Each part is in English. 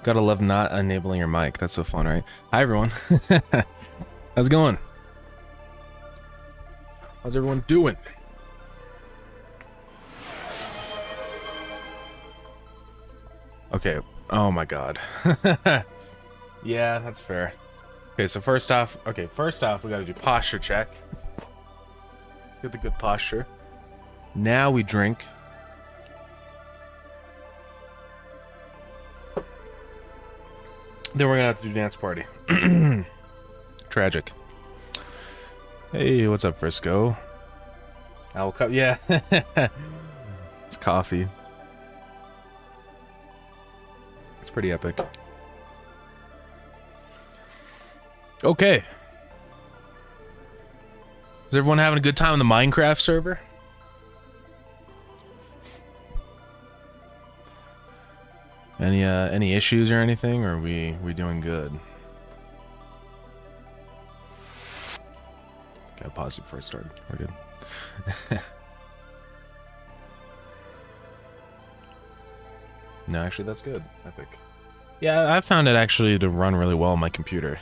Gotta love not enabling your mic. That's so fun, right? Hi, everyone. How's it going? How's everyone doing? Okay. Oh my god. Yeah, that's fair. Okay, so first off, we gotta do posture check. Get the good posture. Now we drink. Then we're gonna have to do dance party. Tragic. Hey, what's up, Frisco? Owl cup, yeah. It's coffee. It's pretty epic. Okay. Is everyone having a good time on the Minecraft server? Any issues or anything, or are we doing good? Gotta pause it before I start. We're good. No, actually, that's good. Epic. Yeah, I found it actually to run really well on my computer,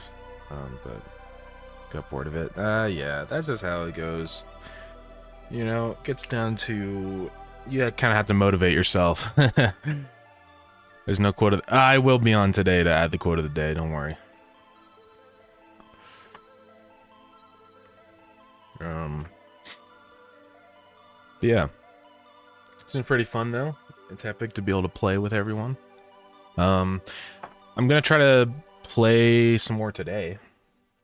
but got bored of it. Yeah, that's just how it goes. You know, it gets down to you kind of have to motivate yourself. There's no quote of I will be on today to add the quote of the day, don't worry. Yeah. It's been pretty fun though. It's epic to be able to play with everyone. I'm gonna try to play some more today.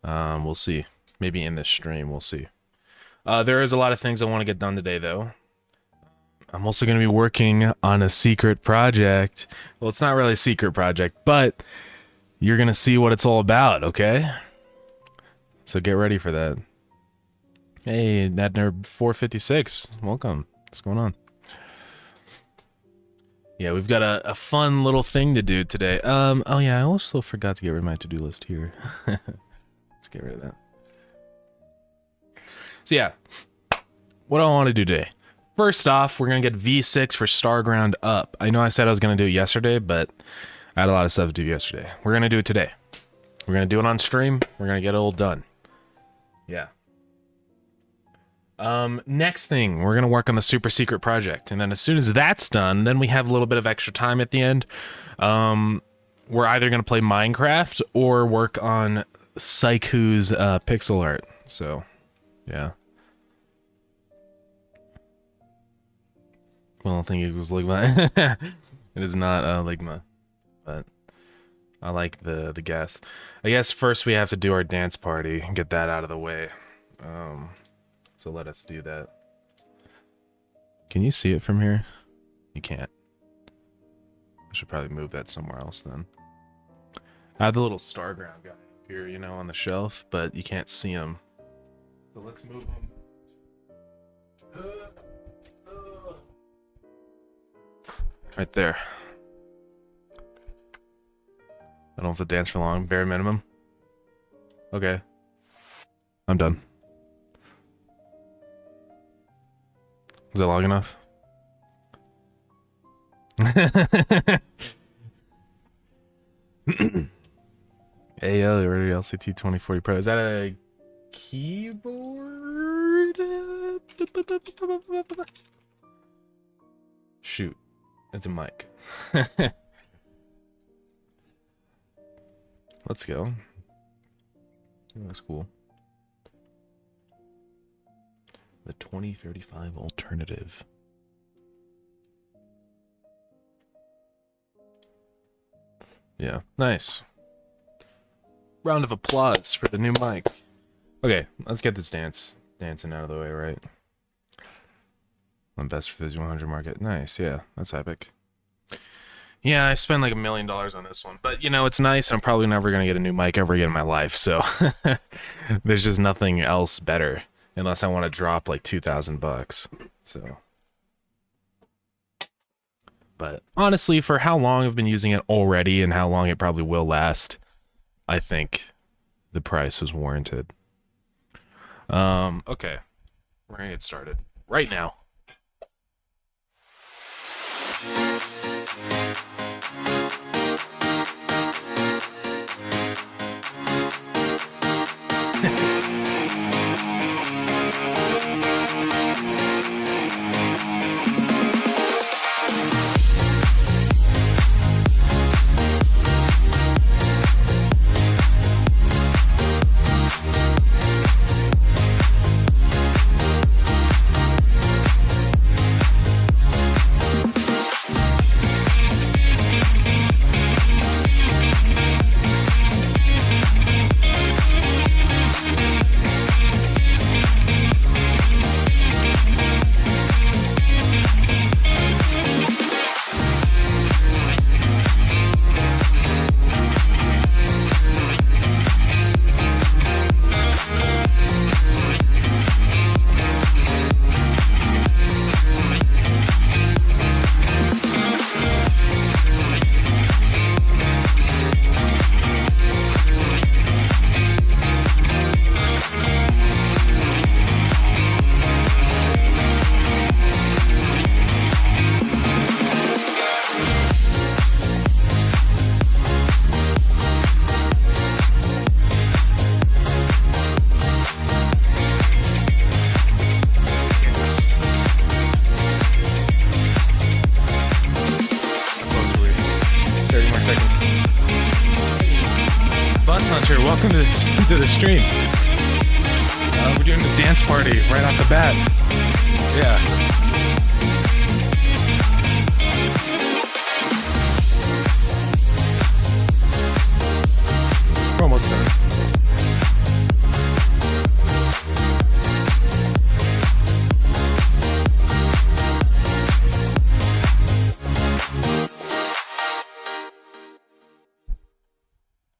We'll see. Maybe in this stream, we'll see. There is a lot of things I want to get done today though. I'm also going to be working on a secret project. Well, it's not really a secret project, but you're going to see what it's all about, okay? So get ready for that. Hey, Nadner456, welcome. What's going on? Yeah, we've got a fun little thing to do today. Oh yeah, I also forgot to get rid of my to-do list here. Let's get rid of that. So yeah, what do I want to do today? First off, we're going to get V6 for Starground up. I know I said I was going to do it yesterday, but I had a lot of stuff to do yesterday. We're gonna do it today. We're gonna do it on stream. We're gonna get it all done. Yeah. Next thing, we're gonna work on the super secret project, and then as soon as that's done, then we have a little bit of extra time at the end. We're either gonna play Minecraft or work on Psychu's pixel art. So, yeah. Well, I think it was Ligma. It is not Ligma, but I like the guess. I guess first we have to do our dance party and get that out of the way. So let us do that. Can you see it from here? You can't. I should probably move that somewhere else then. I have the little Starground guy up here, you know, on the shelf, but you can't see him. So let's move him. Right there. I don't have to dance for long. Bare minimum. Okay. I'm done. Is that long enough? Ayo, you're LCT 2040 Pro. Is that a keyboard? Shoot. It's a mic. Let's go. That's cool. The 2035 alternative. Yeah, nice. Round of applause for the new mic. Okay, let's get this dancing out of the way, right? I'm best for the 100 market. Nice, yeah, that's epic. Yeah, I spent like $1 million on this one, but you know, it's nice. I'm probably never gonna get a new mic ever again in my life, so there's just nothing else better unless I want to drop like $2,000. So, but honestly, for how long I've been using it already and how long it probably will last, I think the price was warranted. Okay, we're gonna get started right now. To the stream. We're doing the dance party right off the bat. Yeah. We're almost done.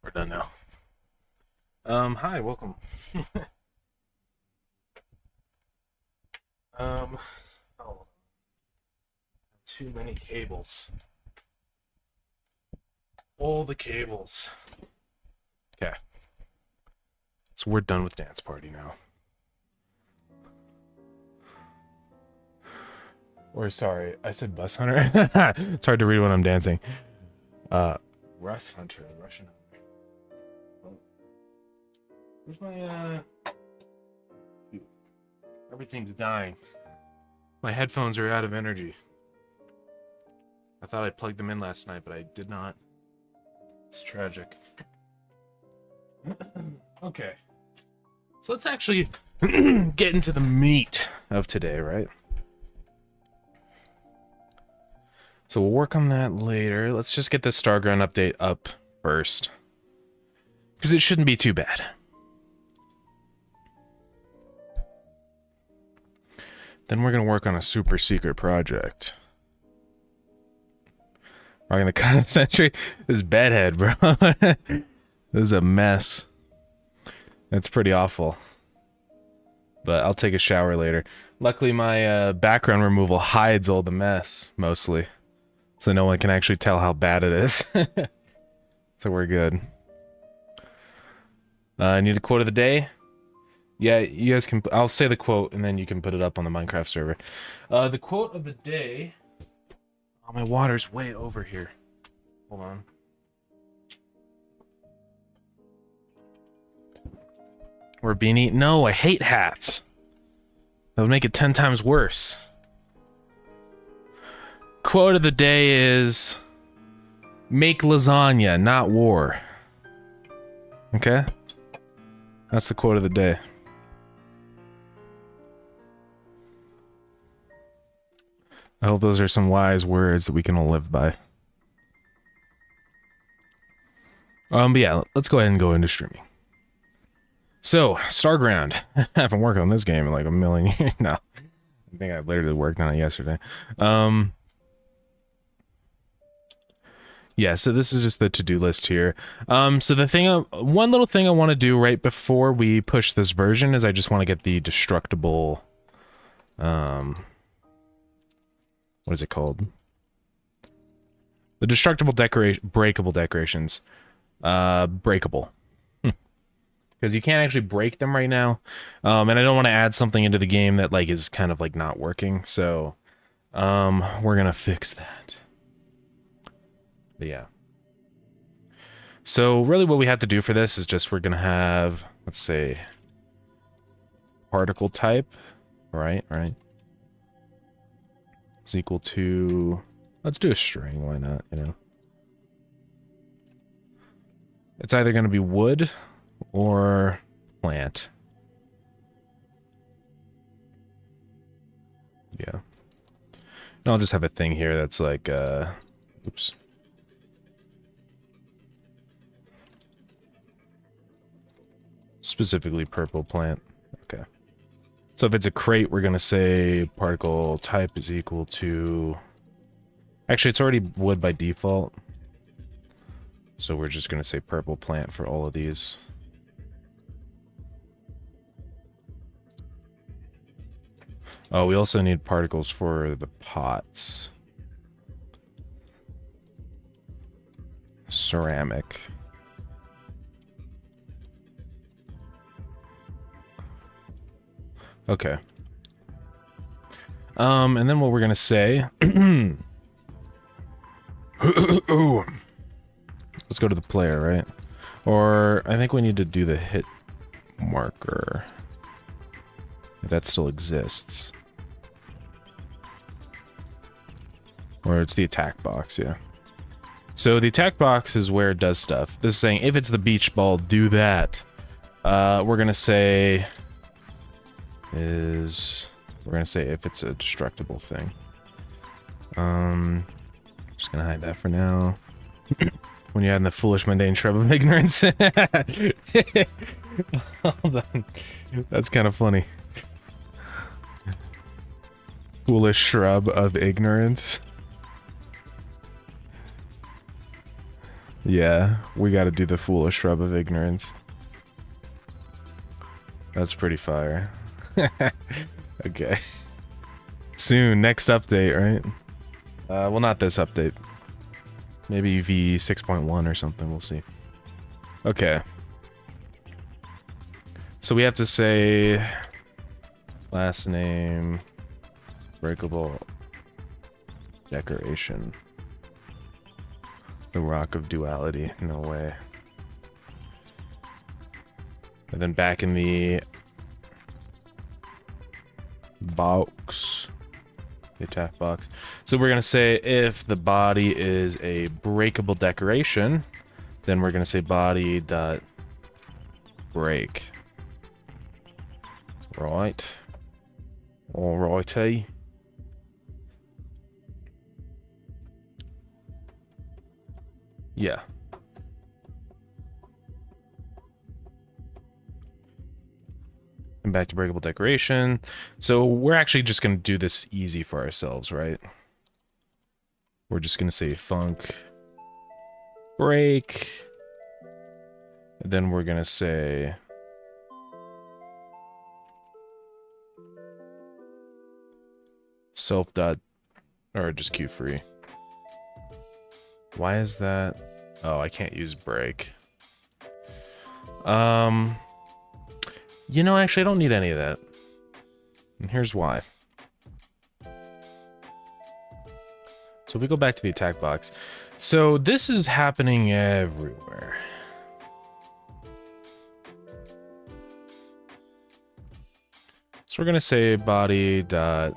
We're done now. Hi, welcome. Oh, too many cables. All the cables. Okay. So we're done with dance party now. Or sorry, I said bus hunter. It's hard to read when I'm dancing. Russ Hunter, Russian Hunter. Oh. Where's my, shoot. Everything's dying. My headphones are out of energy. I thought I plugged them in last night, but I did not. It's tragic. Okay. So let's actually get into the meat of today, right? So we'll work on that later. Let's just get the Starground update up first. Because it shouldn't be too bad. Then we're going to work on a super secret project. We're going to cut a century. This bedhead, bro. This is a mess. That's pretty awful. But I'll take a shower later. Luckily, my background removal hides all the mess, mostly. So no one can actually tell how bad it is. So we're good. I need a quote of the day. Yeah, you guys can... I'll say the quote, and then you can put it up on the Minecraft server. The quote of the day... Oh, my water's way over here. Hold on. We're being eaten. No, I hate hats. That would make it 10 times worse. Quote of the day is... Make lasagna, not war. Okay? That's the quote of the day. I hope those are some wise words that we can all live by. But yeah, let's go ahead and go into streaming. So, Starground. I haven't worked on this game in like a million years now. I think I literally worked on it yesterday. Yeah, so this is just the to-do list here. So the thing, one little thing I want to do right before we push this version is I just want to get the destructible, what is it called? The destructible breakable decorations, breakable. Because you can't actually break them right now, and I don't want to add something into the game that like is kind of like not working. So, we're gonna fix that. But yeah. So really what we have to do for this is just we're going to have, let's say, particle type, right? Is equal to, let's do a string, why not, you know? It's either going to be wood or plant. Yeah. And I'll just have a thing here that's like, oops. Specifically purple plant. Okay. So if it's a crate, we're going to say particle type is equal to... Actually, it's already wood by default. So we're just going to say purple plant for all of these. Oh, we also need particles for the pots. Ceramic. Okay. And then what we're gonna say... Let's go to the player, right? Or, I think we need to do the hit marker. If that still exists. Or it's the attack box, yeah. So the attack box is where it does stuff. This is saying, if it's the beach ball, do that. We're gonna say... we're gonna say if it's a destructible thing. Just gonna hide that for now. When you're in the foolish mundane shrub of ignorance. Hold on. That's kind of funny. Foolish shrub of ignorance. Yeah, we gotta do the foolish shrub of ignorance. That's pretty fire. Okay. Soon, next update, right? Well, not this update. Maybe V6.1 or something, we'll see. Okay. So we have to say... Last name... Breakable... Decoration. The rock of duality. No way. And then back in the box. The attack box. So we're going to say if the body is a breakable decoration, then we're going to say body dot break. Right. Alrighty. Yeah. And back to breakable decoration. So we're actually just going to do this easy for ourselves, right? We're just going to say func break. And then we're going to say self dot, or just queue free. Why is that? Oh, I can't use break. You know, actually, I don't need any of that. And here's why. So if we go back to the attack box. So this is happening everywhere. So we're going to say body dot...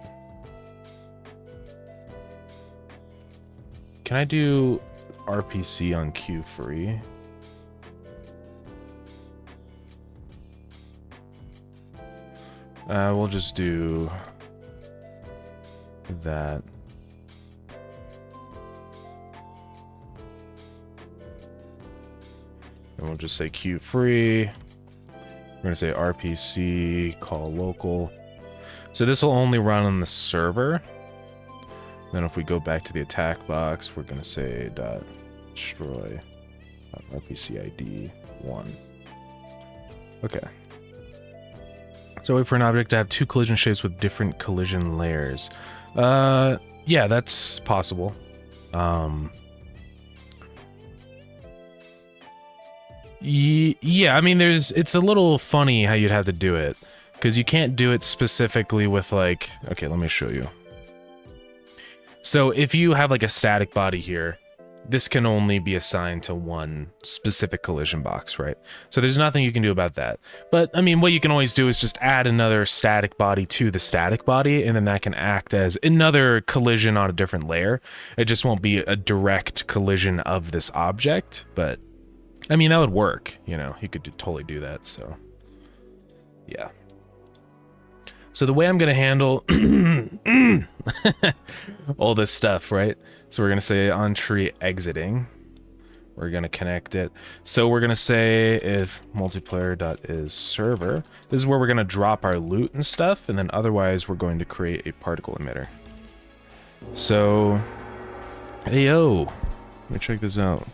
Can I do RPC on queue free? We'll just do that. And we'll just say queue free. We're going to say RPC call local. So this will only run on the server. Then if we go back to the attack box, we're going to say dot destroy RPC ID 1. Okay. So wait for an object to have two collision shapes with different collision layers. Yeah, that's possible. Yeah, I mean, it's a little funny how you'd have to do it, because you can't do it specifically with like, okay, let me show you. So if you have like a static body here, this can only be assigned to one specific collision box, right? So there's nothing you can do about that. But I mean, what you can always do is just add another static body to the static body, and then that can act as another collision on a different layer. It just won't be a direct collision of this object, but I mean, that would work, you know, you could totally do that, so yeah. So the way I'm going to handle all this stuff, right? So we're going to say on tree exiting. We're going to connect it. So we're going to say if multiplayer.isServer. This is where we're going to drop our loot and stuff, and then otherwise we're going to create a particle emitter. So, hey yo, let me check this out.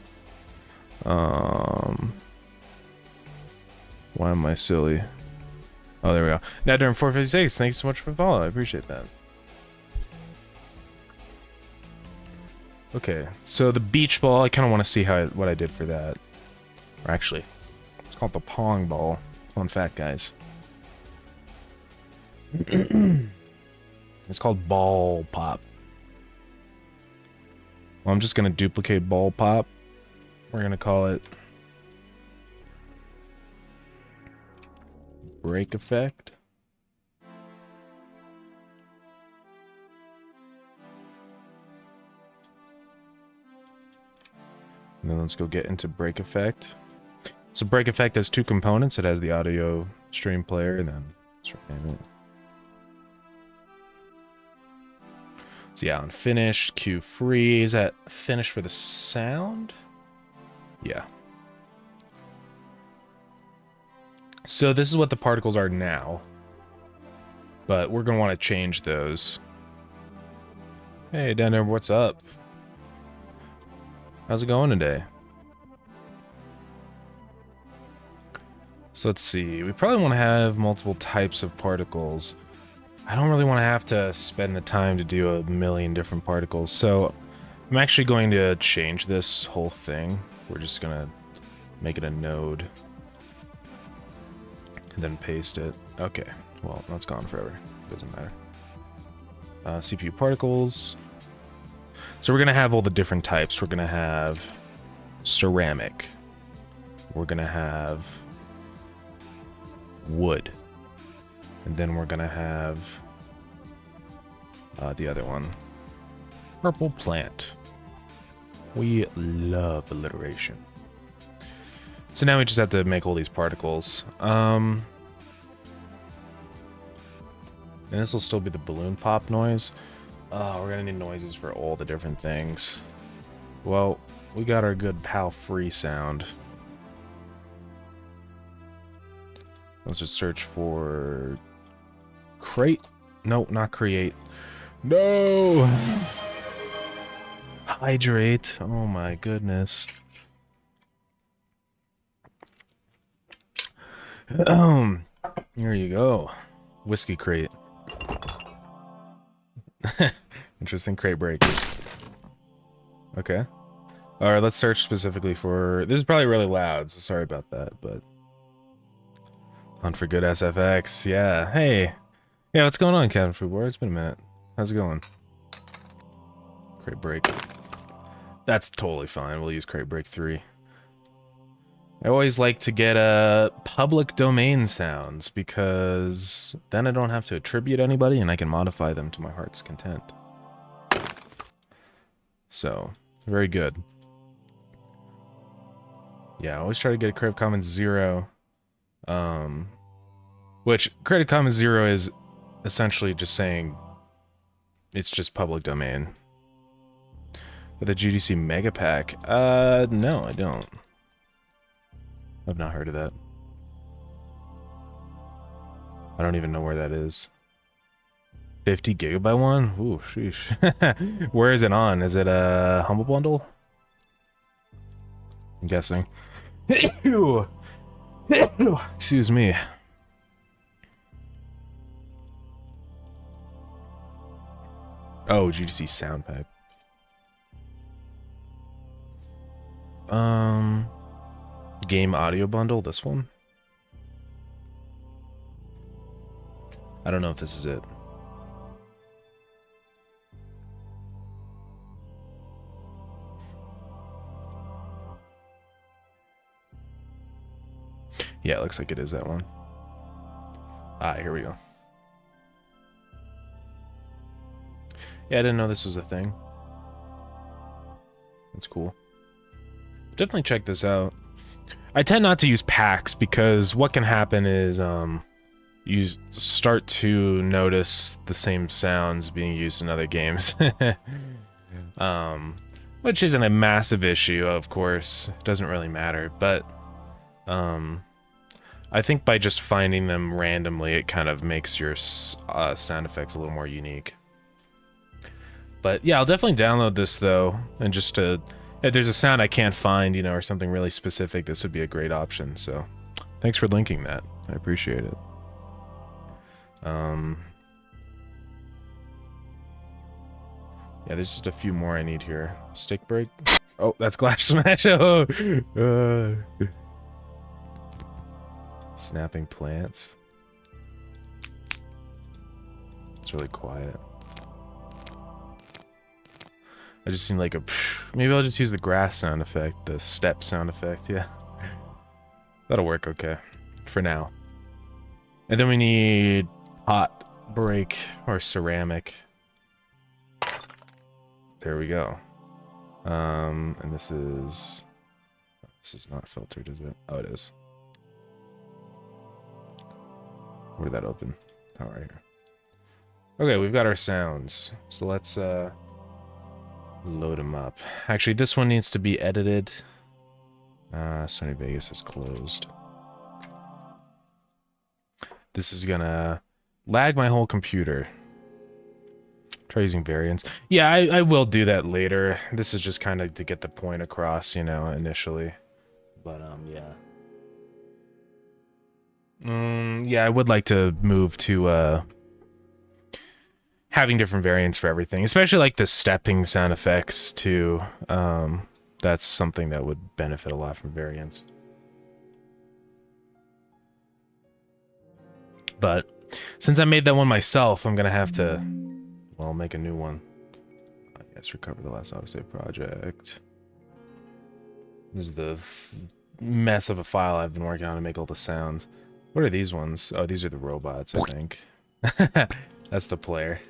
Why am I silly? Oh, there we go. Now during 456, thanks so much for the follow. I appreciate that. Okay, so the beach ball, I kind of want to see what I did for that. Or actually, it's called the pong ball. Fun fact, guys. It's called ball pop. Well, I'm just going to duplicate ball pop. We're going to call it break effect. And then let's go get into break effect. So break effect has two components. It has the audio stream player, and then let's rename it. So yeah, on finish, cue free. Is that finish for the sound? Yeah. So this is what the particles are now. But we're going to want to change those. Hey, down there, what's up? How's it going today? So let's see. We probably want to have multiple types of particles. I don't really want to have to spend the time to do a million different particles. So I'm actually going to change this whole thing. We're just going to make it a node. And then paste it. Okay. Well, that's gone forever. Doesn't matter. CPU particles. So we're going to have all the different types. We're going to have ceramic. We're gonna have wood. And then we're gonna have the other one. Purple plant. We love alliteration. So now we just have to make all these particles. And this will still be the balloon pop noise. We're gonna need noises for all the different things. Well, we got our good pal free sound. Let's just search for crate. No, not create. No! Hydrate. Oh my goodness. Here you go. Whiskey crate. Interesting crate break. Okay. Alright, let's search specifically for... This is probably really loud, so sorry about that, but... Hunt for good SFX. Yeah, hey. Yeah, what's going on, Captain Foodboard? It's been a minute. How's it going? Crate break. That's totally fine. We'll use crate break 3. I always like to get public domain sounds because then I don't have to attribute anybody and I can modify them to my heart's content. So, very good. Yeah, I always try to get a Creative Commons 0. Which Creative Commons 0 is essentially just saying it's just public domain. But the GDC Mega Pack, no, I don't. I've not heard of that. I don't even know where that is. 50 gigabyte one? Ooh, sheesh. Where is it on? Is it a Humble Bundle? I'm guessing. Excuse me. Oh, GDC Sound Pack. Game Audio Bundle, this one? I don't know if this is it. Yeah, it looks like it is that one. Ah, here we go. Yeah, I didn't know this was a thing. That's cool. Definitely check this out. I tend not to use packs because what can happen is you start to notice the same sounds being used in other games. Which isn't a massive issue, of course. It doesn't really matter, but I think by just finding them randomly, it kind of makes your sound effects a little more unique. But yeah, I'll definitely download this though, and just to... If there's a sound I can't find, you know, or something really specific, this would be a great option. So, thanks for linking that. I appreciate it. Yeah, there's just a few more I need here. Stick break. Oh, that's Glash Smash. Oh. Snapping plants. It's really quiet. I just seem like a... Maybe I'll just use the grass sound effect, the step sound effect, yeah. That'll work okay, for now. And then we need pot break, or ceramic. There we go. And this is not filtered, is it? Oh, it is. Where did that open? Oh, right here. Okay, we've got our sounds. So let's, load them up. Actually, this one needs to be edited. Sony Vegas is closed. This is gonna lag my whole computer. Try using variants. Yeah, I will do that later. This is just kind of to get the point across, you know, initially. But, yeah. Yeah, I would like to move to, having different variants for everything, especially like the stepping sound effects too. That's something that would benefit a lot from variants. But since I made that one myself, I'm gonna have to, well, make a new one. Yes, recover the last autosave project. This is the mess of a file I've been working on to make all the sounds. What are these ones? Oh, these are the robots, I think. That's the player.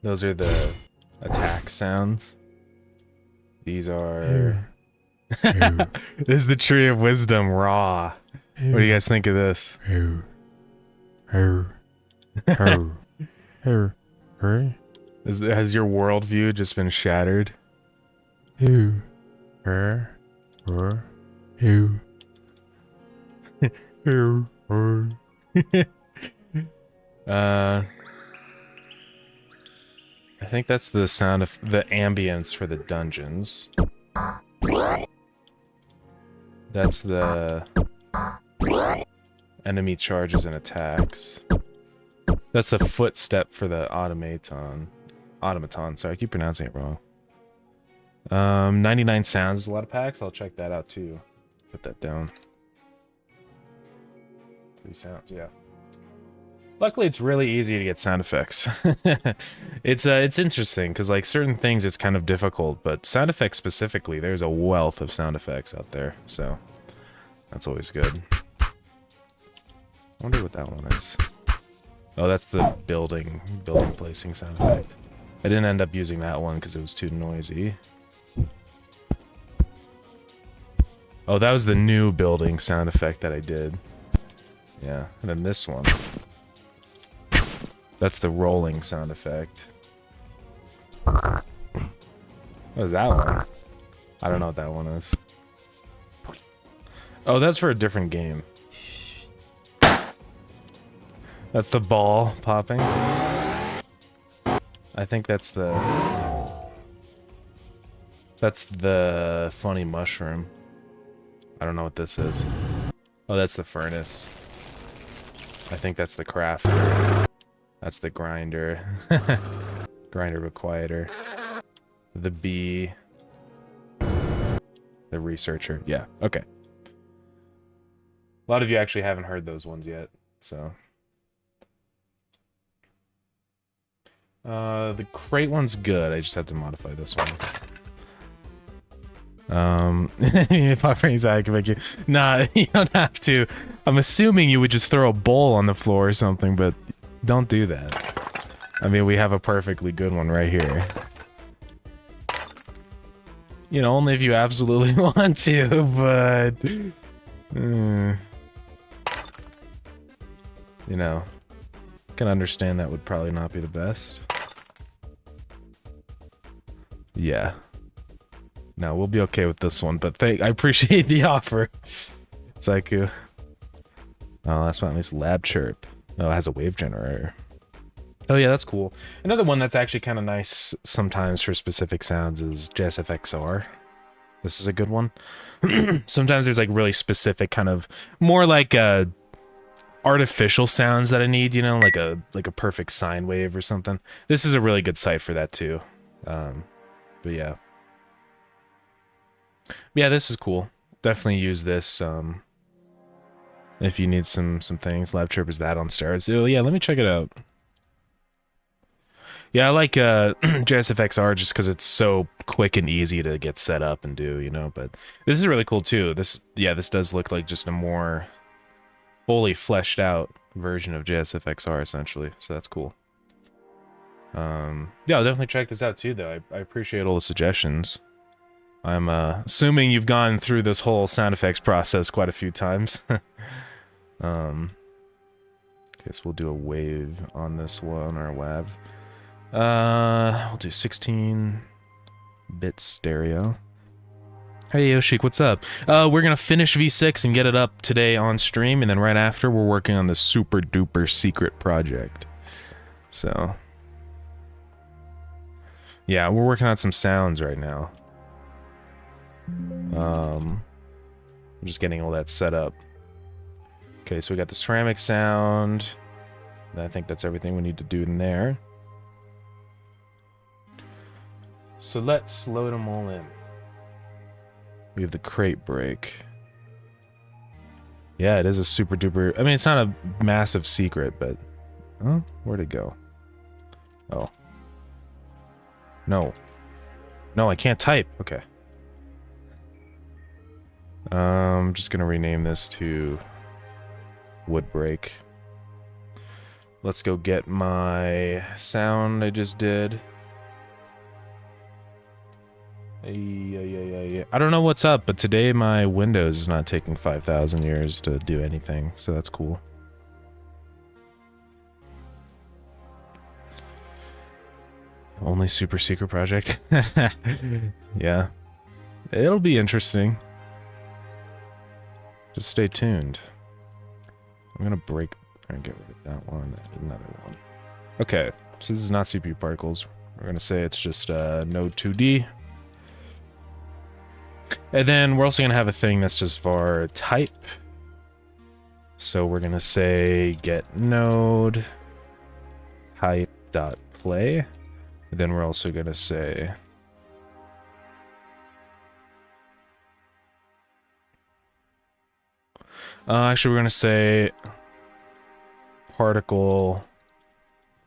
Those are the attack sounds. These are... This is the Tree of Wisdom raw. What do you guys think of this? Has your worldview just been shattered? I think that's the sound of the ambience for the dungeons. That's the enemy charges and attacks. That's the footstep for the automaton. Sorry, I keep pronouncing it wrong. 99 sounds is a lot of packs. I'll check that out too. Put that down. 3 sounds, yeah. Luckily, it's really easy to get sound effects. It's interesting because like certain things it's kind of difficult, but sound effects specifically, there's a wealth of sound effects out there, so that's always good. I wonder what that one is. Oh, that's the building placing sound effect. I didn't end up using that one because it was too noisy. Oh, that was the new building sound effect that I did. Yeah, and then this one. That's the rolling sound effect. What is that one? I don't know what that one is. Oh, that's for a different game. That's the ball popping. I think that's the funny mushroom. I don't know what this is. Oh, that's the furnace. I think that's the crafter. That's the grinder. Grinder but quieter. The bee. The researcher. Yeah, okay. A lot of you actually haven't heard those ones yet, so. The crate one's good. I just have to modify this one. I can make you. Nah, you don't have to. I'm assuming you would just throw a bowl on the floor or something, but don't do that. I mean, we have a perfectly good one right here. You know, only if you absolutely want to, but... you know, can understand that would probably not be the best. Yeah. No, we'll be okay with this one, but I appreciate the offer. Saiku. Oh, last but not least, Lab Chirp. Oh, it has a wave generator. Oh yeah, that's cool. Another one that's actually kind of nice sometimes for specific sounds is JSFXR. This is a good one. Sometimes there's like really specific kind of more like artificial sounds that I need, you know, like a perfect sine wave or something. This is a really good site for that too. But yeah. Yeah, this is cool. Definitely use this if you need some things. Lab Chirp is that on steroids. Oh yeah, let me check it out. Yeah, I like JSFXR just because it's so quick and easy to get set up and do, you know, but this is really cool too. This does look like just a more fully fleshed out version of JSFXR essentially, so that's cool. Yeah, I'll definitely check this out too though. I appreciate all the suggestions. I'm assuming you've gone through this whole sound effects process quite a few times. Guess we'll do a wave on this one, or a WAV. We'll do 16-bit stereo. Hey Yoshik, what's up? We're gonna finish V6 and get it up today on stream, and then right after we're working on the super duper secret project. So yeah, we're working on some sounds right now. I'm just getting all that set up. Okay, so we got the ceramic sound. And I think that's everything we need to do in there. So let's load them all in. We have the crate break. Yeah, it is a super duper... I mean, it's not a massive secret, but... Oh, where'd it go? Oh. No. No, I can't type. Okay. I'm just gonna rename this to wood break. Let's go get my sound I just did. I don't know what's up, but today my Windows is not taking 5,000 years to do anything, so that's cool. Only super secret project. Yeah. It'll be interesting. Just stay tuned. I'm gonna break and get rid of that one and another one. Okay, so this is not CPU particles. We're gonna say it's just node 2D. And then we're also gonna have a thing that's just for type. So we're gonna say get node type dot play. And then we're also gonna say actually we're gonna say particle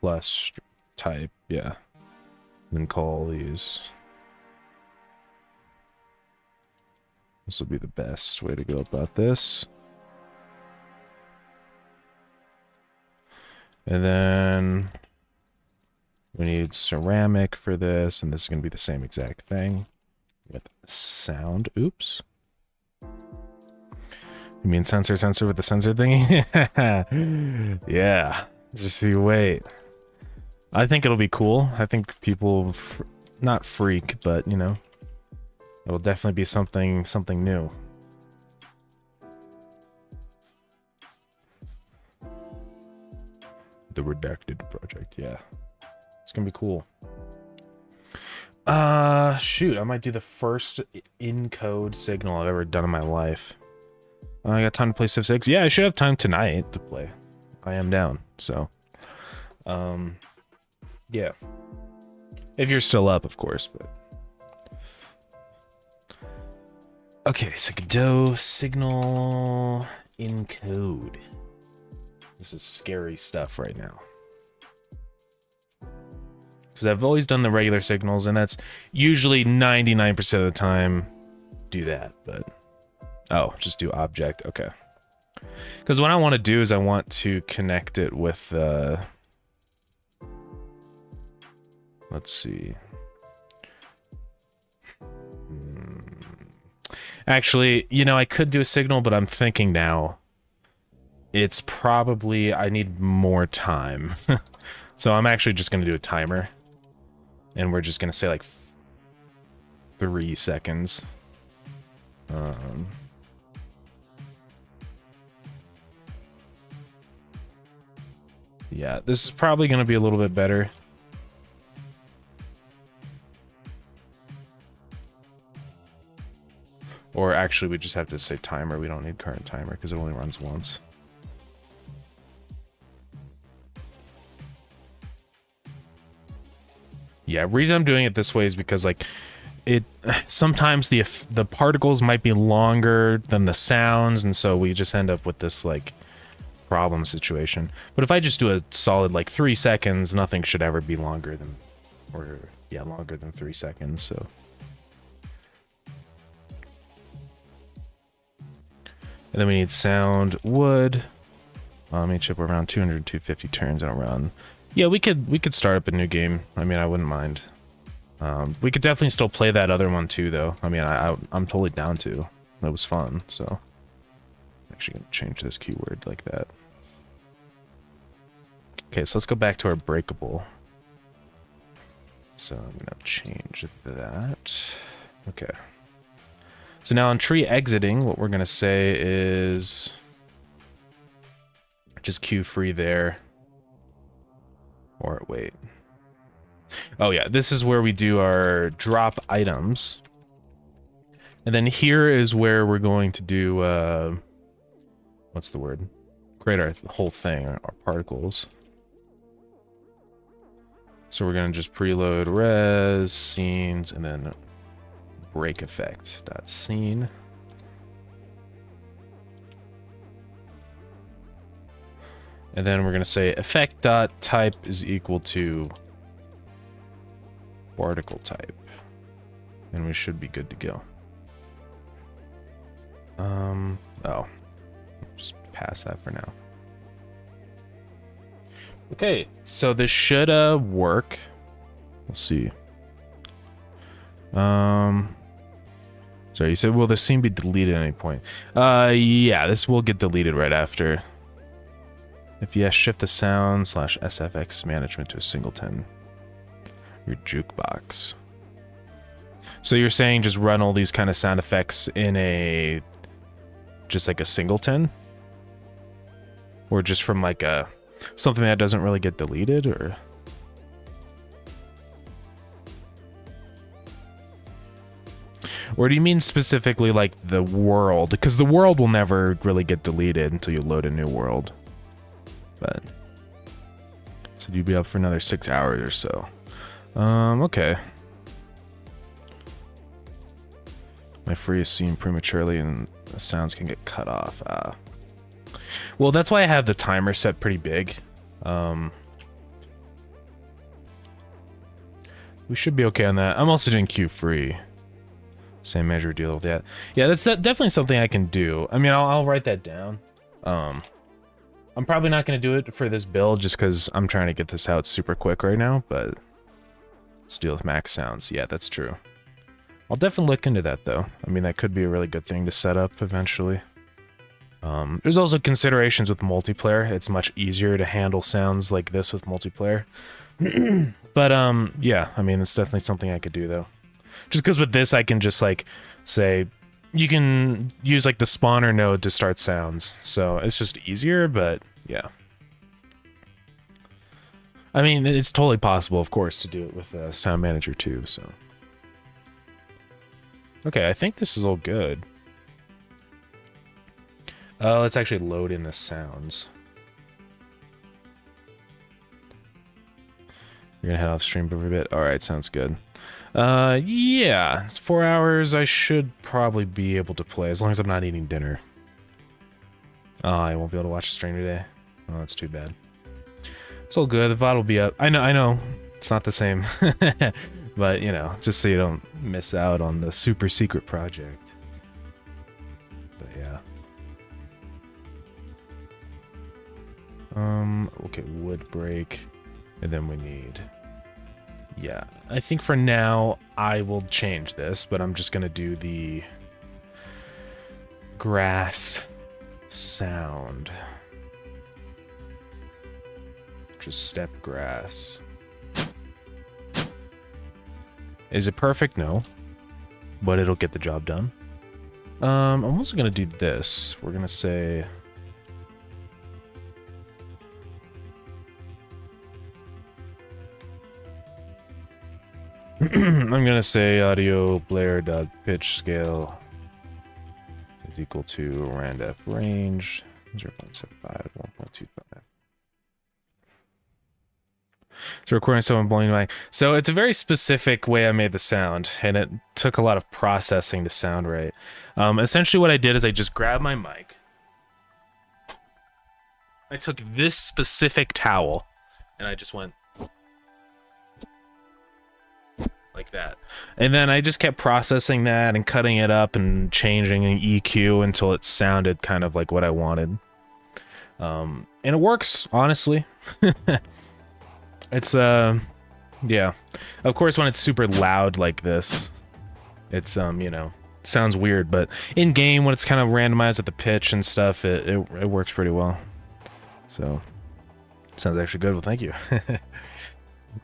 plus type, yeah. And then call these. This will be the best way to go about this. And then we need ceramic for this, and this is going to be the same exact thing with sound. Oops. You mean sensor with the sensor thingy? Yeah. Just you wait. I think it'll be cool. I think people, not freak, but you know, it'll definitely be something new. The redacted project, yeah. It's gonna be cool. Shoot, I might do the first in-code signal I've ever done in my life. I got time to play Civ 6. Yeah, I should have time tonight to play. I am down, so. Yeah. If you're still up, of course, but. Okay, so Godot signal encode. This is scary stuff right now. Because I've always done the regular signals, and that's usually 99% of the time do that, but... Oh, just do object, okay. Because what I want to do is I want to connect it with, let's see. Actually, you know, I could do a signal, but I'm thinking now it's probably, I need more time. So I'm actually just going to do a timer. And we're just going to say like 3 seconds. Yeah, this is probably going to be a little bit better. Or actually, we just have to say timer. We don't need current timer because it only runs once. Yeah, reason I'm doing it this way is because like it sometimes the particles might be longer than the sounds, and so we just end up with this like problem situation. But if I just do a solid like 3 seconds, nothing should ever be longer than, or yeah, longer than 3 seconds. So. And then we need sound wood. Let me chip around 200, 250 turns and around. Yeah, we could start up a new game. I mean, I wouldn't mind. We could definitely still play that other one too, though. I mean, I'm totally down to. It was fun, so. I'm actually gonna change this keyword like that. Okay, so let's go back to our breakable. So I'm gonna change that. Okay. So now on tree exiting, what we're gonna say is just queue free there. Or wait. Oh yeah, this is where we do our drop items. And then here is where we're going to do, what's the word? Create our whole thing, our particles. So we're gonna just preload res, scenes, and then break effect dot scene. And then we're gonna say effect dot type is equal to particle type, and we should be good to go. Oh, just pass that for now. Okay, so this should work. We'll see. So you said, will this scene be deleted at any point? Yeah, this will get deleted right after. If yes, shift the sound / SFX management to a singleton. Your jukebox. So you're saying just run all these kind of sound effects in a, just like a singleton? Or just from like a, something that doesn't really get deleted, or? Or do you mean specifically like the world? Because the world will never really get deleted until you load a new world. But so you'd be up for another 6 hours or so. Okay. My free is seen prematurely and the sounds can get cut off. Well, that's why I have the timer set pretty big. We should be okay on that. I'm also doing queue free. Same measure deal with that. Yeah, that's definitely something I can do. I mean, I'll write that down. I'm probably not going to do it for this build just because I'm trying to get this out super quick right now, but let's deal with max sounds. Yeah, that's true. I'll definitely look into that, though. I mean, that could be a really good thing to set up eventually. There's also considerations with multiplayer. It's much easier to handle sounds like this with multiplayer. But, yeah, I mean, it's definitely something I could do, though. Just because with this, I can just, like, say, you can use, like, the spawner node to start sounds. So it's just easier, but, yeah. I mean, it's totally possible, of course, to do it with Sound Manager, too, so. Okay, I think this is all good. Let's actually load in the sounds. You're gonna head off stream for a bit? Alright, sounds good. Yeah, it's 4 hours. I should probably be able to play, as long as I'm not eating dinner. Oh, I won't be able to watch the stream today. Oh, that's too bad. It's all good, the VOD will be up. I know, it's not the same. But, you know, just so you don't miss out on the super secret project. But, yeah. Okay, wood break. And then we need... Yeah, I think for now, I will change this, but I'm just gonna do the... grass sound. Just step grass. Is it perfect? No. But it'll get the job done. I'm also gonna do this. We're gonna say... I'm gonna say audio blare dot pitch scale is equal to randf range 0.75 1.25. So recording someone blowing away. So it's a very specific way I made the sound, and it took a lot of processing to sound right. Essentially what I did is I just grabbed my mic. I took this specific towel, and I just went like that. And then I just kept processing that and cutting it up and changing an EQ until it sounded kind of like what I wanted. And it works, honestly. It's, yeah. Of course, when it's super loud like this, it's, you know, sounds weird, but in-game, when it's kind of randomized with the pitch and stuff, it works pretty well. So, sounds actually good. Well, thank you.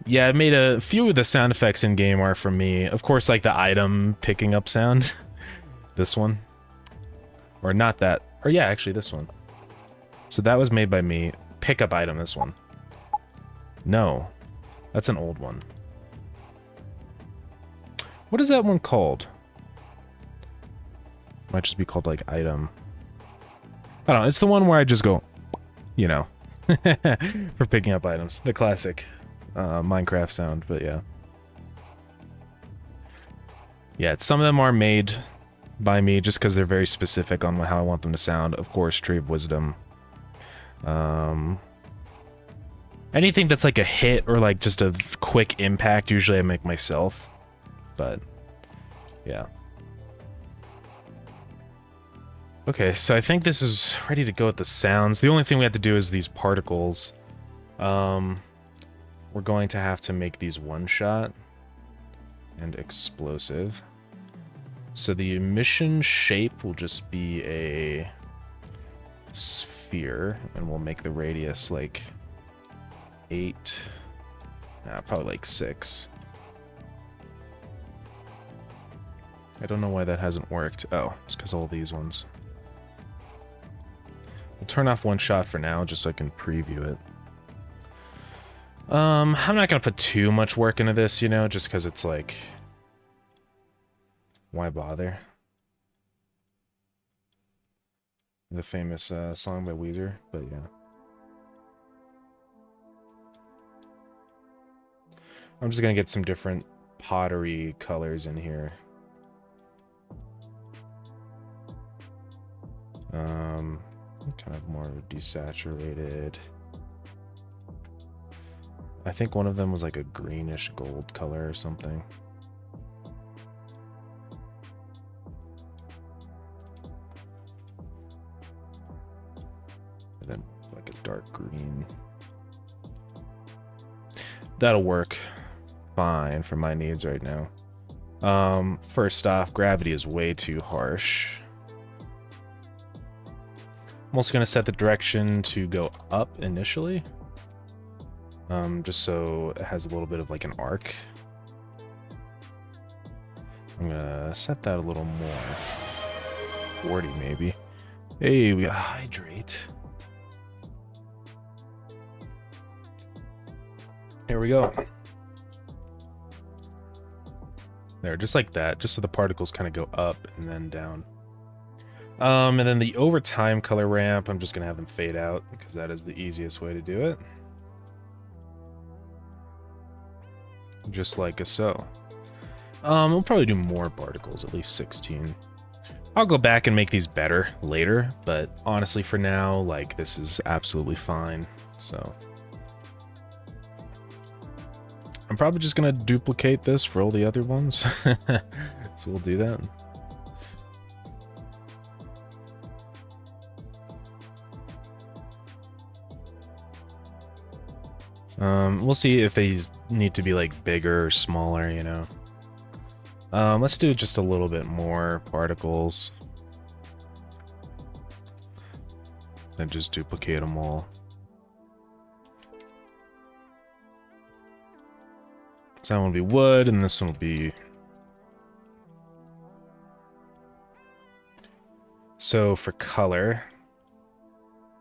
Yeah, I made a few of the sound effects in-game are from me. Of course, like the item picking up sound. This one. Or not that. Or yeah, actually this one. So that was made by me. Pickup item, this one. No. That's an old one. What is that one called? Might just be called, like, item. I don't know. It's the one where I just go, you know, for picking up items. The classic Minecraft sound, but yeah. Yeah, some of them are made by me just because they're very specific on how I want them to sound. Of course, Tree of Wisdom. Anything that's like a hit or like just a quick impact, usually I make myself. But, yeah. Okay, so I think this is ready to go with the sounds. The only thing we have to do is these particles. We're going to have to make these one-shot and explosive. So the emission shape will just be a sphere, and we'll make the radius like 8, probably like 6. I don't know why that hasn't worked. Oh, it's because all these ones. We'll turn off one shot for now, just so I can preview it. I'm not gonna put too much work into this, you know, just because it's like, why bother? The famous song by Weezer, but yeah. I'm just gonna get some different pottery colors in here. Kind of more desaturated. I think one of them was like a greenish gold color or something. And then like a dark green. That'll work fine for my needs right now. First off, gravity is way too harsh. I'm also going to set the direction to go up initially. Just so it has a little bit of like an arc. I'm going to set that a little more. 40 maybe. Hey, we got hydrate. Here we go. There, just like that, just so the particles kind of go up and then down. And then the overtime color ramp, I'm just gonna have them fade out because that is the easiest way to do it. Just like so. We'll probably do more particles, at least 16. I'll go back and make these better later, but honestly for now, like, this is absolutely fine, so. I'm probably just gonna duplicate this for all the other ones. So we'll do that. We'll see if these need to be like bigger or smaller, you know. Let's do just a little bit more particles. And just duplicate them all. So that one will be wood, and this one will be... So for color,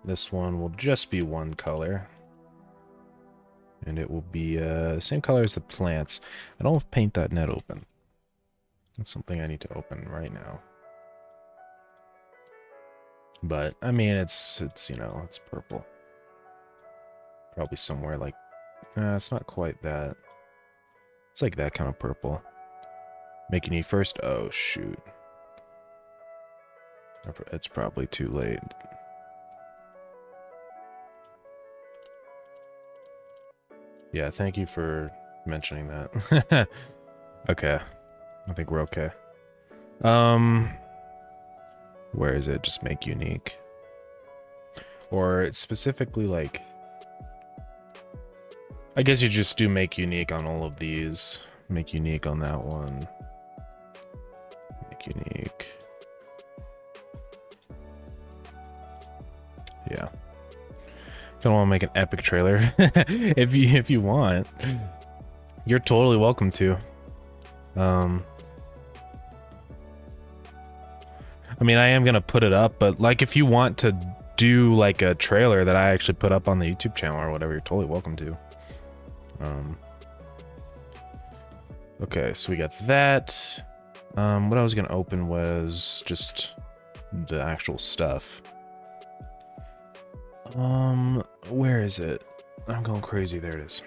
this one will just be one color. And it will be the same color as the plants. I don't have paint.net open. That's something I need to open right now. But, I mean, it's you know, it's purple. Probably somewhere like... it's not quite that. It's like that kind of purple. Make you need first... Oh, shoot. It's probably too late. Yeah, thank you for mentioning that. Okay. I think we're okay. Where is it? Just make unique. Or it's specifically like... I guess you just do make unique on all of these. Make unique on that one. Make unique. Yeah. Don't want to make an epic trailer. if you want, you're totally welcome to. I mean, I am gonna put it up, but like if you want to do like a trailer that I actually put up on the YouTube channel or whatever, you're totally welcome to. Okay, so we got that. What I was gonna open was just the actual stuff. Where is it? I'm going crazy. There it is.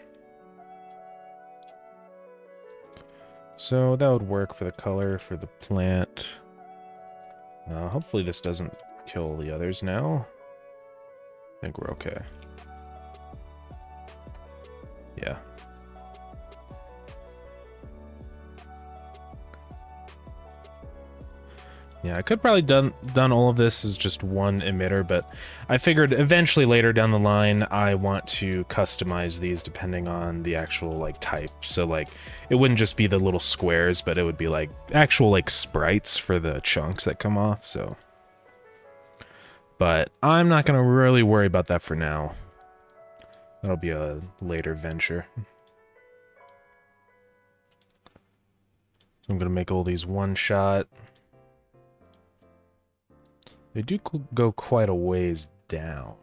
So that would work for the color for the plant. Hopefully this doesn't kill the others now. I think we're okay. Yeah. Yeah, I could probably done all of this as just one emitter, but I figured eventually later down the line I want to customize these depending on the actual like type. So like it wouldn't just be the little squares, but it would be like actual like sprites for the chunks that come off. So, but I'm not gonna really worry about that for now. That'll be a later venture. So I'm gonna make all these one shot. They do go quite a ways down.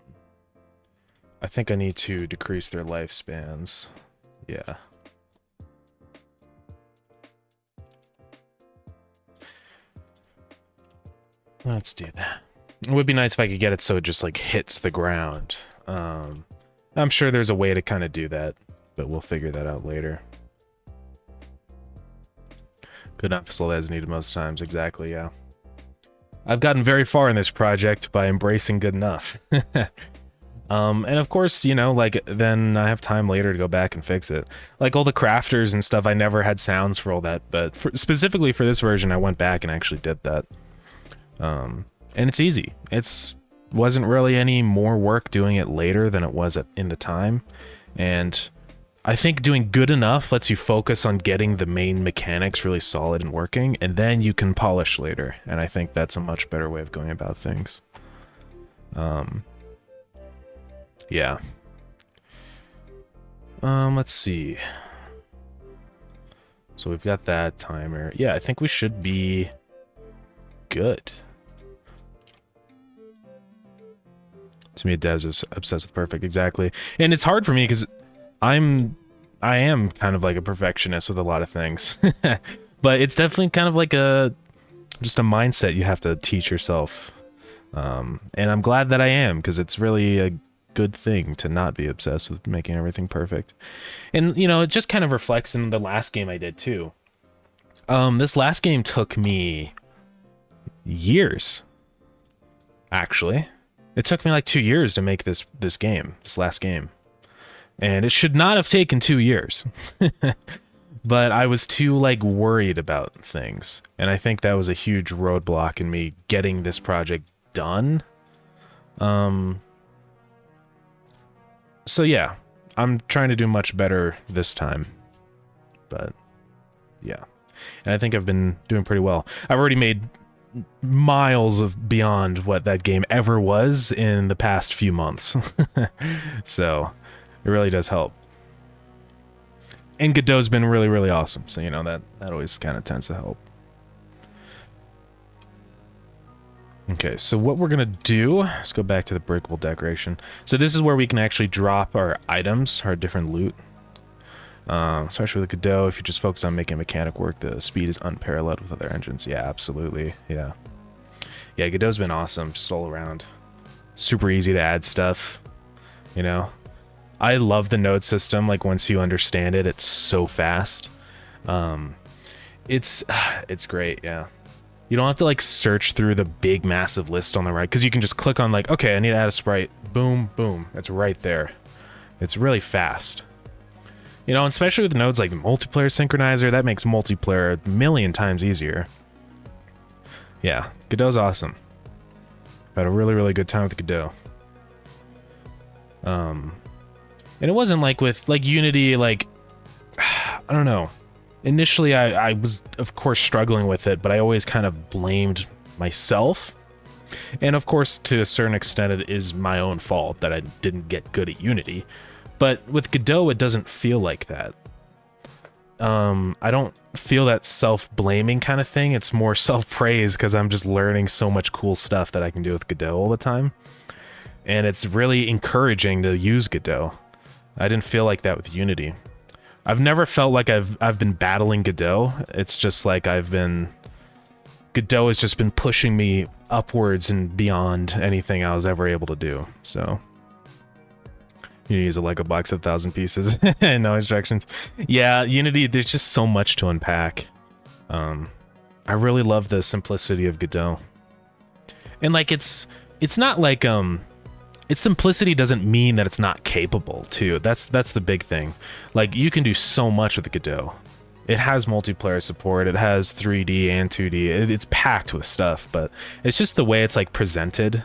I think I need to decrease their lifespans. Yeah. Let's do that. It would be nice if I could get it so it just like hits the ground. I'm sure there's a way to kind of do that, but we'll figure that out later. Good enough is all that's needed most times, exactly, yeah. I've gotten very far in this project by embracing good enough. And of course, you know, like, then I have time later to go back and fix it. Like, all the crafters and stuff, I never had sounds for all that, but specifically for this version, I went back and actually did that. And it's easy. Wasn't really any more work doing it later than it was in the time. And I think doing good enough lets you focus on getting the main mechanics really solid and working, and then you can polish later. And I think that's a much better way of going about things. Yeah. Let's see. So we've got that timer. Yeah, I think we should be good. To me, Devs is obsessed with perfect, exactly. And it's hard for me because I am kind of like a perfectionist with a lot of things. But it's definitely kind of like just a mindset you have to teach yourself. And I'm glad that I am, because it's really a good thing to not be obsessed with making everything perfect. And, you know, it just kind of reflects in the last game I did too. This last game took me years, actually. It took me like 2 years to make this last game. And it should not have taken 2 years. But I was too, like, worried about things. And I think that was a huge roadblock in me getting this project done. So yeah, I'm trying to do much better this time. But, yeah. And I think I've been doing pretty well. I've already made miles of beyond what that game ever was in the past few months. So it really does help. And Godot's been really, really awesome. So, you know, that always kind of tends to help. Okay, so what we're gonna do, let's go back to the breakable decoration. So this is where we can actually drop our items, our different loot. Especially with Godot, if you just focus on making mechanic work, the speed is unparalleled with other engines. Yeah, absolutely. Yeah. Yeah, Godot's been awesome, just all around. Super easy to add stuff, you know? I love the node system, like once you understand it, it's so fast. It's great, yeah. You don't have to like search through the big massive list on the right, because you can just click on like, okay, I need to add a sprite. Boom, boom, it's right there. It's really fast. You know, especially with nodes like the multiplayer synchronizer, that makes multiplayer a million times easier. Yeah, Godot's awesome. I've had a really, really good time with Godot. And it wasn't like with like Unity, like, I don't know. Initially, I was, of course, struggling with it, but I always kind of blamed myself. And of course, to a certain extent, it is my own fault that I didn't get good at Unity. But with Godot, it doesn't feel like that. I don't feel that self-blaming kind of thing. It's more self-praise because I'm just learning so much cool stuff that I can do with Godot all the time. And it's really encouraging to use Godot. I didn't feel like that with Unity. I've never felt like I've been battling Godot. It's just like Godot has just been pushing me upwards and beyond anything I was ever able to do. So Unity is a Lego box of 1,000 pieces. No instructions. Yeah, Unity, there's just so much to unpack. I really love the simplicity of Godot. And like it's not like its simplicity doesn't mean that it's not capable too. That's the big thing. Like you can do so much with Godot. It has multiplayer support. It has 3D and 2D. It's packed with stuff, but it's just the way it's like presented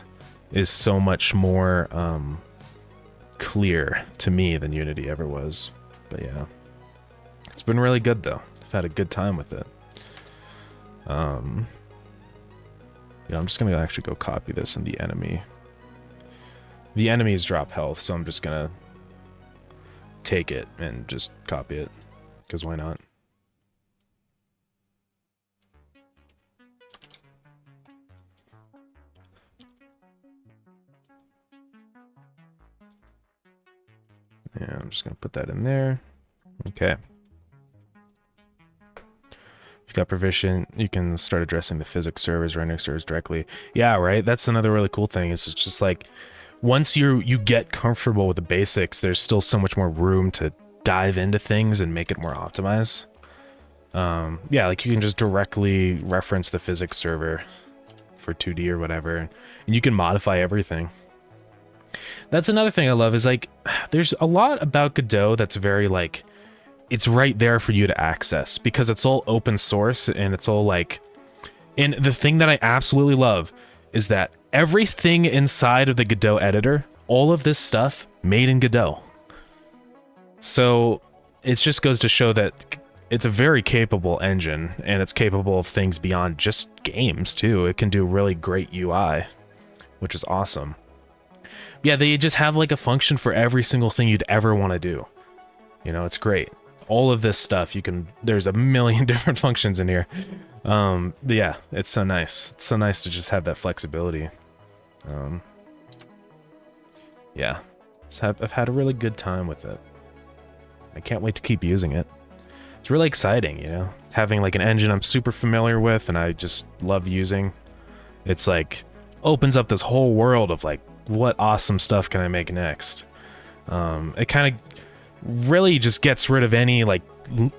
is so much more clear to me than Unity ever was. But yeah, it's been really good though. I've had a good time with it. Yeah, I'm just gonna actually go copy this in the enemy. The enemies drop health, so I'm just gonna take it and just copy it, because why not? Yeah, I'm just gonna put that in there. Okay. If you got proficient, you can start addressing the physics servers, rendering servers directly. Yeah, right? That's another really cool thing. It's just like, once you get comfortable with the basics, there's still so much more room to dive into things and make it more optimized. Yeah, like you can just directly reference the physics server for 2D or whatever, and you can modify everything. That's another thing I love is like, there's a lot about Godot that's very like, it's right there for you to access because it's all open source and it's all like, and the thing that I absolutely love is that everything inside of the Godot editor, all of this stuff made in Godot. So it just goes to show that it's a very capable engine and it's capable of things beyond just games too. It can do really great UI, which is awesome. Yeah, they just have like a function for every single thing you'd ever want to do. You know, it's great. All of this stuff, you can, there's a million different functions in here. But yeah, it's so nice. It's so nice to just have that flexibility. Yeah, I've had a really good time with it. I can't wait to keep using it. It's really exciting, you know, having like an engine I'm super familiar with and I just love using. It's like, opens up this whole world of like, what awesome stuff can I make next? It kind of really just gets rid of any like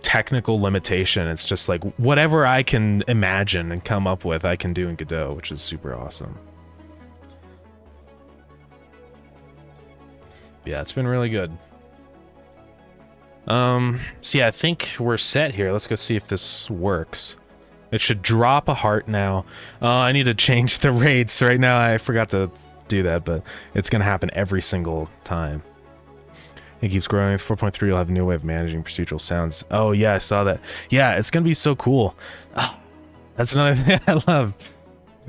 technical limitation. It's just like whatever I can imagine and come up with, I can do in Godot, which is super awesome. Yeah, it's been really good. So yeah, I think we're set here. Let's go see if this works. It should drop a heart now. I need to change the rates. Right now I forgot to do that, but it's gonna happen every single time. It keeps growing. 4.3 you'll have a new way of managing procedural sounds. Oh yeah, I saw that. Yeah, it's gonna be so cool. Oh, that's another thing I love.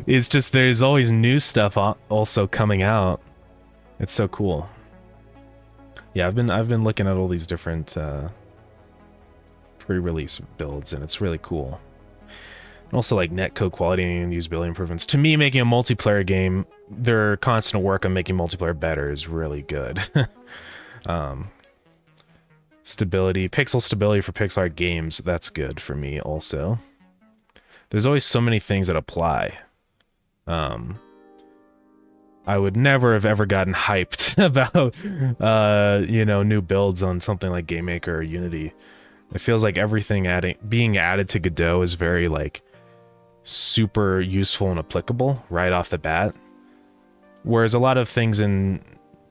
It's just there's always new stuff also coming out. It's so cool. Yeah, I've been looking at all these different pre-release builds, and it's really cool. And also like netcode quality and usability improvements. To me, making a multiplayer game, their constant work on making multiplayer better is really good. Stability, pixel stability for pixel art games, that's good for me also. There's always so many things that apply. I would never have ever gotten hyped about you know, new builds on something like GameMaker or Unity. It feels like everything being added to Godot is very like super useful and applicable right off the bat. Whereas a lot of things in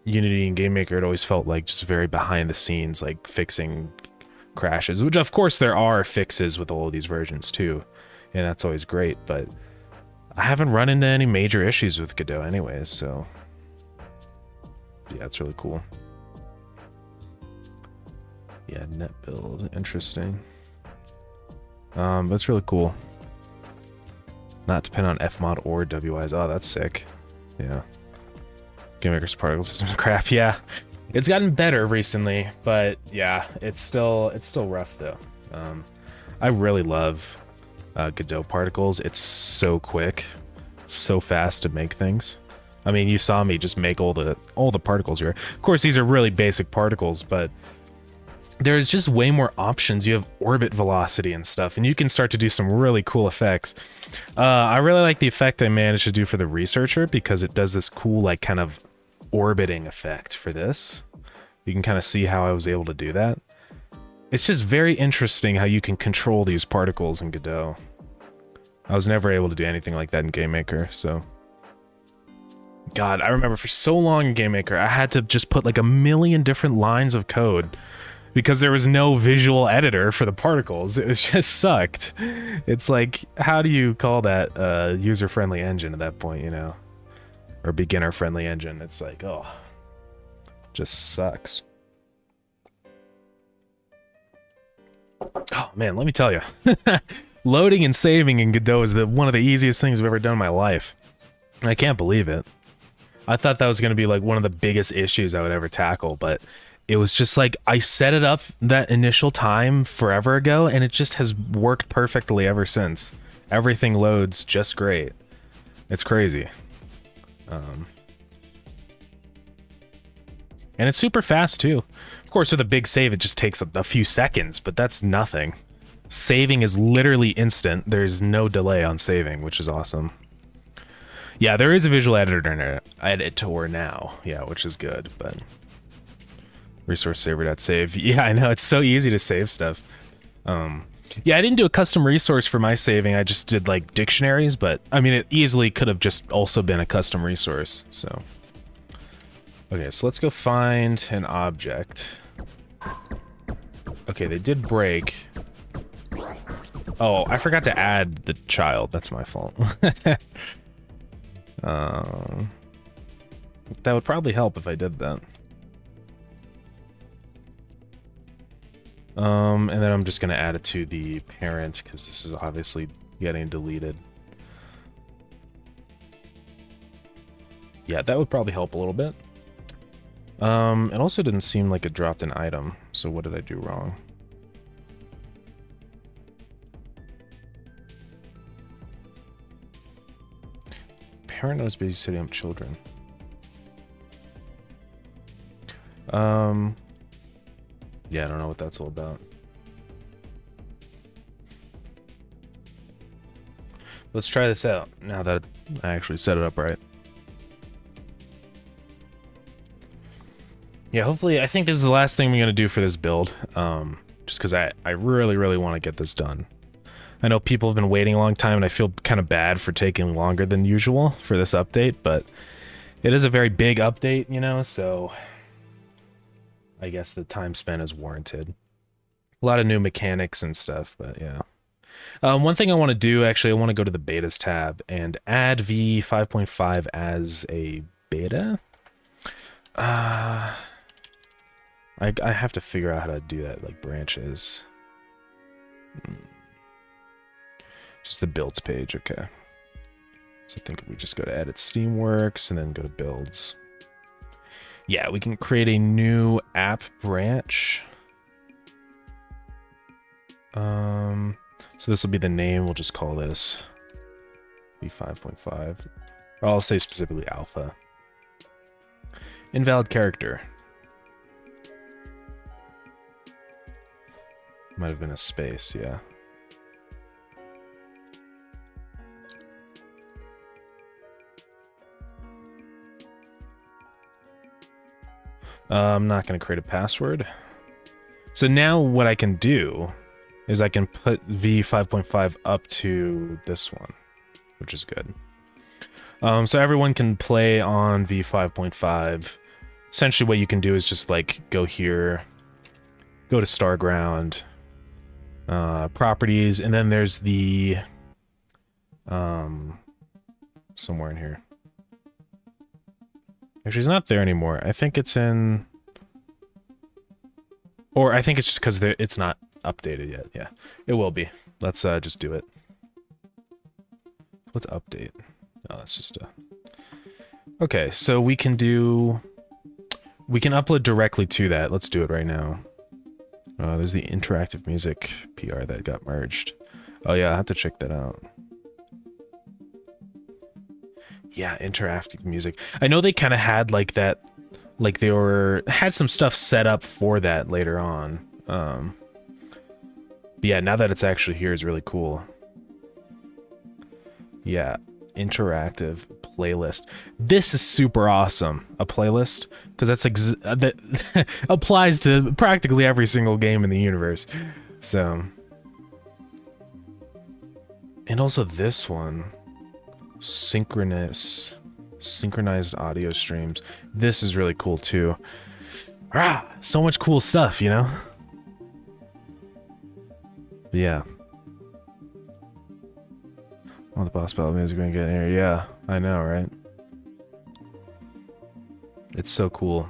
Unity and GameMaker, it always felt like just very behind the scenes, like fixing crashes, which of course there are fixes with all of these versions too, and that's always great, but I haven't run into any major issues with Godot anyways, so yeah, it's really cool. Yeah, net build, interesting. That's really cool. Not depend on Fmod or WIs. Oh, that's sick. Yeah. GameMaker's particle system crap. Yeah, it's gotten better recently, but yeah, it's still rough though. I really love Godot particles. It's so quick, it's so fast to make things. I mean, you saw me just make all the particles here. Of course, these are really basic particles, but there's just way more options. You have orbit velocity and stuff, and you can start to do some really cool effects. I really like the effect I managed to do for the researcher because it does this cool like kind of orbiting effect for this. You can kind of see how I was able to do that. It's just very interesting how you can control these particles in Godot. I was never able to do anything like that in GameMaker, so... God, I remember for so long in GameMaker, I had to just put like a million different lines of code because there was no visual editor for the particles. It was just sucked. It's like, how do you call that a user-friendly engine at that point, you know? Or beginner-friendly engine. It's like, oh, just sucks. Oh man, let me tell you. Loading and saving in Godot is one of the easiest things I've ever done in my life. I can't believe it. I thought that was going to be like one of the biggest issues I would ever tackle, but it was just like, I set it up that initial time forever ago, and it just has worked perfectly ever since. Everything loads just great. It's crazy. And it's super fast too. Of course, with a big save, it just takes a few seconds, but that's nothing. Saving is literally instant. There's no delay on saving, which is awesome. Yeah, there is a visual editor now. Yeah, which is good, but resource saver.save. Yeah, I know, it's so easy to save stuff. Yeah, I didn't do a custom resource for my saving. I just did like dictionaries, but I mean, it easily could have just also been a custom resource. So, okay, so let's go find an object. Okay, they did break. Oh, I forgot to add the child. That's my fault. That would probably help if I did that. And then I'm just going to add it to the parent, because this is obviously getting deleted. Yeah, that would probably help a little bit. It also didn't seem like it dropped an item, so what did I do wrong? Parent knows busy setting up children. Yeah, I don't know what that's all about. Let's try this out now that I actually set it up right. Yeah, hopefully, I think this is the last thing I'm going to do for this build. Just because I really, really want to get this done. I know people have been waiting a long time, and I feel kind of bad for taking longer than usual for this update, but it is a very big update, you know, so I guess the time spent is warranted. A lot of new mechanics and stuff, but yeah. One thing I want to do, actually, I want to go to the betas tab and add v5.5 as a beta. I have to figure out how to do that, like branches. Just the builds page, okay. So I think if we just go to edit Steamworks and then go to builds. Yeah, we can create a new app branch. So this will be the name. We'll just call this v5.5. Or I'll say specifically alpha. Invalid character. Might have been a space, yeah. I'm not going to create a password. So now what I can do is I can put v5.5 up to this one, which is good. So everyone can play on v5.5. Essentially what you can do is just like go here, go to Starground, properties, and then there's the somewhere in here. Actually, it's not there anymore. I think it's in... Or I think it's just because it's not updated yet. Yeah, it will be. Let's just do it. Let's update. Oh, that's just a... Okay, so we can do... We can upload directly to that. Let's do it right now. There's the interactive music PR that got merged. Oh yeah, I have to check that out. Yeah, interactive music. I know they kind of had like that, like they had some stuff set up for that later on. But yeah, now that it's actually here is really cool. Yeah, interactive playlist. This is super awesome. A playlist, because that applies to practically every single game in the universe. So, and also this one. Synchronized audio streams. This is really cool too. So much cool stuff, you know? But yeah. All the boss battle music we're gonna get in here. Yeah, I know, right? It's so cool.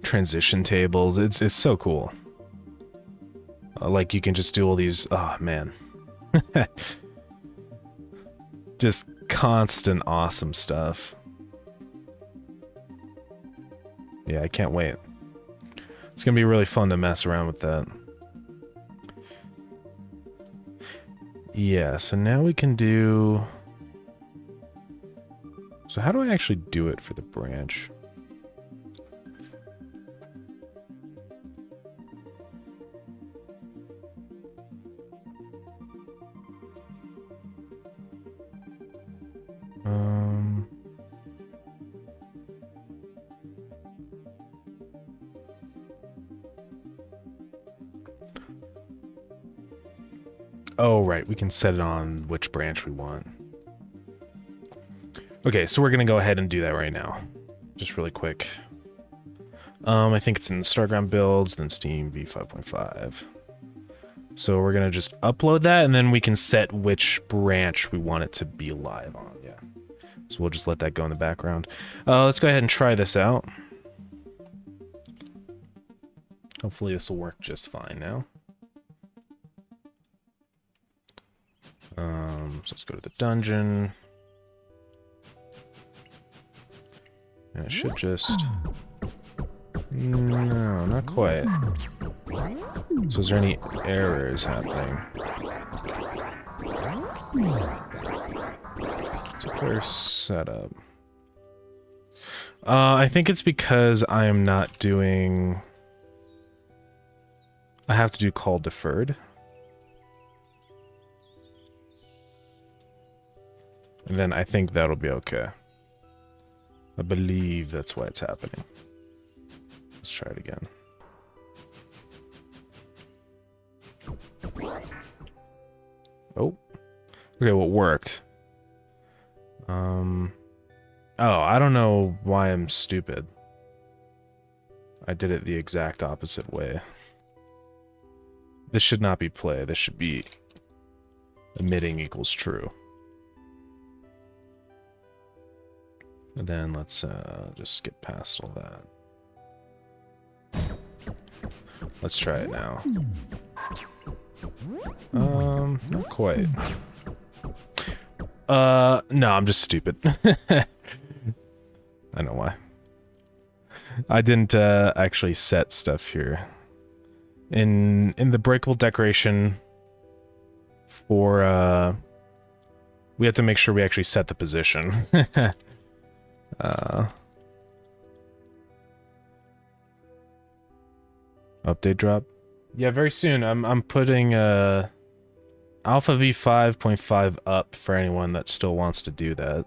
Transition tables. It's so cool. Like you can just do all these. Oh man. Just constant awesome stuff. Yeah, I can't wait. It's gonna be really fun to mess around with that. Yeah, so now we can do... So how do I actually do it for the branch? Oh, right. We can set it on which branch we want. Okay, so we're going to go ahead and do that right now. Just really quick. I think it's in Starground builds, then Steam v5.5. So we're going to just upload that, and then we can set which branch we want it to be live on. Yeah. So we'll just let that go in the background. Let's go ahead and try this out. Hopefully this will work just fine now. So let's go to the dungeon. And it should just... No, not quite. So is there any errors happening? It's a clear setup. I think it's because I am not doing... I have to do call deferred. And then I think that'll be okay. I believe that's why it's happening. Let's try it again. Oh. Okay, well, it worked. Oh, I don't know why I'm stupid. I did it the exact opposite way. This should not be play. This should be emitting equals true. And then let's just skip past all that. Let's try it now. Not quite. No, I'm just stupid. I know why. I didn't actually set stuff here. In the breakable decoration for we have to make sure we actually set the position. Update drop. Yeah, very soon. I'm putting Alpha v5.5 up for anyone that still wants to do that.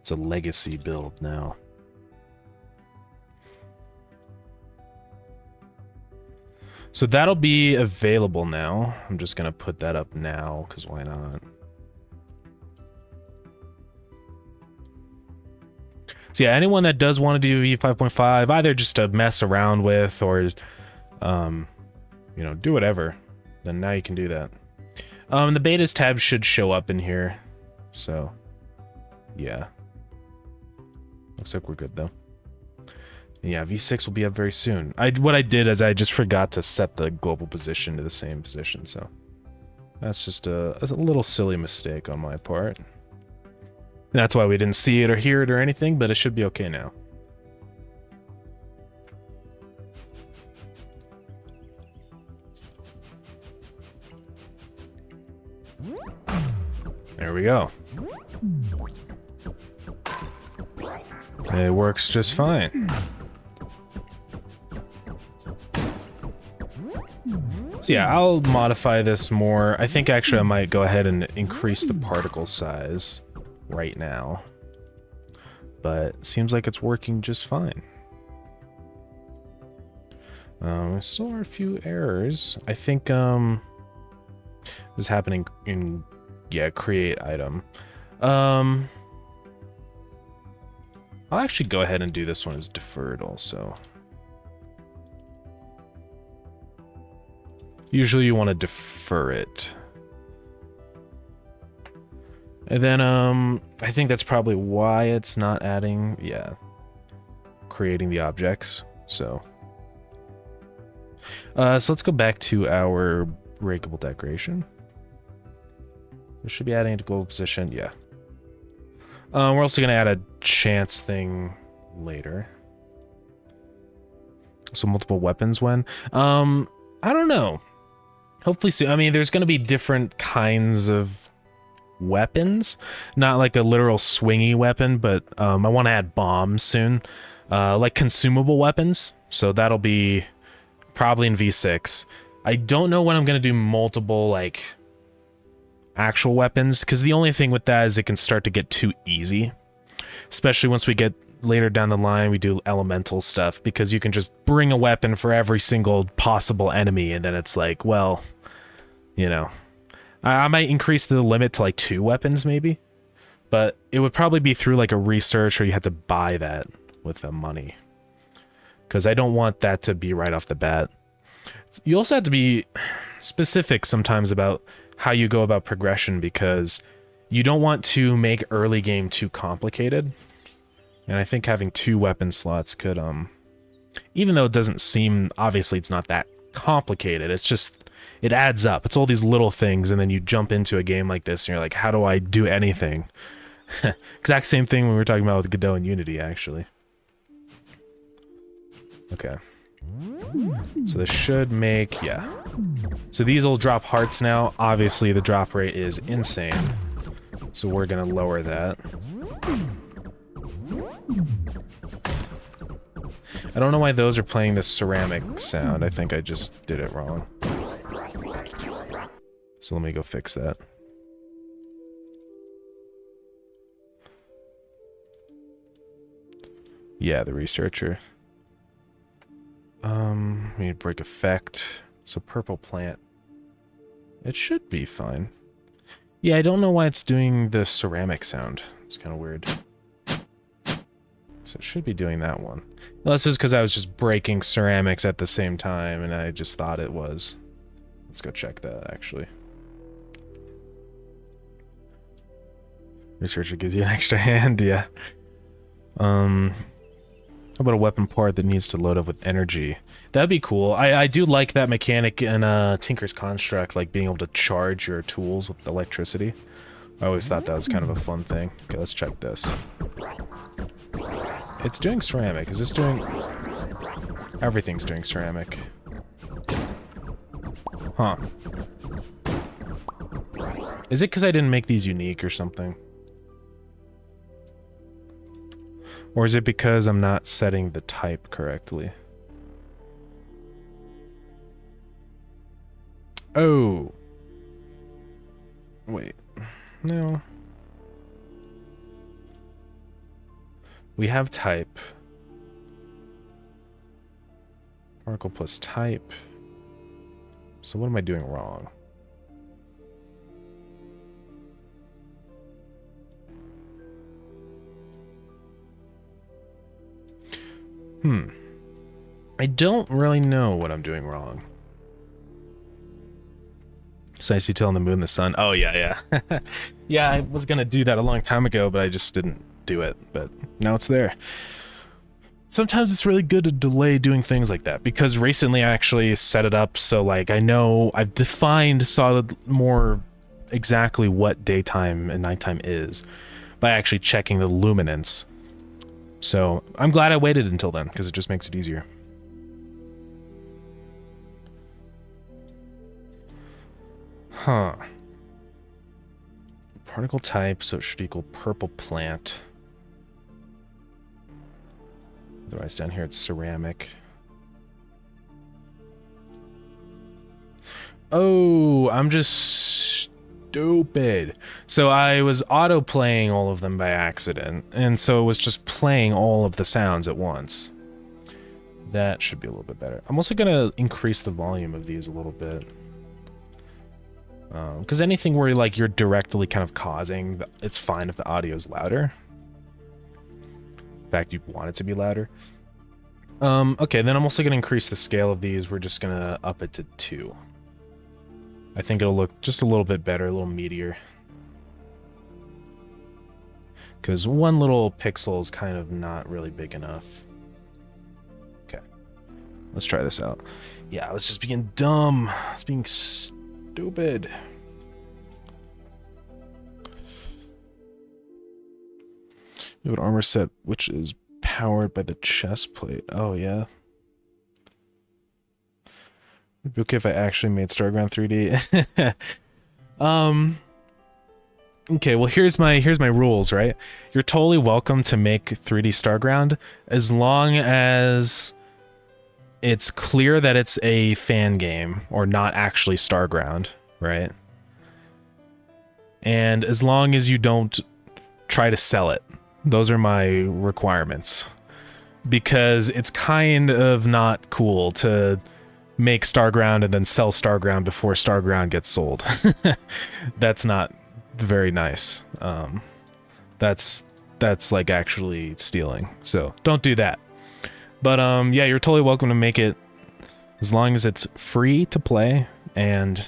It's a legacy build now. So that'll be available now. I'm just gonna put that up now, because why not? So yeah, anyone that does want to do v5.5, either just to mess around with or, you know, do whatever, then now you can do that. The betas tab should show up in here. So, yeah. Looks like we're good though. And yeah, v6 will be up very soon. What I did is I just forgot to set the global position to the same position, so that's just a little silly mistake on my part. That's why we didn't see it or hear it or anything, but it should be okay now. There we go. It works just fine. So yeah, I'll modify this more. I think actually I might go ahead and increase the particle size right now, but it seems like it's working just fine. There still are a few errors. I think this is happening in create item. I'll actually go ahead and do this one as deferred also. Usually you want to defer it. And then, I think that's probably why it's not adding, yeah, creating the objects, so. So let's go back to our breakable decoration. We should be adding it to global position, yeah. We're also gonna add a chance thing later. So multiple weapons when? I don't know. Hopefully soon. I mean, there's gonna be different kinds of weapons, not like a literal swingy weapon, but I want to add bombs soon, like consumable weapons, so that'll be probably in V6. I don't know when I'm gonna do multiple like actual weapons, because the only thing with that is it can start to get too easy, especially once we get later down the line. We do elemental stuff, because you can just bring a weapon for every single possible enemy, and then it's like, well, you know, I might increase the limit to like 2 weapons maybe, but it would probably be through like a research, or you have to buy that with the money, because I don't want that to be right off the bat. You also have to be specific sometimes about how you go about progression, because you don't want to make early game too complicated. And I think having 2 weapon slots could, even though it doesn't seem, obviously it's not that complicated, it's just, it adds up. It's all these little things, and then you jump into a game like this, and you're like, how do I do anything? Exact same thing we were talking about with Godot and Unity, actually. Okay. So this should make, yeah. So these will drop hearts now. Obviously, the drop rate is insane, so we're gonna lower that. I don't know why those are playing this ceramic sound. I think I just did it wrong. So let me go fix that. Yeah, the researcher. We need break effect. So purple plant. It should be fine. Yeah, I don't know why it's doing the ceramic sound. It's kind of weird. So it should be doing that one. Unless it's because I was just breaking ceramics at the same time, and I just thought it was. Let's go check that, actually. Researcher gives you an extra hand, yeah. How about a weapon part that needs to load up with energy? That'd be cool. I do like that mechanic in Tinker's Construct, like being able to charge your tools with electricity. I always thought that was kind of a fun thing. Okay, let's check this. It's doing ceramic. Is this doing... Everything's doing ceramic. Huh. Is it because I didn't make these unique or something? Or is it because I'm not setting the type correctly? Oh. Wait. No. We have type. Particle plus type. So what am I doing wrong? I don't really know what I'm doing wrong. So I see till in the moon, the sun. Oh, yeah. Yeah, I was gonna do that a long time ago, but I just didn't do it. But now it's there. Sometimes it's really good to delay doing things like that, because recently I actually set it up so like I know I've defined solid more exactly what daytime and nighttime is by actually checking the luminance. So I'm glad I waited until then, because it just makes it easier. Huh. Particle type, so it should equal purple plant. Otherwise down here it's ceramic. Oh, I'm just stupid. So I was auto-playing all of them by accident, and so it was just playing all of the sounds at once. That should be a little bit better. I'm also gonna increase the volume of these a little bit. Because anything where like you're directly kind of causing, it's fine if the audio is louder. In fact, you want it to be louder. Okay, then I'm also going to increase the scale of these. We're just going to up it to 2. I think it'll look just a little bit better, a little meatier. Because one little pixel is kind of not really big enough. Okay. Let's try this out. Yeah, I was just being dumb. I was being stupid. We have an armor set which is powered by the chest plate. Oh, yeah. It'd be okay if I actually made Starground 3D. Okay, well here's my rules, right? You're totally welcome to make 3D Starground as long as it's clear that it's a fan game or not actually Starground, right? And as long as you don't try to sell it. Those are my requirements. Because it's kind of not cool to make Starground and then sell Starground before Starground gets sold. That's not very nice. That's like actually stealing. So don't do that. But yeah, you're totally welcome to make it as long as it's free to play and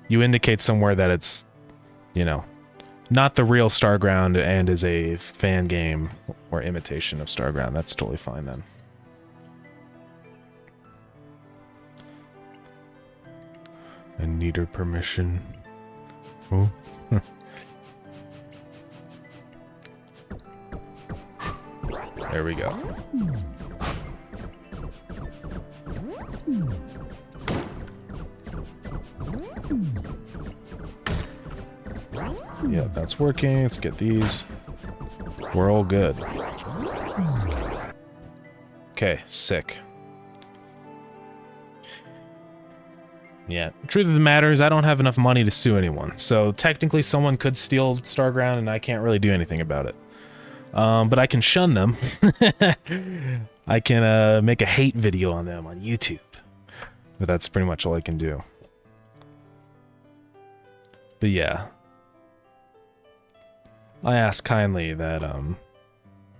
you indicate somewhere that it's, you know, not the real Starground and is a fan game or imitation of Starground. That's totally fine then. I need her permission. Oh. There we go. Yeah, that's working. Let's get these. We're all good. Okay, sick. Yeah, truth of the matter is I don't have enough money to sue anyone. So technically someone could steal Starground and I can't really do anything about it. But I can shun them. I can make a hate video on them on YouTube. But that's pretty much all I can do. But yeah. I ask kindly that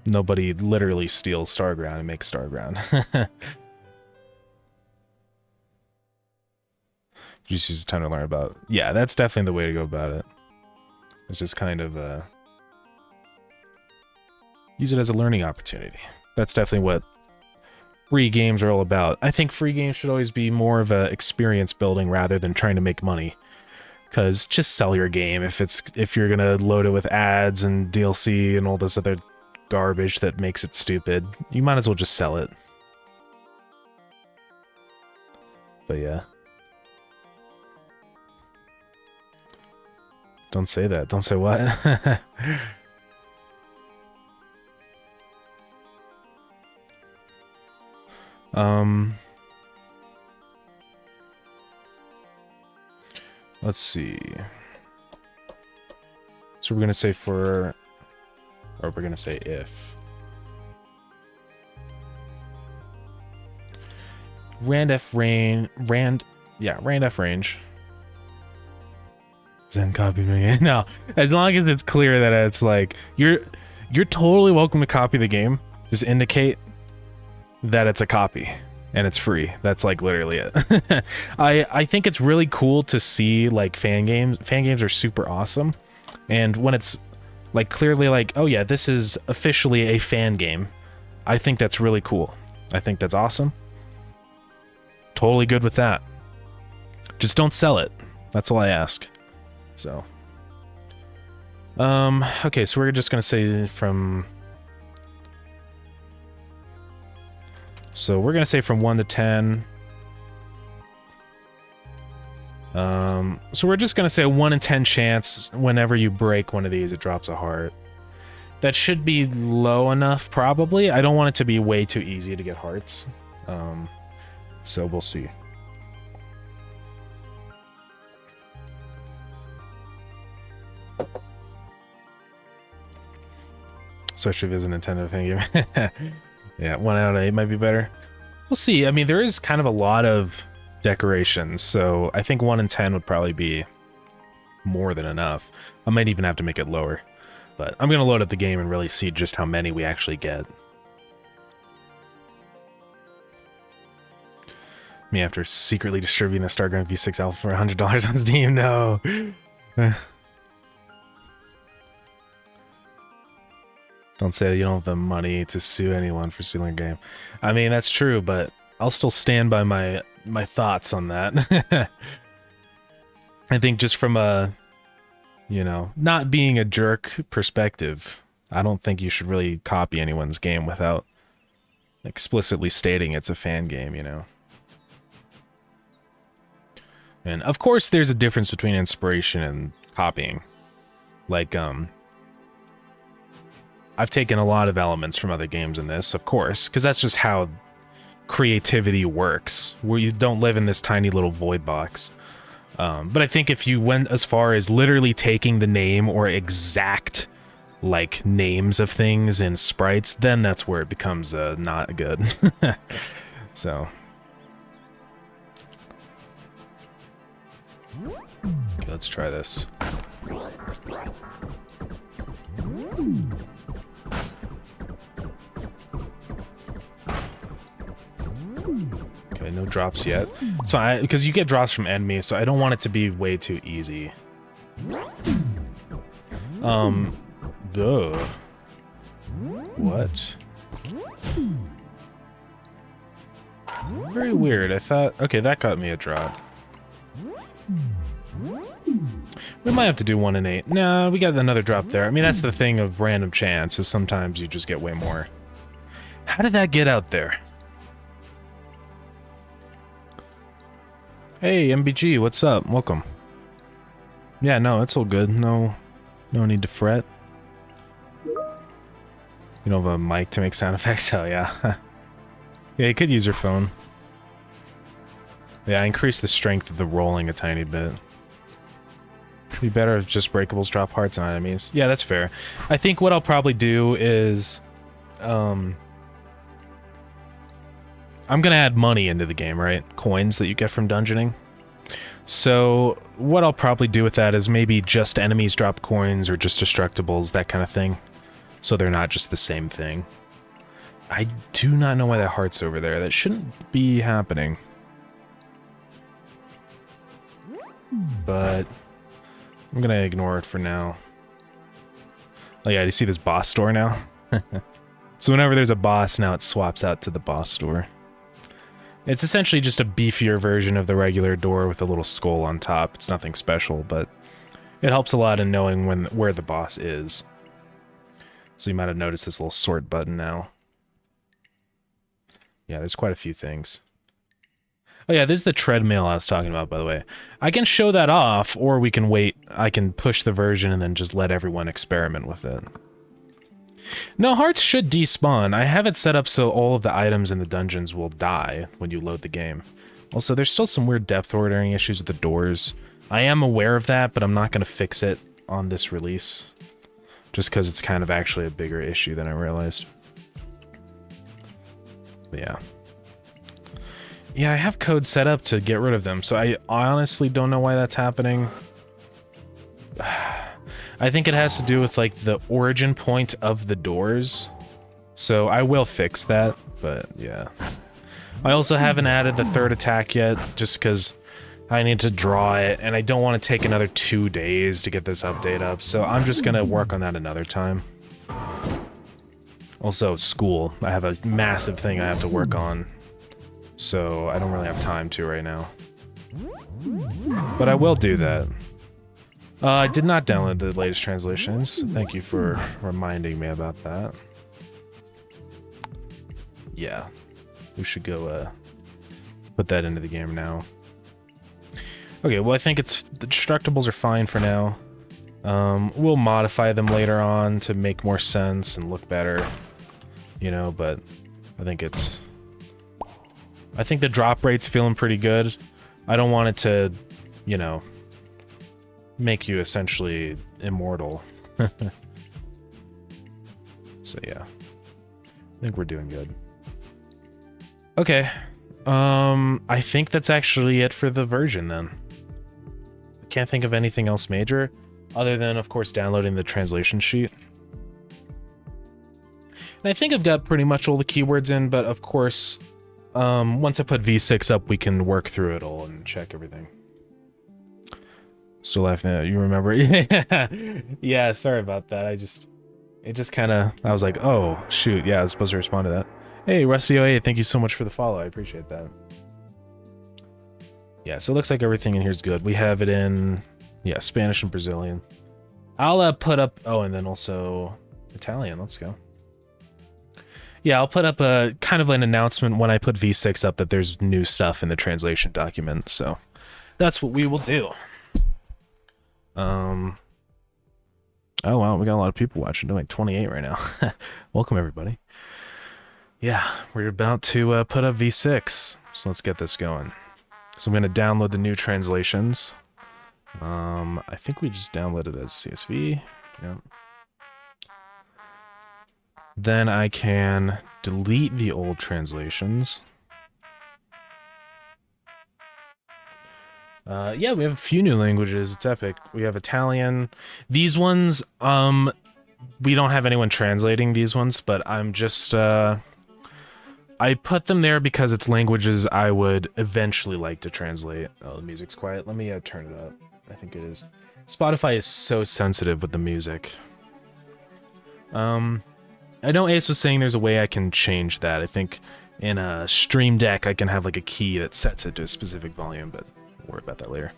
nobody literally steals Starground and makes Starground. Just use the time to learn about. Yeah, that's definitely the way to go about it. It's just kind of use it as a learning opportunity. That's definitely what free games are all about. I think free games should always be more of a experience building rather than trying to make money. Because just sell your game if you're gonna load it with ads and DLC and all this other garbage that makes it stupid. You might as well just sell it. But yeah. Don't say that. Don't say what? Let's see. So we're gonna say for, or we're gonna say if. Randf range. Zen copy me. No, as long as it's clear that it's like you're totally welcome to copy the game. Just indicate that it's a copy and it's free. That's like literally it. I think it's really cool to see like fan games. Fan games are super awesome, and when it's like clearly like, oh yeah, this is officially a fan game. I think that's really cool. I think that's awesome. Totally good with that. Just don't sell it. That's all I ask. So, okay, so we're just gonna say from, so we're gonna say from 1 to 10. So we're just gonna say a 1 in 10 chance whenever you break one of these, it drops a heart. That should be low enough, probably. I don't want it to be way too easy to get hearts. So we'll see. Especially if it's a Nintendo fan game. Yeah, 1 out of 8 might be better. We'll see. I mean, there is kind of a lot of decorations, so I think 1 in 10 would probably be more than enough. I might even have to make it lower. But I'm going to load up the game and really see just how many we actually get. Me after secretly distributing the Starground V6 Alpha for $100 on Steam. No. Don't say you don't have the money to sue anyone for stealing a game. I mean, that's true, but I'll still stand by my thoughts on that. I think just from a, you know, not being a jerk perspective, I don't think you should really copy anyone's game without explicitly stating it's a fan game, you know. And of course there's a difference between inspiration and copying. Like, I've taken a lot of elements from other games in this, of course, because that's just how creativity works, where you don't live in this tiny little void box. But I think if you went as far as literally taking the name or exact, like, names of things in sprites, then that's where it becomes not good. So. Okay, let's try this. Okay, no drops yet. It's fine, because you get drops from enemies, so I don't want it to be way too easy. Duh. What? Very weird. I thought... Okay, that got me a drop. We might have to do 1 in 8. No, we got another drop there. I mean, that's the thing of random chance, is sometimes you just get way more. How did that get out there? Hey, MBG, what's up? Welcome. Yeah, no, it's all good. No need to fret. You don't have a mic to make sound effects? Hell yeah. Yeah, you could use your phone. Yeah, I increased the strength of the rolling a tiny bit. It'd be better if just breakables drop hearts on enemies. Yeah, that's fair. I think what I'll probably do is... I'm gonna add money into the game, right? Coins that you get from dungeoning. So what I'll probably do with that is maybe just enemies drop coins or just destructibles, that kind of thing. So they're not just the same thing. I do not know why that heart's over there. That shouldn't be happening. But I'm gonna ignore it for now. Oh yeah, do you see this boss store now? So whenever there's a boss, now it swaps out to the boss store. It's essentially just a beefier version of the regular door with a little skull on top. It's nothing special, but it helps a lot in knowing where the boss is. So you might have noticed this little sort button now. Yeah, there's quite a few things. Oh yeah, this is the treadmill I was talking about, by the way. I can show that off, or we can wait. I can push the version and then just let everyone experiment with it. No, hearts should despawn. I have it set up so all of the items in the dungeons will die when you load the game. Also, there's still some weird depth ordering issues with the doors. I am aware of that, but I'm not going to fix it on this release. Just because it's kind of actually a bigger issue than I realized. But yeah. Yeah, I have code set up to get rid of them, so I honestly don't know why that's happening. I think it has to do with, like, the origin point of the doors. So I will fix that, but yeah. I also haven't added the third attack yet, just because I need to draw it, and I don't want to take another 2 days to get this update up, so I'm just going to work on that another time. Also, school. I have a massive thing I have to work on, so I don't really have time to right now. But I will do that. I did not download the latest translations. Thank you for reminding me about that. Yeah. We should go put that into the game now. Okay, well I think the destructibles are fine for now. We'll modify them later on to make more sense and look better. You know, but I think the drop rate's feeling pretty good. I don't want it to, you know, make you essentially immortal. So yeah, I think we're doing good. Okay, I think that's actually it for the version then. I can't think of anything else major, other than of course downloading the translation sheet. And I think I've got pretty much all the keywords in, but of course, once I put V6 up, we can work through it all and check everything. Still laughing at it. You remember? Yeah, sorry about that. It just kind of, I was like, oh, shoot. Yeah, I was supposed to respond to that. Hey, Rusty OA, thank you so much for the follow. I appreciate that. Yeah, so it looks like everything in here is good. We have it in, yeah, Spanish and Brazilian. I'll put up, oh, and then also Italian. Let's go. Yeah, I'll put up a kind of an announcement when I put V6 up that there's new stuff in the translation document. So that's what we will do. Oh wow, we got a lot of people watching. Doing 28 right now. Welcome everybody. Yeah, we're about to put up V6. So let's get this going. So I'm going to download the new translations. I think we just downloaded it as CSV. Yeah. Then I can delete the old translations. Yeah, we have a few new languages. It's epic. We have Italian. These ones, we don't have anyone translating these ones, but I'm just, I put them there because it's languages I would eventually like to translate. Oh, the music's quiet. Let me turn it up. I think it is. Spotify is so sensitive with the music. I know Ace was saying there's a way I can change that. I think in a Stream Deck I can have like a key that sets it to a specific volume, but we'll worry about that later.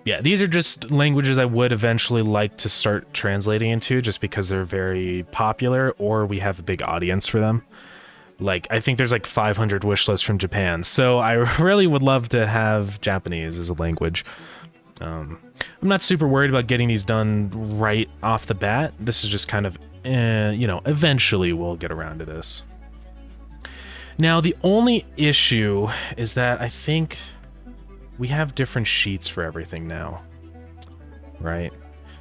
Yeah, these are just languages I would eventually like to start translating into just because they're very popular or we have a big audience for them. Like, I think there's like 500 wish lists from Japan, so I really would love to have Japanese as a language. I'm not super worried about getting these done right off the bat. This is just kind of, you know, eventually we'll get around to this. Now, the only issue is that I think we have different sheets for everything now, right?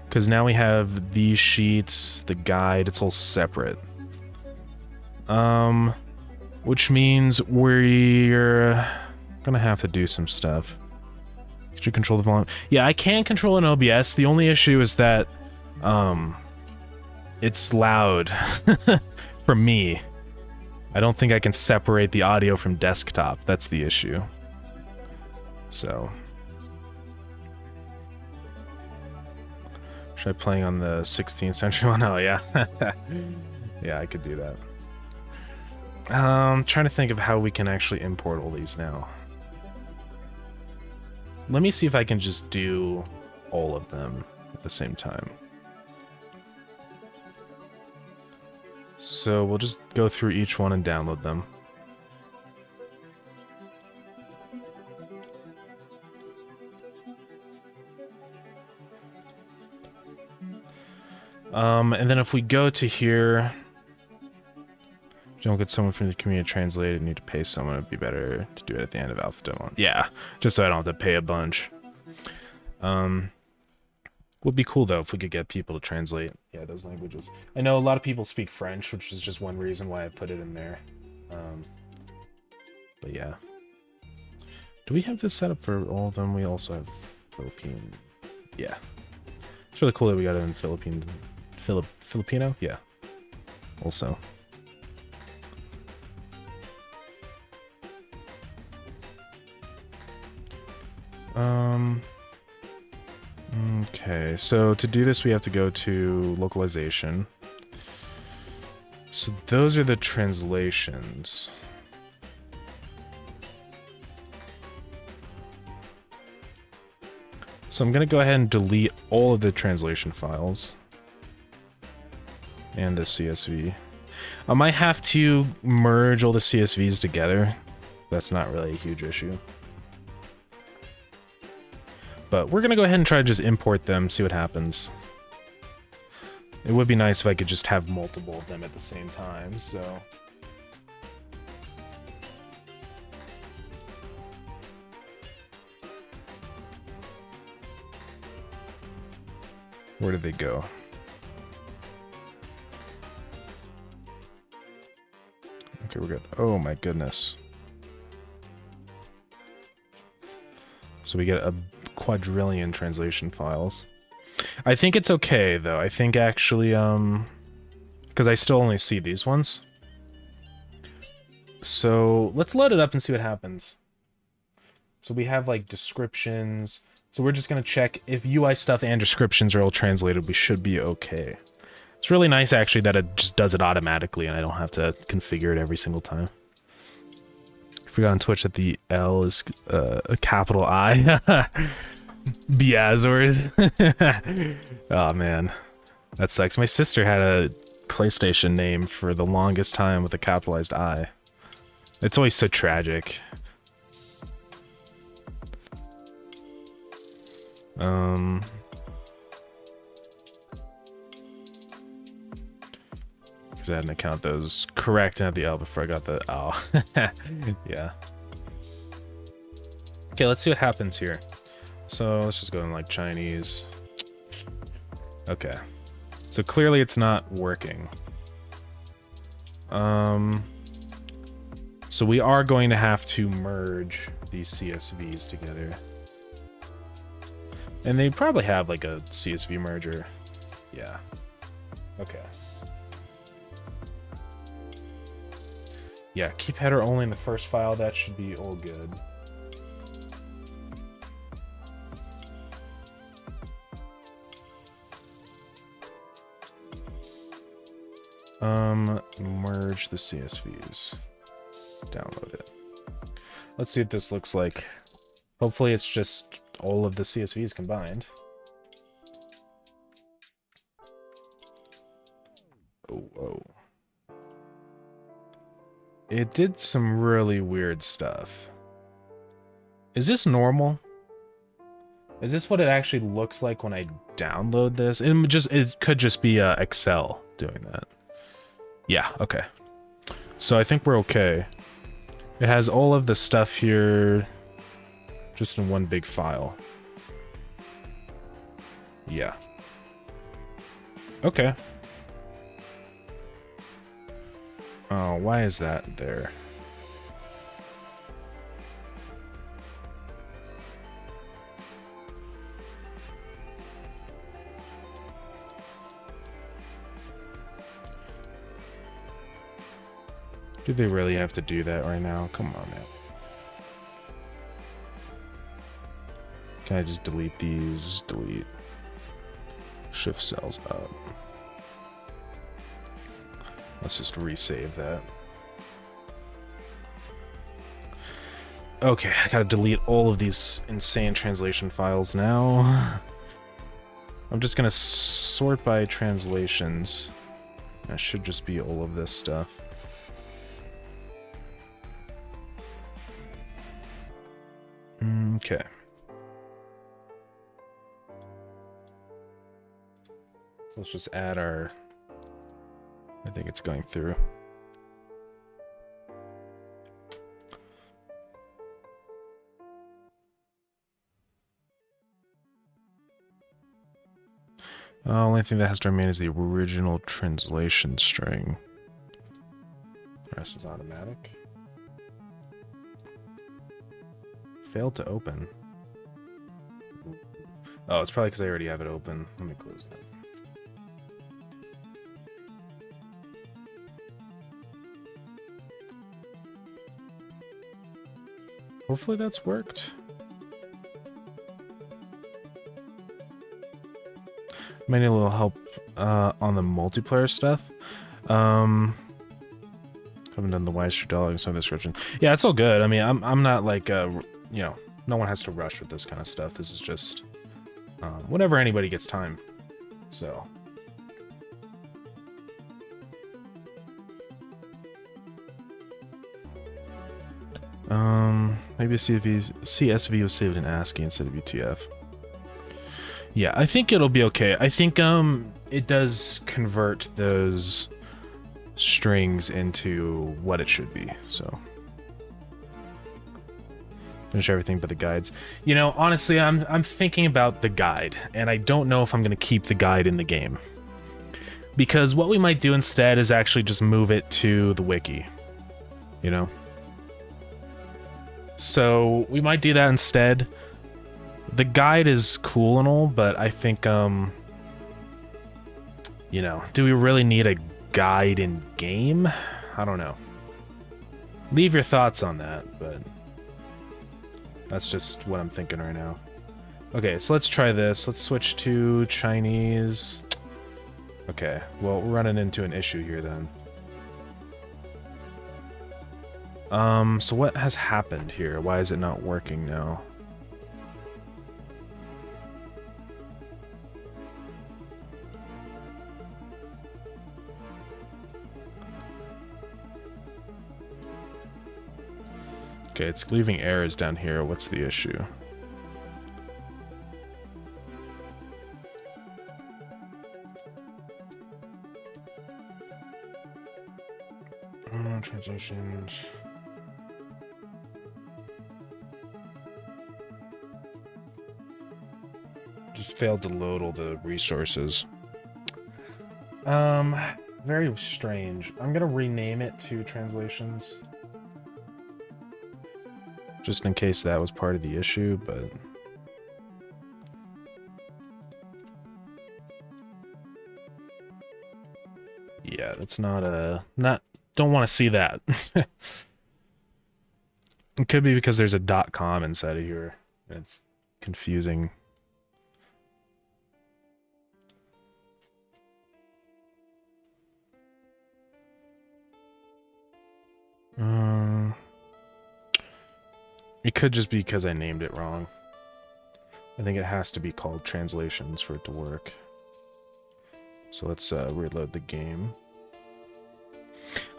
Because now we have these sheets, the guide, it's all separate. Which means we're gonna have to do some stuff. Could you control the volume? Yeah, I can control an OBS. The only issue is that, it's loud for me. I don't think I can separate the audio from desktop. That's the issue. So. Should I play on the 16th century one? Oh, yeah. Yeah, I could do that. Trying to think of how we can actually import all these now. Let me see if I can just do all of them at the same time. So we'll just go through each one and download them. And then if we go to here, don't get someone from the community to translate it, need to pay someone, it'd be better to do it at the end of alpha demo. Yeah, just so I don't have to pay a bunch. Would be cool though if we could get people to translate, yeah, those languages. I know a lot of people speak French, which is just one reason why I put it in there. But yeah. Do we have this set up for all of them? We also have Philippine. Yeah. It's really cool that we got it in Philippines. Filipino? Yeah. Also. Okay, so to do this we have to go to localization. So those are the translations. So I'm gonna go ahead and delete all of the translation files. And the CSV. I might have to merge all the CSVs together. That's not really a huge issue. But we're gonna go ahead and try to just import them, see what happens. It would be nice if I could just have multiple of them at the same time, so... Where did they go? Okay, we're good. Oh my goodness. So we get a quadrillion translation files. I think it's okay though. I think actually, because I still only see these ones. So let's load it up and see what happens. So we have like descriptions. So we're just going to check if UI stuff and descriptions are all translated. We should be okay. It's really nice actually that it just does it automatically and I don't have to configure it every single time. I forgot on Twitch that the L is a capital I. Beazors. Oh man, that sucks. My sister had a PlayStation name for the longest time with a capitalized I. It's always so tragic. Because I had an account that was correct and had the L before I got the oh. Yeah. Okay, let's see what happens here. So let's just go in like Chinese. Okay. So clearly it's not working. So we are going to have to merge these CSVs together. And they probably have like a CSV merger. Yeah. Okay. Yeah, keep header only in the first file. That should be all good. Merge the CSVs. Download it. Let's see what this looks like. Hopefully it's just all of the CSVs combined. Oh, whoa. It did some really weird stuff. Is this normal? Is this what it actually looks like when I download this? It could just be Excel doing that. Yeah, okay. So I think we're okay. It has all of the stuff here just in one big file. Yeah. Okay. Oh, why is that there? Do they really have to do that right now? Come on, man. Can I just delete these? Delete. Shift cells up. Let's just resave that. Okay, I gotta delete all of these insane translation files now. I'm just gonna sort by translations. That should just be all of this stuff. Okay. So let's just add our... I think it's going through. Only thing that has to remain is the original translation string. The rest is automatic. Failed to open. Oh, it's probably because I already have it open. Let me close that. Hopefully that's worked. Might need a little help on the multiplayer stuff. Haven't done the Wishlist Starground, some description. Yeah, it's all good. I mean, I'm not like you know, no one has to rush with this kind of stuff. This is just whenever anybody gets time. So. Maybe CSV was saved in ASCII instead of UTF. Yeah, I think it'll be okay. I think it does convert those strings into what it should be. So finish everything but the guides. You know, honestly, I'm thinking about the guide, and I don't know if I'm gonna keep the guide in the game, because what we might do instead is actually just move it to the wiki. You know. So we might do that instead. The guide is cool and all, but I think, you know, do we really need a guide in game? I don't know. Leave your thoughts on that, but that's just what I'm thinking right now. Okay, so let's try this. Let's switch to Chinese. Okay, well, we're running into an issue here then. So what has happened here? Why is it not working now? Okay, it's leaving errors down here. What's the issue? Translations. Just failed to load all the resources. Very strange. I'm gonna rename it to translations. Just in case that was part of the issue, but... yeah, that's not a... don't want to see that. It could be because there's a .com inside of here. It's confusing. It could just be because I named it wrong. I think it has to be called translations for it to work. So let's reload the game.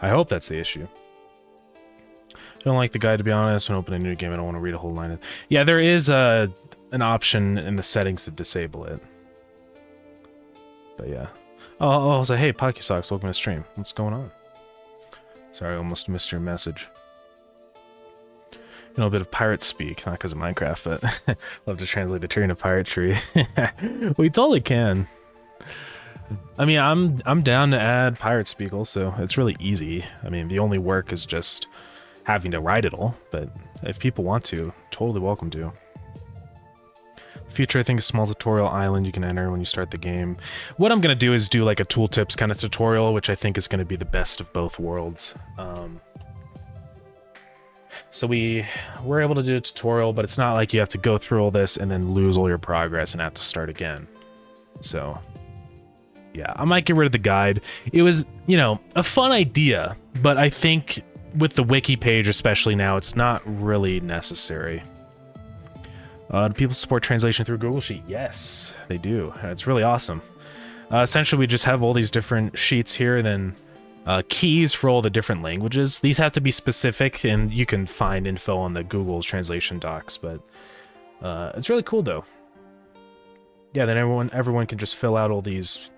I hope that's the issue. I don't like the guide, to be honest. When opening a new game, I don't want to read a whole line. Yeah, there is an option in the settings to disable it. But yeah. Oh, so hey, Pocky Socks, welcome to stream. What's going on? Sorry, I almost missed your message. You know, a bit of pirate speak, not because of Minecraft, but love to translate the terrain of piratry. We totally can. I mean, I'm down to add pirate speak also. It's really easy. I mean, the only work is just having to write it all, but if people want to, totally welcome to. Future, I think, a small tutorial island you can enter when you start the game. What I'm going to do is do like a tooltips kind of tutorial, which I think is going to be the best of both worlds. So we're able to do a tutorial, but it's not like you have to go through all this and then lose all your progress and have to start again. So, yeah, I might get rid of the guide. It was, you know, a fun idea, but I think with the wiki page especially now, it's not really necessary. Do people support translation through Google Sheet? Yes, they do. It's really awesome. Essentially, we just have all these different sheets here, then keys for all the different languages. These have to be specific, and you can find info on the Google's translation docs, but it's really cool, though. Yeah, then everyone can just fill out all these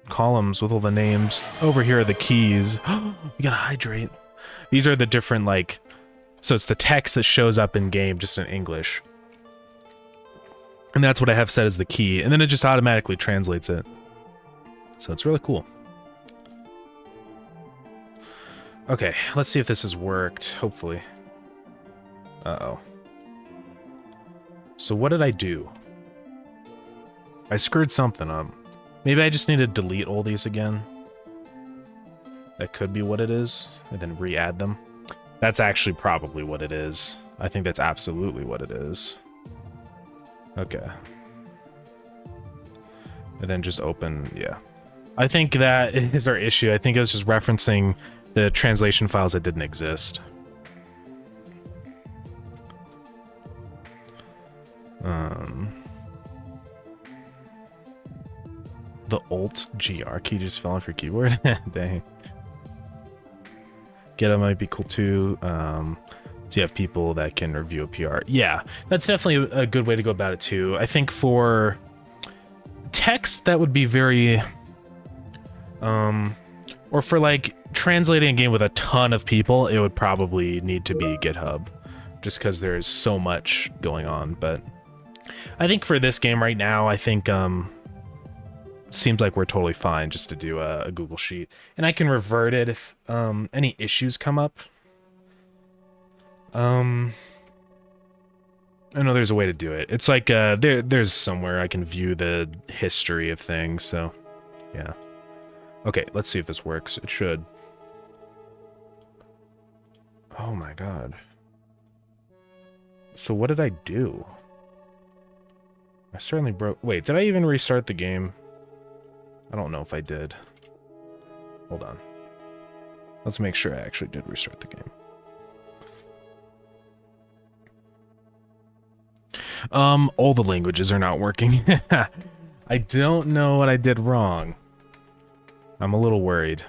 columns with all the names. Over here are the keys. We gotta hydrate. These are the different, like... so it's the text that shows up in-game, just in English. And that's what I have set as the key, and then it just automatically translates it. So it's really cool. Okay, let's see if this has worked, hopefully. Uh-oh. So what did I do? I screwed something up. Maybe I just need to delete all these again. That could be what it is, and then re-add them. That's actually probably what it is. I think that's absolutely what it is. Okay. And then just open, yeah. I think that is our issue. I think it was just referencing the translation files that didn't exist. The Alt-GR key just fell off your keyboard? Dang. Godot might be cool too. So you have people that can review a PR. Yeah, that's definitely a good way to go about it too. I think for text, that would be very... or for like translating a game with a ton of people, it would probably need to be GitHub, just because there's so much going on. But I think for this game right now, I think seems like we're totally fine just to do a Google Sheet, and I can revert it if any issues come up. I know there's a way to do it. It's like there's somewhere I can view the history of things. So yeah. Okay, let's see if this works. It should. Oh my god. So what did I do? I certainly broke... Wait, did I even restart the game? I don't know if I did. Hold on. Let's make sure I actually did restart the game. All the languages are not working. I don't know what I did wrong. I'm a little worried.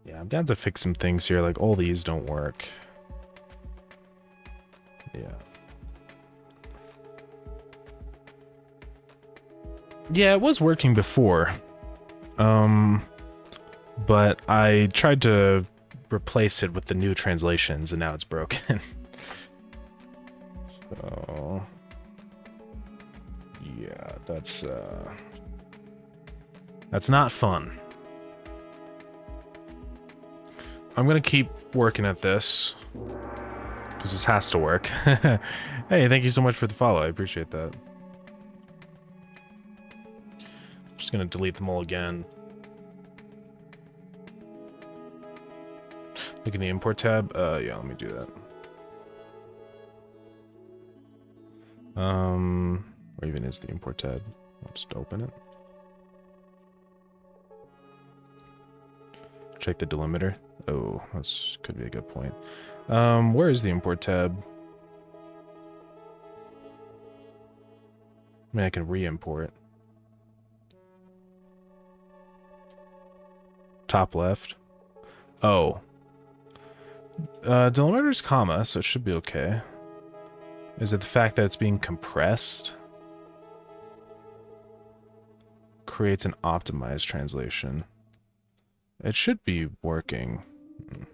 Yeah, I'm gonna have to fix some things here, like all these don't work. Yeah. Yeah, it was working before. But I tried to replace it with the new translations, and now it's broken. So... yeah, that's not fun. I'm gonna keep working at this, because this has to work. Hey, thank you so much for the follow, I appreciate that. Just gonna delete them all again. Look in the import tab. Yeah, let me do that. Where even is the import tab? I'll just open it. Check the delimiter. Oh, that's could be a good point. Where is the import tab? I mean, I can re-import. Top left. Oh. Delimiter's comma, so it should be okay. Is it the fact that it's being compressed? Creates an optimized translation. It should be working. I'm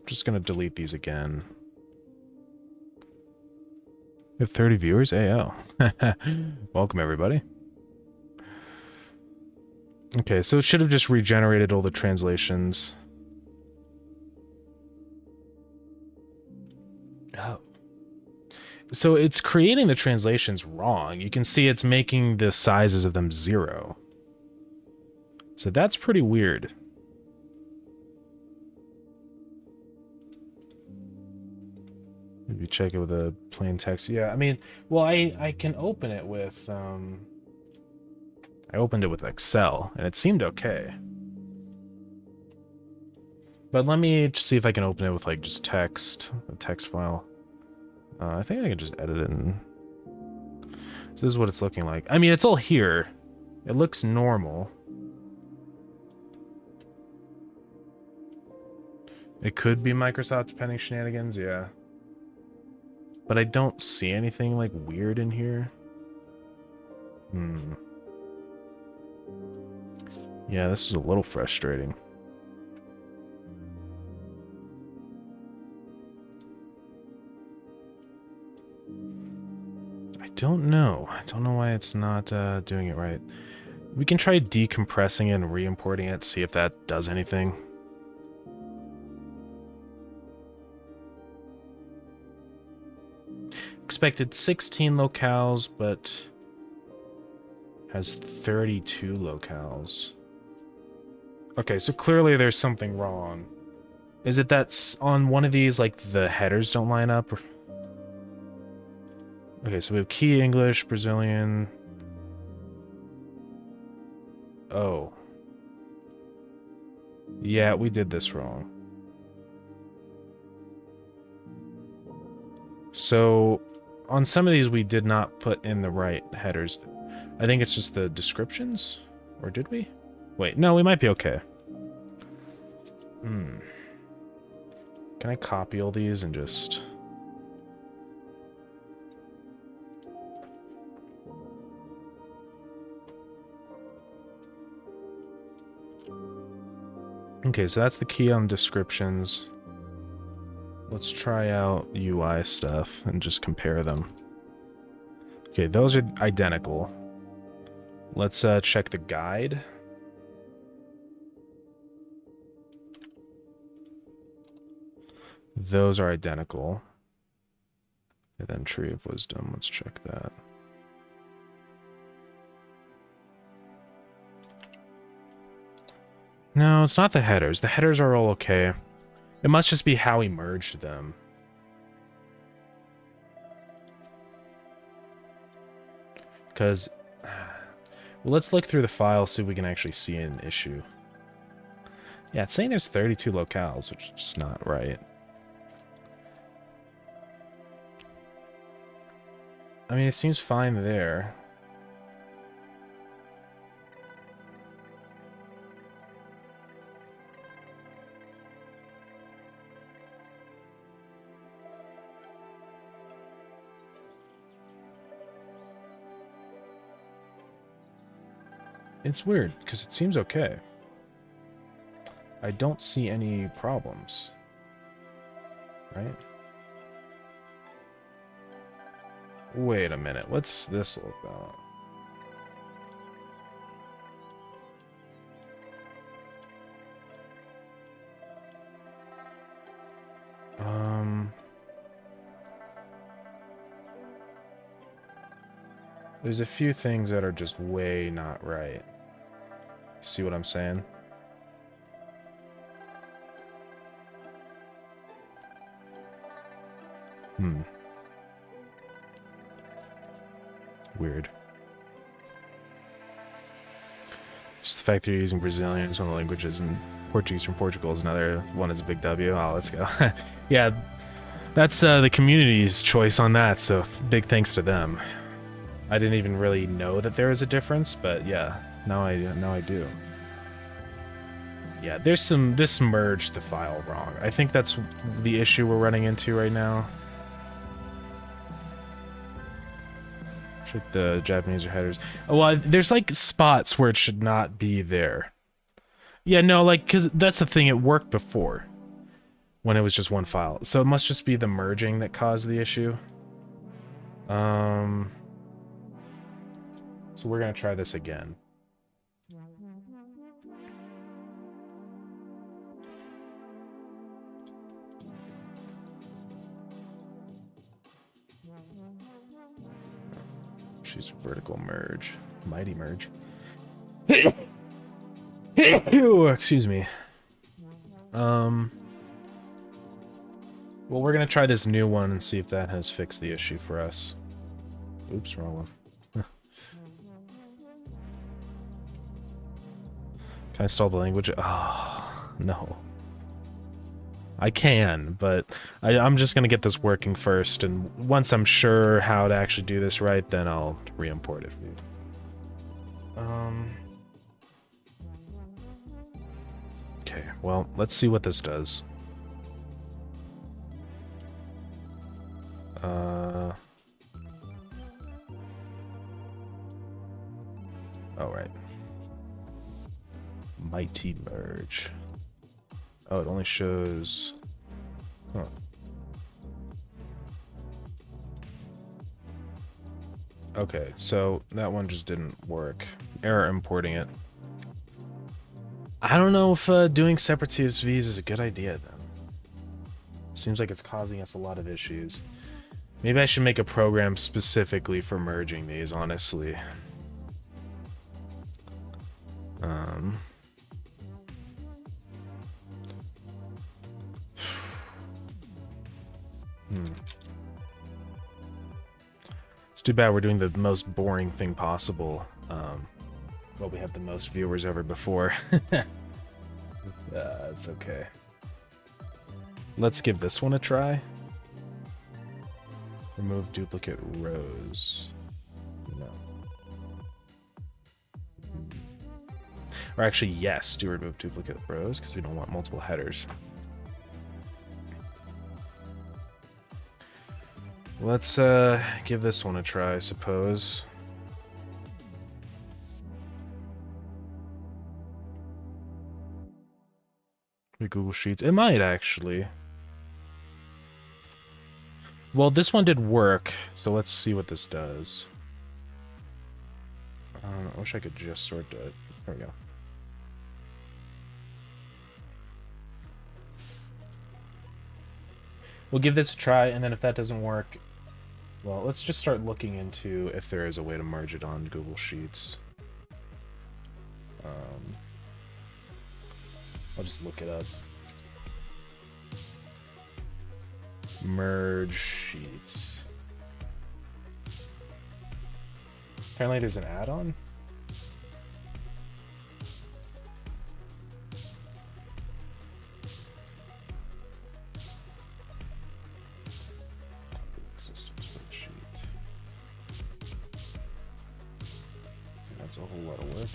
just gonna delete these again. We have 30 viewers? AO. Welcome, everybody. Okay, so it should have just regenerated all the translations. Oh. So it's creating the translations wrong. You can see it's making the sizes of them 0. So that's pretty weird. Maybe check it with a plain text. Yeah, I mean, well, I can open it with, I opened it with Excel, and it seemed okay. But let me see if I can open it with, like, just text, a text file. I think I can just edit it in. So this is what it's looking like. I mean, it's all here. It looks normal. It could be Microsoft depending shenanigans, yeah. But I don't see anything, like, weird in here. Yeah, this is a little frustrating. I don't know. I don't know why it's not doing it right. We can try decompressing it and re-importing it, see if that does anything. Expected 16 locales, but has 32 locales. Okay, so clearly there's something wrong. Is it that's on one of these, like, the headers don't line up? Or... okay, so we have key English, Brazilian. Oh. Yeah, we did this wrong. So, on some of these we did not put in the right headers. I think it's just the descriptions? Or did we? Wait, no, we might be okay. Can I copy all these and just... okay, so that's the key on descriptions. Let's try out UI stuff and just compare them. Okay, those are identical. Let's check the guide. Those are identical. And then Tree of Wisdom, let's check that. No, it's not the headers. The headers are all okay. It must just be how he merged them. Because, well, let's look through the file, see if we can actually see an issue. Yeah, it's saying there's 32 locales, which is just not right. I mean, it seems fine there. It's weird, because it seems okay. I don't see any problems. Right? Wait a minute, what's this all about? There's a few things that are just way not right. See what I'm saying? Weird. Just the fact that you're using Brazilian as one of the languages and Portuguese from Portugal is another one is a big W. Oh, let's go. Yeah, that's the community's choice on that, so big thanks to them. I didn't even really know that there was a difference, but yeah, now I do. Yeah, this merged the file wrong. I think that's the issue we're running into right now. Check the Japanese or headers. Oh, well, there's like spots where it should not be there. Yeah, no, like, because that's the thing, it worked before when it was just one file. So it must just be the merging that caused the issue. So we're gonna try this again. Choose vertical merge. Mighty merge. Excuse me. Well, we're gonna try this new one and see if that has fixed the issue for us. Oops, wrong one. Can I install the language? Oh, no. I can, but I'm just gonna get this working first, and once I'm sure how to actually do this right, then I'll re-import it for you. Okay, well, let's see what this does. Oh, right. Mighty merge. Oh, it only shows... Huh. Okay, so that one just didn't work. Error importing it. I don't know if doing separate CSVs is a good idea, then. Seems like it's causing us a lot of issues. Maybe I should make a program specifically for merging these, honestly. It's too bad we're doing the most boring thing possible. Well, we have the most viewers ever before. It's okay. Let's give this one a try. Remove duplicate rows. No. Or actually, yes, do remove duplicate rows, because we don't want multiple headers. Let's give this one a try, I suppose. The Google Sheets. It might actually. Well, this one did work, so let's see what this does. I wish I could just sort it. There we go. We'll give this a try, and then if that doesn't work, well, let's just start looking into if there is a way to merge it on Google Sheets. I'll just look it up. Merge sheets. Apparently there's an add-on. Existing spreadsheet. That's a whole lot of work.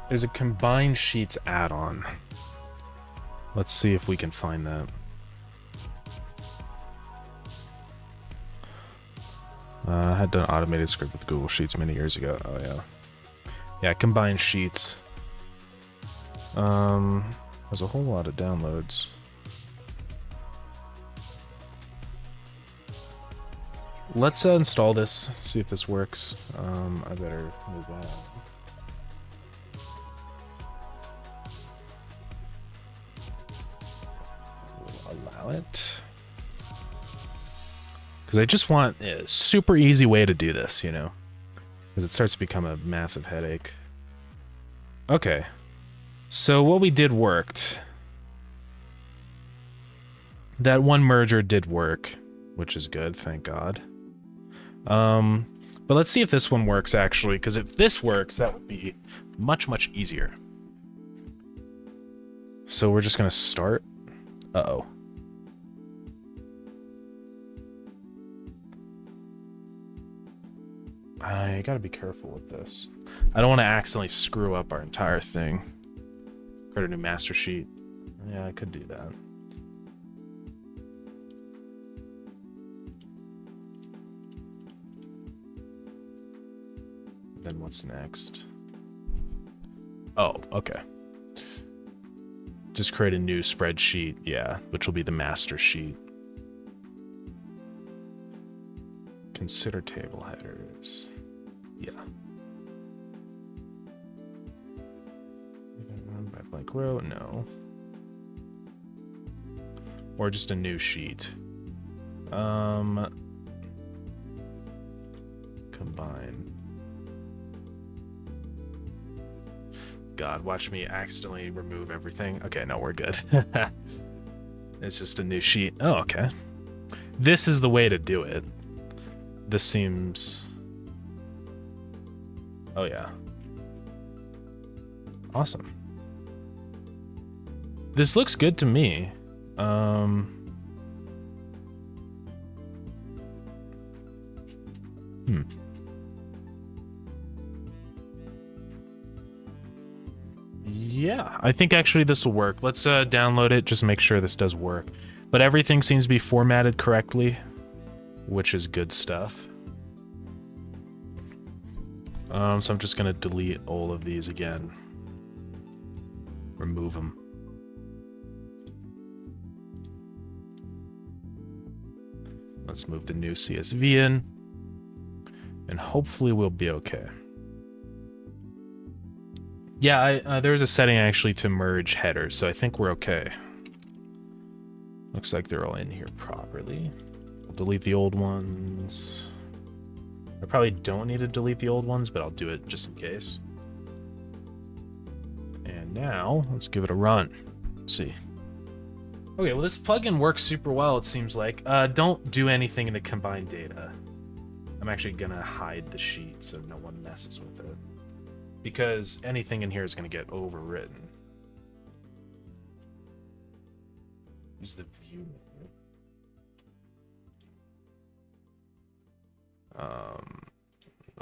There's a combined sheets add-on. Let's see if we can find that. I had done automated script with Google Sheets many years ago. Oh yeah. Yeah, combined sheets. There's a whole lot of downloads. Let's install this, see if this works. I better move that out. Allow it. Because I just want a super easy way to do this, you know? Because it starts to become a massive headache. Okay. So what we did worked. That one merger did work, which is good, thank God. But let's see if this one works, actually, because if this works, that would be much, much easier. So we're just going to start. Uh-oh. I gotta be careful with this. I don't want to accidentally screw up our entire thing. Create a new master sheet. Yeah, I could do that. Then what's next? Oh, okay. Just create a new spreadsheet, yeah, which will be the master sheet. Consider table headers. Yeah. By blank row? No. Or just a new sheet. Combine. God, watch me accidentally remove everything. Okay, no, we're good. It's just a new sheet. Oh, okay. This is the way to do it. This seems... Oh, yeah. Awesome. This looks good to me. Yeah, I think actually this will work. Let's download it, just make sure this does work. But everything seems to be formatted correctly, which is good stuff. So I'm just gonna delete all of these again. Remove them. Let's move the new CSV in, and hopefully we'll be okay. Yeah, there's a setting actually to merge headers, so I think we're okay. Looks like they're all in here properly. We'll delete the old ones. I probably don't need to delete the old ones, but I'll do it just in case. And now, let's give it a run. Let's see. Okay, well this plugin works super well, it seems like. Don't do anything in the combined data. I'm actually gonna hide the sheet so no one messes with it, because anything in here is gonna get overwritten. Use the view menu.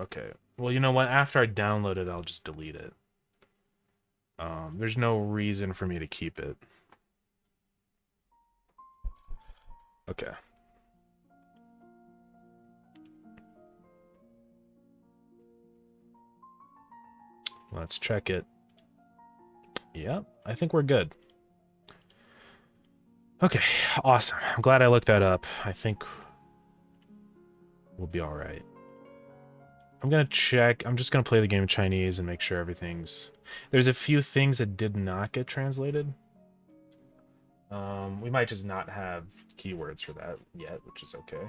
Okay. Well, you know what? After I download it, I'll just delete it. There's no reason for me to keep it. Okay. Let's check it. Yep, I think we're good. Okay, awesome. I'm glad I looked that up. I think we'll be all right. I'm gonna check. I'm just gonna play the game in Chinese and make sure everything's... There's a few things that did not get translated. We might just not have keywords for that yet, which is okay.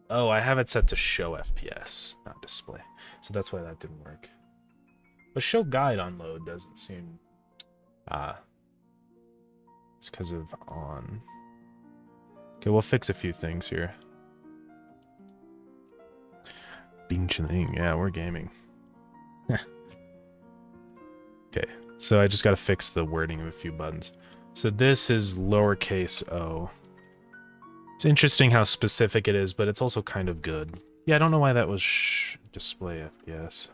Oh, I have it set to show FPS, not display. So that's why that didn't work. But show guide on load doesn't seem... it's because of on. Okay, we'll fix a few things here. Bing chilling. Yeah, we're gaming. Okay, so I just got to fix the wording of a few buttons. So this is lowercase o. It's interesting how specific it is, but it's also kind of good. Yeah, I don't know why that was display FPS.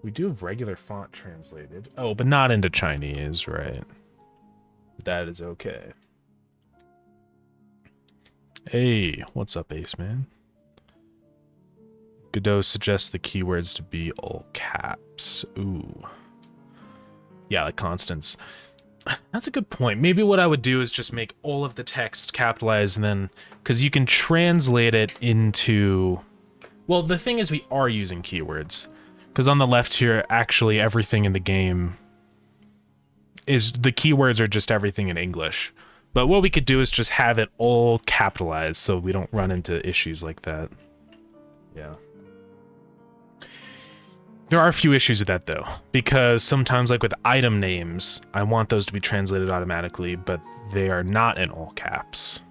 We do have regular font translated. Oh, but not into Chinese, right? That is okay. Hey, what's up, Ace Man? Godot suggests the keywords to be all caps. Ooh. Yeah, like constants. That's a good point. Maybe what I would do is just make all of the text capitalized and then... Because you can translate it into... Well, the thing is we are using keywords. Because on the left here, actually everything in the game is... The keywords are just everything in English. But what we could do is just have it all capitalized so we don't run into issues like that. Yeah. There are a few issues with that, though, because sometimes, like with item names, I want those to be translated automatically, but they are not in all caps.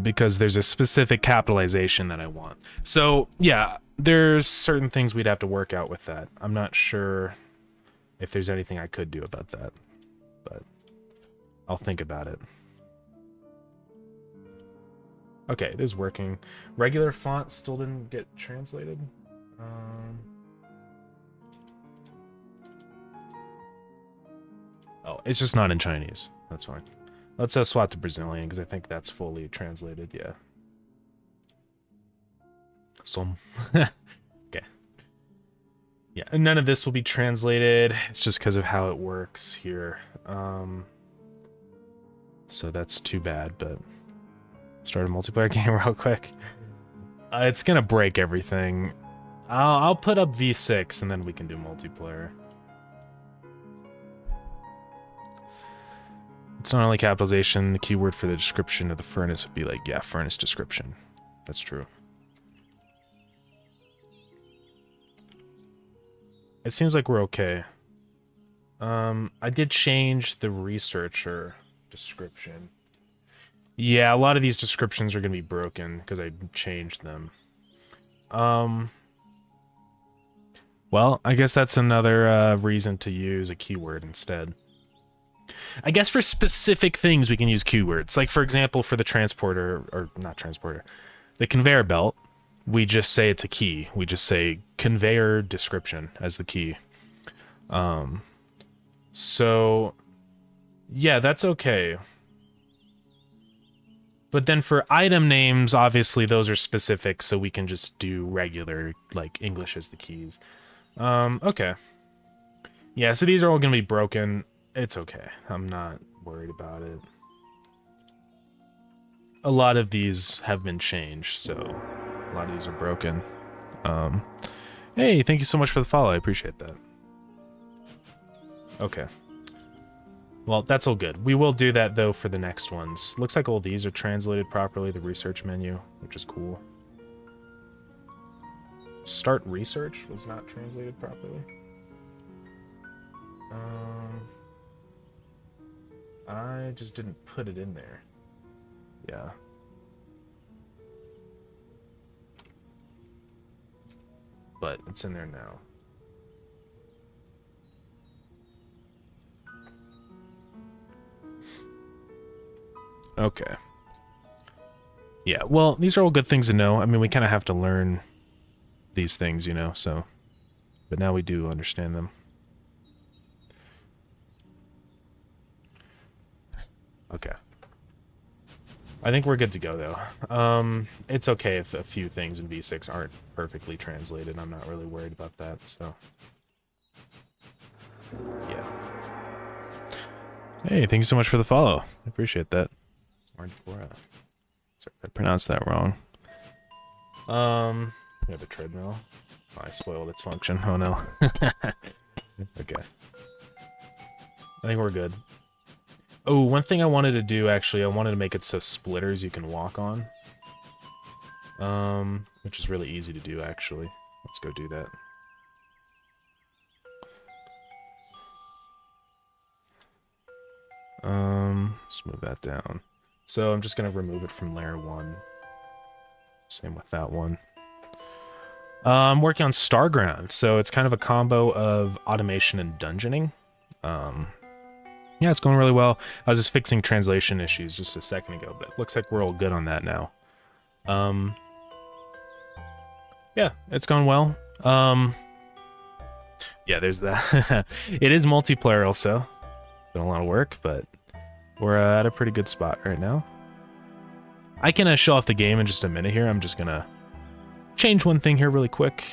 Because there's a specific capitalization that I want. So, yeah, there's certain things we'd have to work out with that. I'm not sure if there's anything I could do about that, but I'll think about it. Okay, this is working. Regular font still didn't get translated. Oh, it's just not in Chinese. That's fine. Let's swap to Brazilian, because I think that's fully translated, yeah. Som. Okay. Yeah, and none of this will be translated. It's just because of how it works here. So that's too bad, but... Start a multiplayer game real quick. It's gonna break everything. I'll put up V6, and then we can do multiplayer. It's not only capitalization, the keyword for the description of the furnace would be like, yeah, furnace description. That's true. It seems like we're okay. I did change the researcher description. Yeah, a lot of these descriptions are going to be broken because I changed them. Well, I guess that's another reason to use a keyword instead. I guess for specific things we can use keywords. Like, for example, for the transporter, or not transporter, the conveyor belt, we just say it's a key. We just say conveyor description as the key. So, yeah, that's okay. But then for item names, obviously those are specific, so we can just do regular, like, English as the keys. Okay. Yeah, so these are all going to be broken. It's okay. I'm not worried about it. A lot of these have been changed, so a lot of these are broken. Hey, thank you so much for the follow. I appreciate that. Okay. Well, that's all good. We will do that, though, for the next ones. Looks like all these are translated properly, the research menu, which is cool. Start research was not translated properly. I just didn't put it in there. Yeah. But it's in there now. Okay. Yeah, well, these are all good things to know. I mean, we kind of have to learn these things, you know, so... But now we do understand them. Okay. I think we're good to go, though. It's okay if a few things in V6 aren't perfectly translated. I'm not really worried about that, so... Yeah. Hey, thank you so much for the follow. I appreciate that. Sorry if I pronounced that wrong. We have a treadmill. Oh, I spoiled its function. Oh no. Okay. I think we're good. Oh, one thing I wanted to do, actually, I wanted to make it so splitters you can walk on. Which is really easy to do, actually. Let's go do that. Let's move that down. So I'm just gonna remove it from layer 1. Same with that one. I'm working on Starground, so it's kind of a combo of automation and dungeoning. Yeah, it's going really well. I was just fixing translation issues just a second ago, but it looks like we're all good on that now. Yeah, it's going well. Yeah, there's that. It is multiplayer also. Been a lot of work, but we're at a pretty good spot right now. I can show off the game in just a minute here. I'm just gonna change one thing here really quick.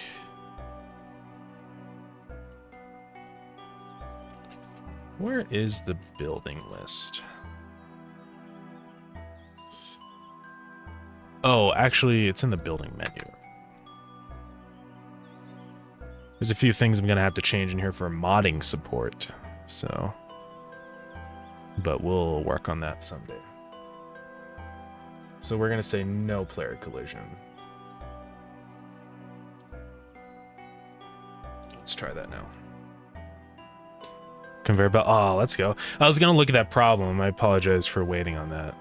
Where is the building list? Oh, actually, it's in the building menu. There's a few things I'm gonna have to change in here for modding support, so... But we'll work on that someday. So we're gonna say no player collision. Let's try that now. Conveyor belt. Oh, let's go. I was gonna look at that problem. I apologize for waiting on that.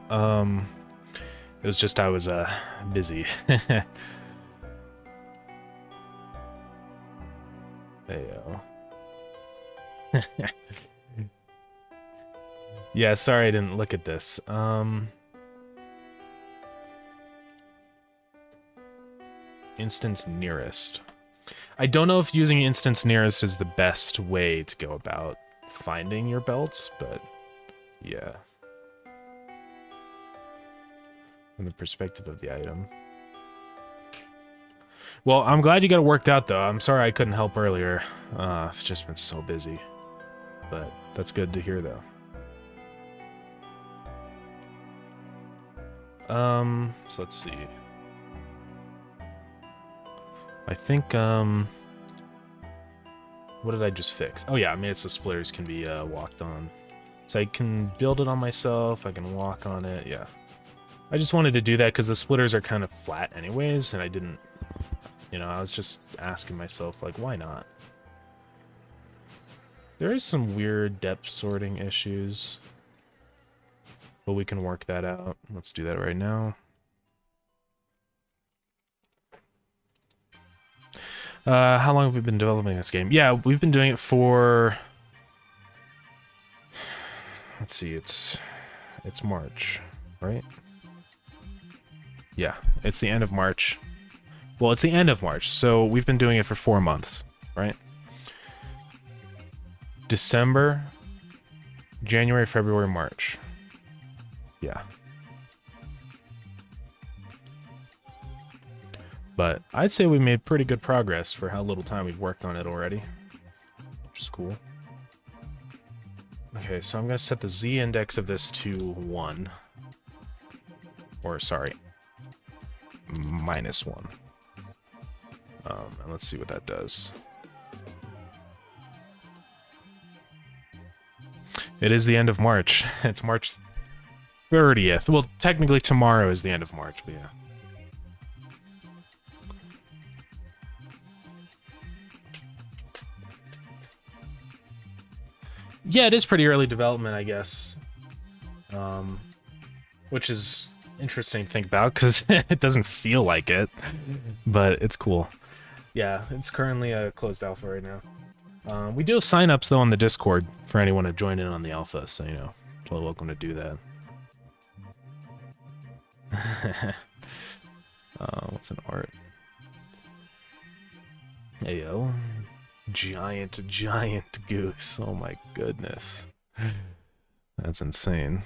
It was just I was busy. Heyo. Yeah, sorry I didn't look at this. Instance nearest. I don't know if using instance nearest is the best way to go about finding your belts, but yeah. From the perspective of the item. Well, I'm glad you got it worked out, though. I'm sorry I couldn't help earlier. I've just been so busy. But that's good to hear, though. So let's see. I think, what did I just fix? Oh yeah, I made it so splitters can be walked on. So I can build it on myself, I can walk on it, yeah. I just wanted to do that because the splitters are kind of flat anyways, and I didn't, you know, I was just asking myself, like, why not? There is some weird depth sorting issues, but we can work that out. Let's do that right now. How long have we been developing this game? Yeah, we've been doing it for... Let's see, it's March, right? Yeah, it's the end of March. Well, it's the end of March, so we've been doing it for 4 months, right? December, January, February, March. Yeah. But I'd say we made pretty good progress for how little time we've worked on it already, which is cool. Okay, so I'm going to set the Z index of this to 1. Or, sorry, -1. And let's see what that does. It is the end of March. It's March 30th. Well, technically tomorrow is the end of March, but yeah. Yeah, it is pretty early development, I guess. Which is interesting to think about, because it doesn't feel like it. But it's cool. Yeah, it's currently a closed alpha right now. We do have signups, though, on the Discord for anyone to join in on the alpha, so, you know, totally welcome to do that. What's an art? Ayo. Giant goose. Oh my goodness. That's insane.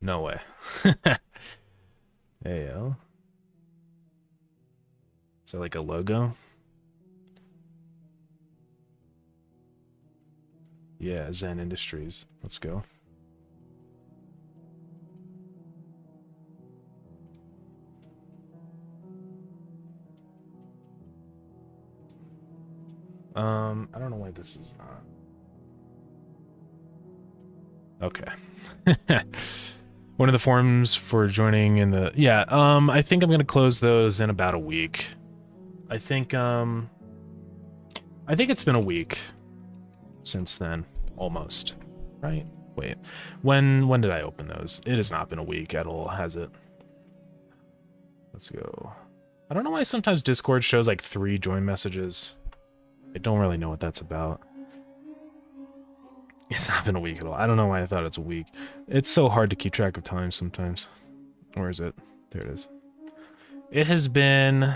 No way. Ayo. Is that like a logo? Yeah, Zen Industries. Let's go. I don't know why this is not. Okay. One of the forums for joining in the... Yeah, I think I'm going to close those in about a week. I think it's been a week since then. Almost. Right? Wait. When did I open those? It has not been a week at all, has it? Let's go. I don't know why sometimes Discord shows like 3 join messages. I don't really know what that's about. It's not been a week at all. I don't know why I thought it's a week. It's so hard to keep track of time sometimes. Where is it? There it is. It has been...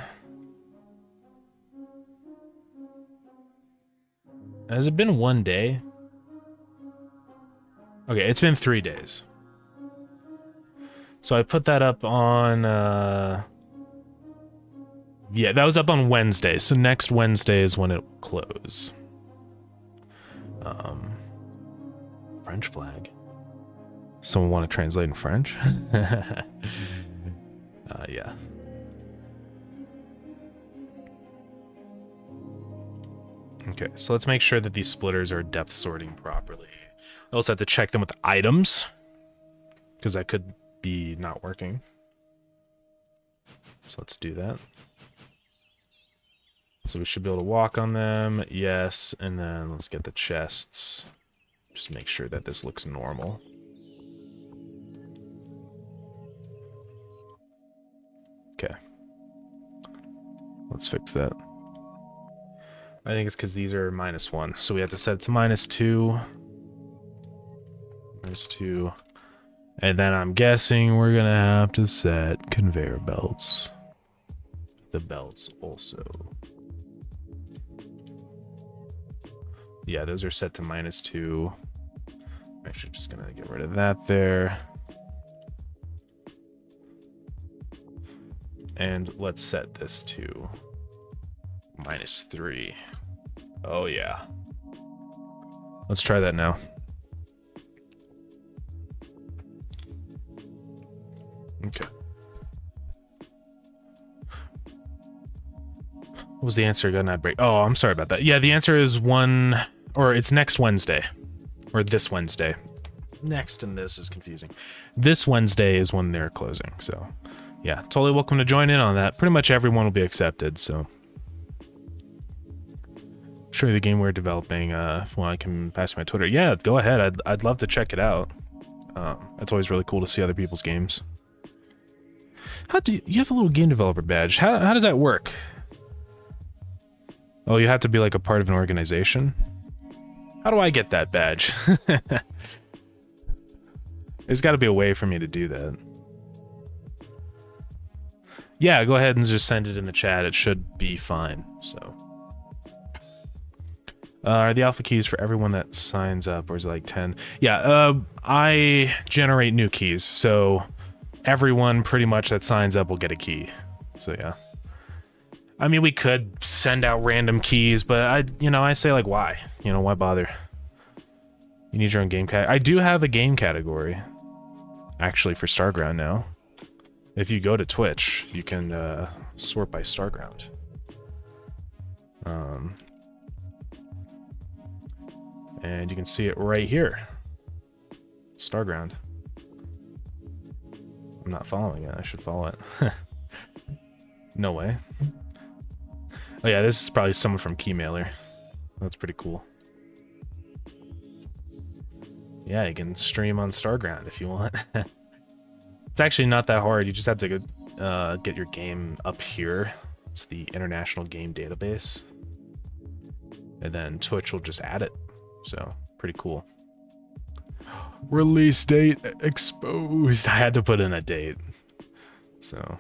Has it been 1 day? Okay, it's been 3 days. So I put that up on... Yeah, that was up on Wednesday. So next Wednesday is when it will close. French flag. Someone want to translate in French? Yeah. Okay, so let's make sure that these splitters are depth sorting properly. I also have to check them with items, because that could be not working. So let's do that. So we should be able to walk on them. Yes, and then let's get the chests. Just make sure that this looks normal. Okay. Let's fix that. I think it's because these are -1, so we have to set it to -2. -2. And then I'm guessing we're gonna have to set conveyor belts. The belts also. Yeah, those are set to -2. I'm actually just gonna get rid of that there. And let's set this to -3. Oh yeah. Let's try that now. Okay. What was the answer? Got an ad break. Oh, I'm sorry about that. Yeah, the answer is it's next Wednesday. Or this Wednesday. Next and this is confusing. This Wednesday is when they're closing, so yeah, totally welcome to join in on that. Pretty much everyone will be accepted, so show you the game we're developing. If I can pass my Twitter. Yeah, go ahead. I'd love to check it out. It's always really cool to see other people's games. How do you have a little game developer badge? How does that work? Oh, you have to be like a part of an organization? How do I get that badge? There's got to be a way for me to do that. Yeah, go ahead and just send it in the chat. It should be fine, so. Are the alpha keys for everyone that signs up, or is it like 10? Yeah, I generate new keys, so everyone pretty much that signs up will get a key. So yeah. I mean, we could send out random keys, but I say like, why? Why bother? You need your own game category. I do have a game category, actually, for Starground now. If you go to Twitch, you can sort by Starground. And you can see it right here. Starground. I'm not following it. I should follow it. No way. Oh yeah, this is probably someone from Keymailer. That's pretty cool. Yeah, you can stream on Starground if you want. It's actually not that hard. You just have to get your game up here. It's the International Game Database. And then Twitch will just add it. So, pretty cool. Release date exposed. I had to put in a date. So.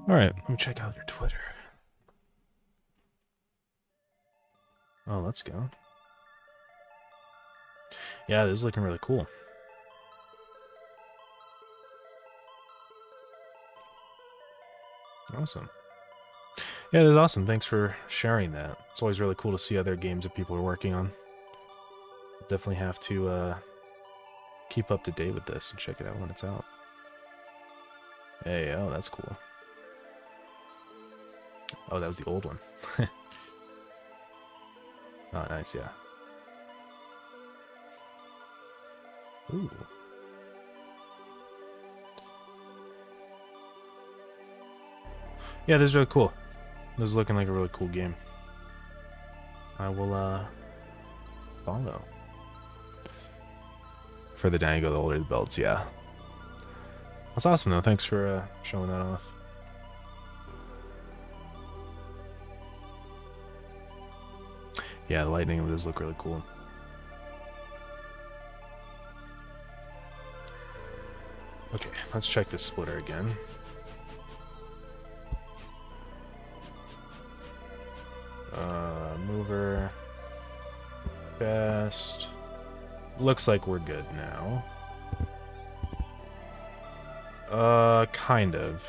Alright, let me check out your Twitter. Oh, let's go. Yeah, this is looking really cool. Awesome. Yeah, that's awesome. Thanks for sharing that. It's always really cool to see other games that people are working on. Definitely have to keep up to date with this and check it out when it's out. Hey, oh, that's cool. Oh, that was the old one. Oh, nice, yeah. Ooh. Yeah, this is really cool. This is looking like a really cool game. I will, follow. Further down you go, the older the belts, yeah. That's awesome, though. Thanks for, showing that off. Yeah, the lightning does look really cool. Okay, let's check this splitter again. Mover. Best. Looks like we're good now. Kind of.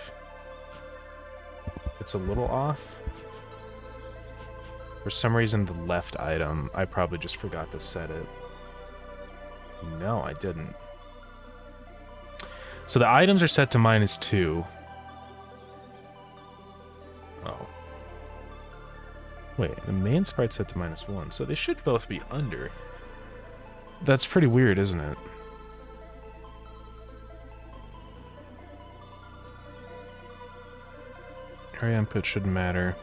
It's a little off. For some reason, the left item, I probably just forgot to set it. No, I didn't. So the items are set to -2. Oh. Wait, the main sprite's set to -1, so they should both be under. That's pretty weird, isn't it? Area input shouldn't matter.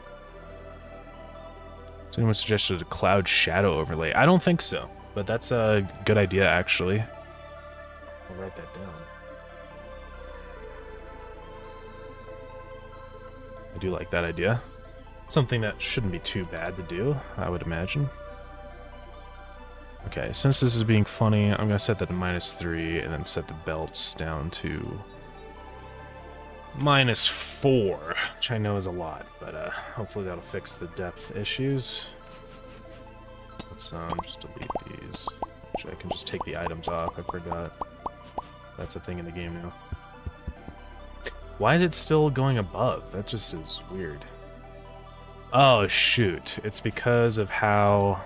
Has anyone suggested a cloud shadow overlay? I don't think so, but that's a good idea, actually. I'll write that down. I do like that idea. Something that shouldn't be too bad to do, I would imagine. Okay, since this is being funny, I'm going to set that to -3 and then set the belts down to -4, which I know is a lot, but hopefully that'll fix the depth issues. Let's just delete these. Actually, I can just take the items off. I forgot. That's a thing in the game now. Why is it still going above? That just is weird. Oh, shoot. It's because of how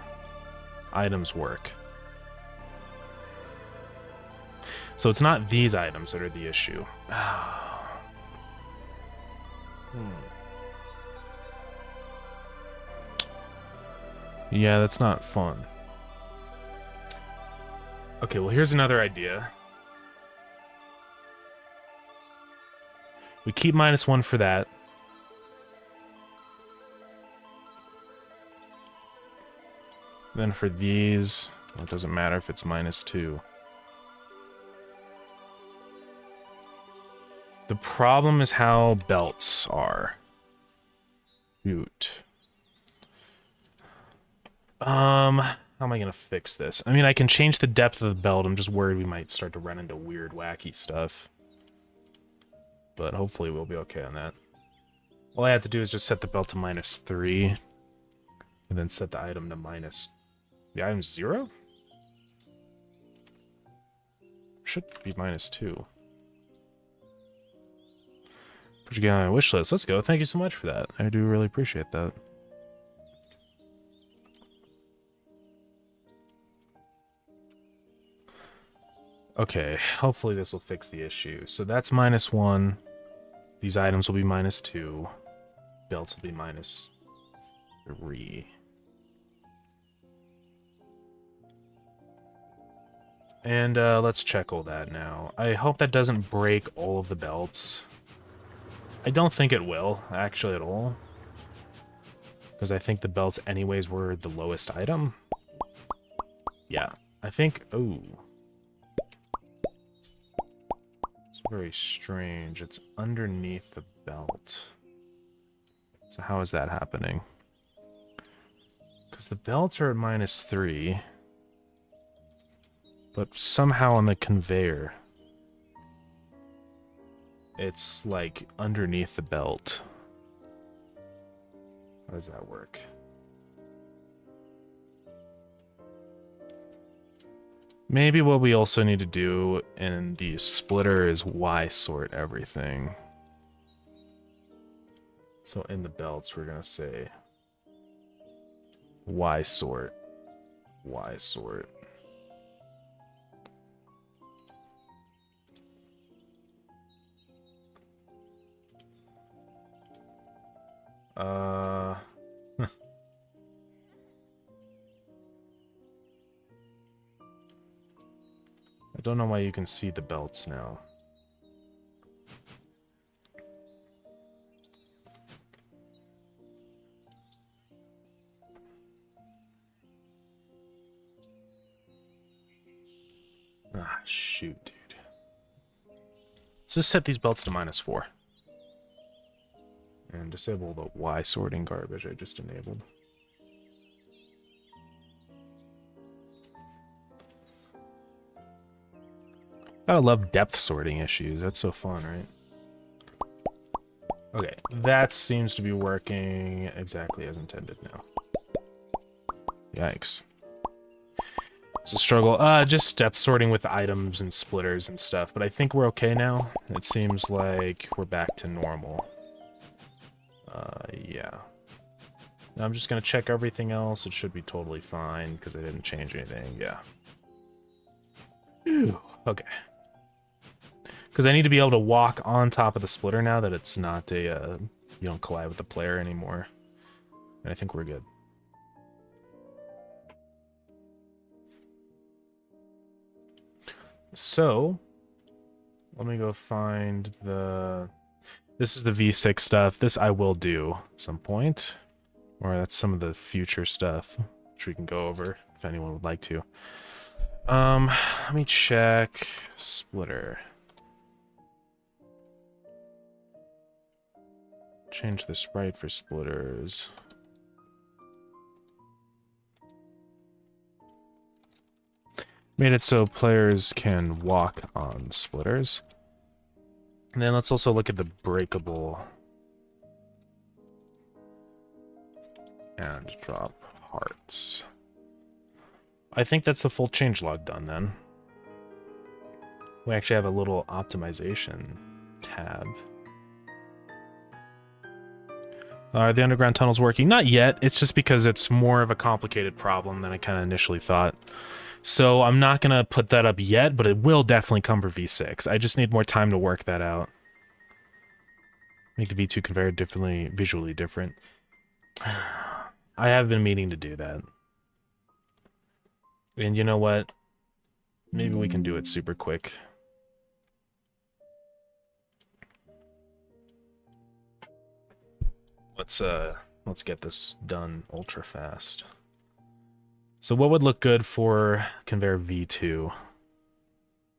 items work. So it's not these items that are the issue. Yeah, that's not fun. Okay, well, here's another idea. We keep -1 for that. Then for these, well, it doesn't matter if it's -2. The problem is how belts are. Shoot. How am I gonna fix this? I mean, I can change the depth of the belt. I'm just worried we might start to run into weird, wacky stuff. But hopefully we'll be okay on that. All I have to do is just set the belt to -3. And then set the item to The item's 0? Should be -2. Put you on my wish list. Let's go. Thank you so much for that. I do really appreciate that. Okay, hopefully this will fix the issue. So that's -1. These items will be -2. Belts will be -3. And let's check all that now. I hope that doesn't break all of the belts. I don't think it will, actually, at all. Because I think the belts anyways were the lowest item. Yeah, I think... Oh. It's very strange. It's underneath the belt. So how is that happening? Because the belts are at -3. But somehow on the conveyor, it's like underneath the belt. How does that work? Maybe what we also need to do in the splitter is Y sort everything. So in the belts, we're gonna say Y sort. Y sort. I don't know why you can see the belts now. Ah, shoot, dude. Let's just set these belts to -4. And disable the Y sorting garbage I just enabled. Gotta love depth sorting issues. That's so fun, right? Okay, that seems to be working exactly as intended now. Yikes. It's a struggle. Just depth sorting with items and splitters and stuff, but I think we're okay now. It seems like we're back to normal. Yeah. Now I'm just gonna check everything else. It should be totally fine, because I didn't change anything. Yeah. Whew. Okay. Because I need to be able to walk on top of the splitter now that it's not a, you don't collide with the player anymore. And I think we're good. So, let me go find the... This is the V6 stuff. This I will do at some point. Or that's some of the future stuff, which we can go over if anyone would like to. Let me check splitter. Change the sprite for splitters. Made it so players can walk on splitters. And then let's also look at the breakable and drop hearts. I think that's the full changelog done then. We actually have a little optimization tab. Are the underground tunnels working? Not yet. It's just because it's more of a complicated problem than I kind of initially thought. So I'm not going to put that up yet, but it will definitely come for V6. I just need more time to work that out. Make the V2 conveyor differently, visually different. I have been meaning to do that. And you know what? Maybe we can do it super quick. Let's get this done ultra fast. So what would look good for conveyor V2?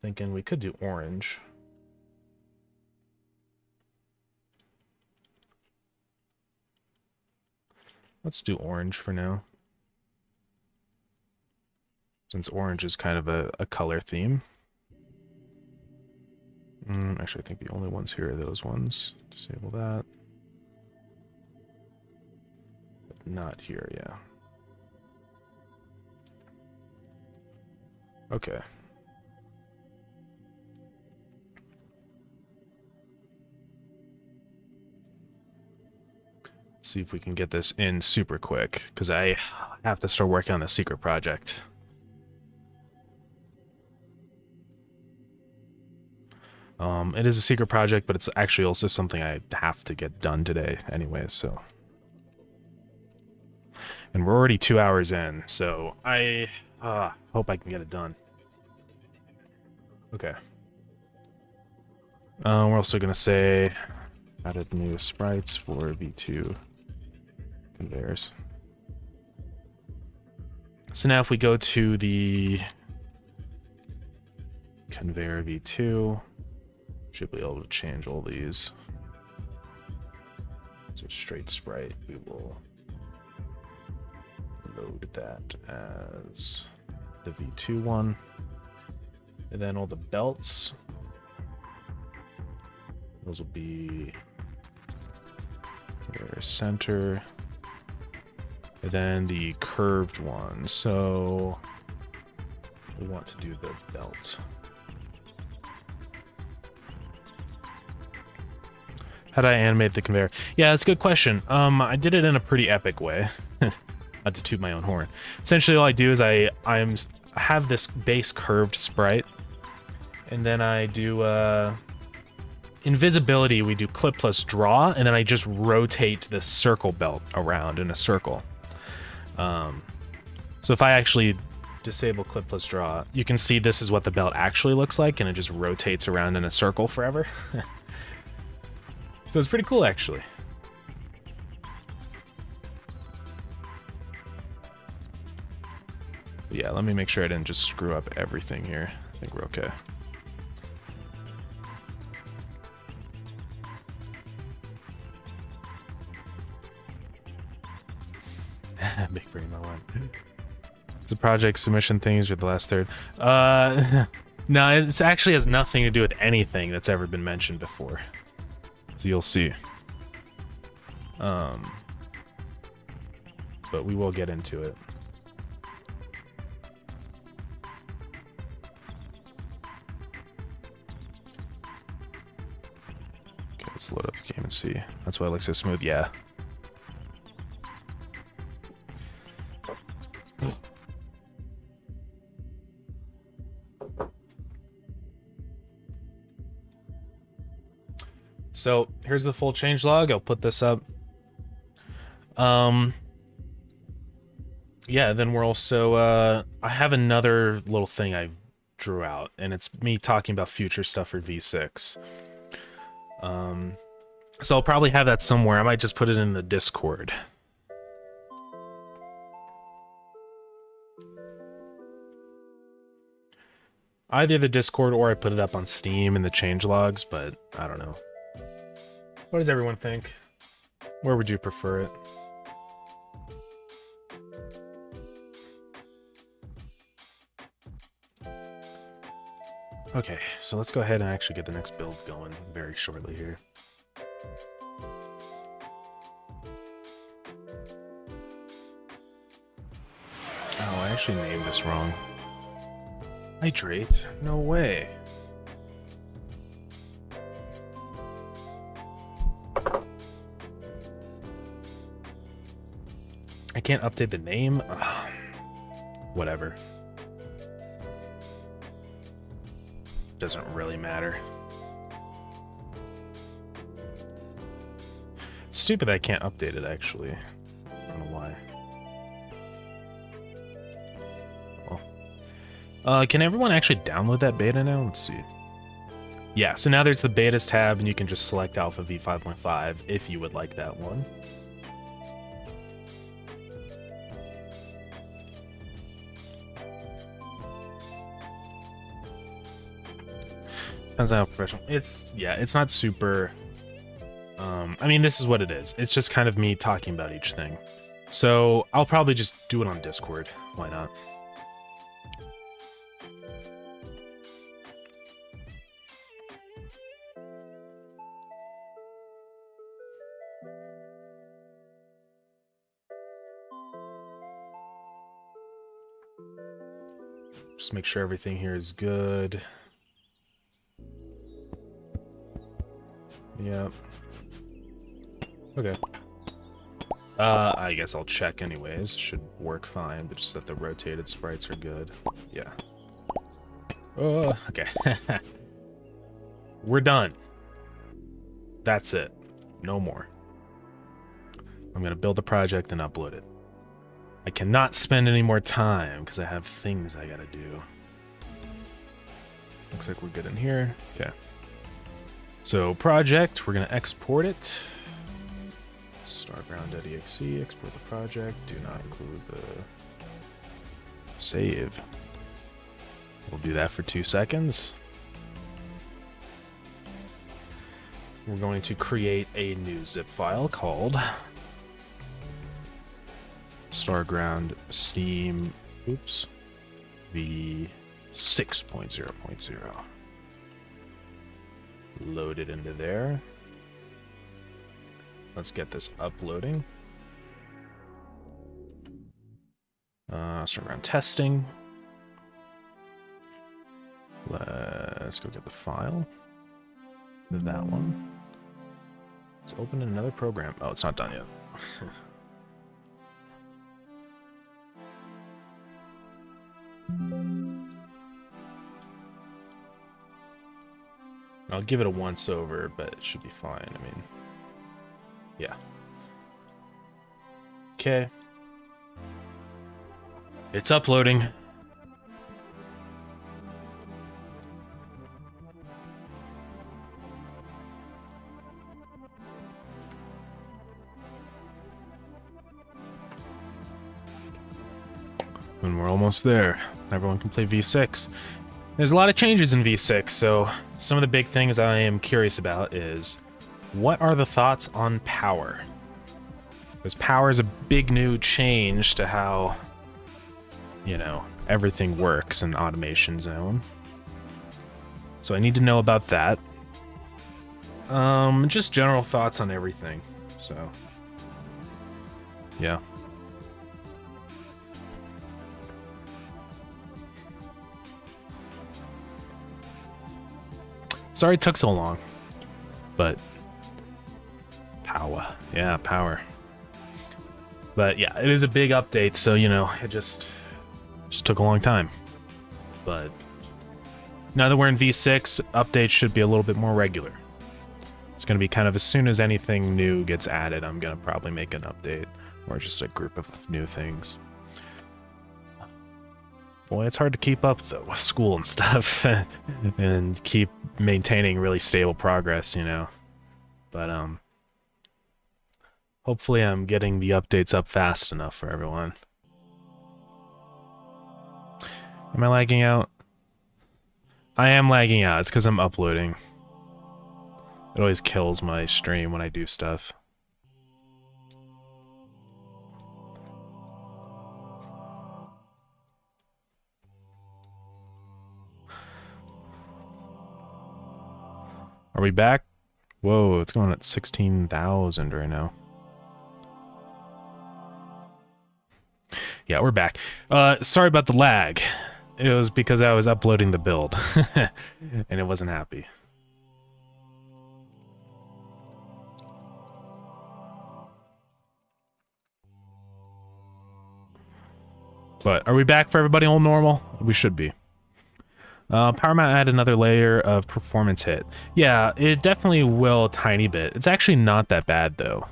Thinking we could do orange. Let's do orange for now. Since orange is kind of a color theme. Actually, I think the only ones here are those ones. Disable that. But not here, yeah. Okay. See if we can get this in super quick, because I have to start working on a secret project. It is a secret project, but it's actually also something I have to get done today anyway, so. And we're already 2 hours in, so I hope I can get it done. Okay. We're also gonna say added new sprites for V2 conveyors. So now if we go to the conveyor V2, should be able to change all these. So straight sprite, we will load that as the V2 one. And then all the belts, those will be their center. And then the curved one. So we want to do the belt. How did I animate the conveyor? Yeah, that's a good question. I did it in a pretty epic way. Not to toot my own horn. Essentially, all I do is I have this base curved sprite, and then I do invisibility. We do clip plus draw, and then I just rotate the circle belt around in a circle. So if I actually disable clip plus draw, you can see this is what the belt actually looks like, and it just rotates around in a circle forever. So it's pretty cool, actually. But yeah, let me make sure I didn't just screw up everything here. I think we're okay. Big brain, my one. The project submission things or the last third. No, it actually has nothing to do with anything that's ever been mentioned before. So you'll see. But we will get into it. Okay, let's load up the game and see. That's why it looks so smooth. Yeah. So here's the full changelog. I'll put this up. Yeah, then we're also I have another little thing I drew out, and it's me talking about future stuff for V6. So I'll probably have that somewhere. I might just put it in the Discord. Either the Discord or I put it up on Steam in the changelogs, but I don't know. What does everyone think? Where would you prefer it? Okay, so let's go ahead and actually get the next build going very shortly here. Oh, I actually named this wrong. Hydrate? No way. I can't update the name? Ugh. Whatever. Doesn't really matter. It's stupid that I can't update it, actually. I don't know why. Well. Can everyone actually download that beta now? Let's see. Yeah, so now there's the betas tab, and you can just select Alpha v5.5 if you would like that one. Depends on how professional. It's not super. I mean, this is what it is. It's just kind of me talking about each thing. So I'll probably just do it on Discord. Why not? Just make sure everything here is good. Yep. Okay. I guess I'll check anyways. Should work fine, but just that the rotated sprites are good. Yeah. Oh, okay. We're done. That's it. No more. I'm gonna build the project and upload it. I cannot spend any more time because I have things I gotta do. Looks like we're good in here. Okay. So project, we're gonna export it. Starground.exe, export the project. Do not include the save. We'll do that for 2 seconds. We're going to create a new zip file called Starground Steam, v6.0.0. Load it into there. Let's get this uploading. Starground testing. Let's go get the file. That one. Let's open another program. Oh, it's not done yet. I'll give it a once over, but it should be fine. I mean, yeah. Okay. It's uploading. And we're almost there. Everyone can play V6. There's a lot of changes in V6, so some of the big things I am curious about is what are the thoughts on power? Because power is a big new change to how, you know, everything works in Automation Zone. So I need to know about that. Just general thoughts on everything. So, yeah. Sorry it took so long, but power. Yeah, power. But yeah, it is a big update, so you know, it just took a long time. But now that we're in V6, updates should be a little bit more regular. It's going to be kind of as soon as anything new gets added, I'm going to probably make an update or just a group of new things. Boy, it's hard to keep up, though, with school and stuff, and keep maintaining really stable progress, you know. But, hopefully I'm getting the updates up fast enough for everyone. Am I lagging out? I am lagging out. It's because I'm uploading. It always kills my stream when I do stuff. Are we back? Whoa, it's going at 16,000 right now. Yeah, we're back. Sorry about the lag. It was because I was uploading the build. And it wasn't happy. But are we back for everybody all normal? We should be. Power mount add another layer of performance hit. Yeah, it definitely will a tiny bit. It's actually not that bad though.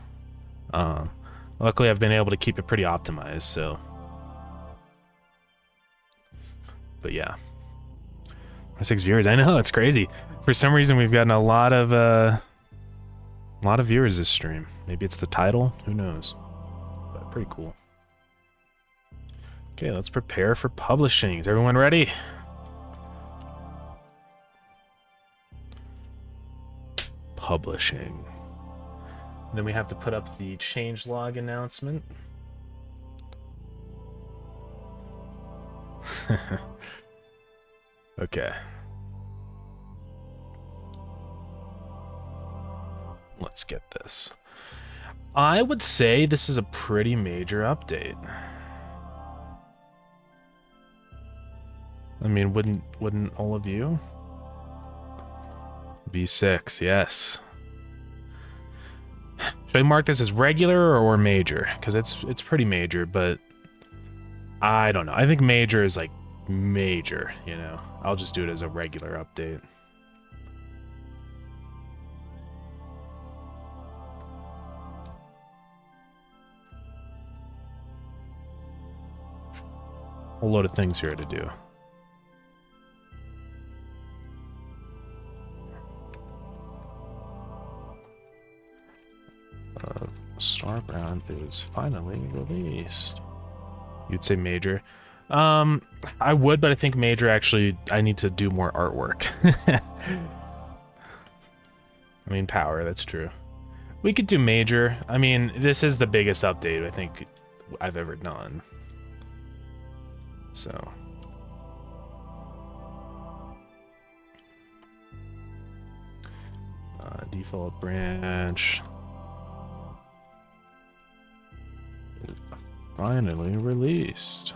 Luckily I've been able to keep it pretty optimized, so. But yeah. 6 viewers, I know, it's crazy. For some reason we've gotten a lot of viewers this stream. Maybe it's the title, who knows. But pretty cool. Okay, let's prepare for publishing. Is everyone ready? Publishing. Then we have to put up the changelog announcement. Okay. Let's get this. I would say this is a pretty major update. I mean, wouldn't all of you? V6, yes. Should I mark this as regular or major? Because it's pretty major, but I don't know. I think major is like major, you know. I'll just do it as a regular update. A load of things here to do. Starground is finally released. You'd say major. I would, but I think major actually, I need to do more artwork. I mean, power, that's true. We could do major. I mean, this is the biggest update I think I've ever done. So. Default branch. Finally released.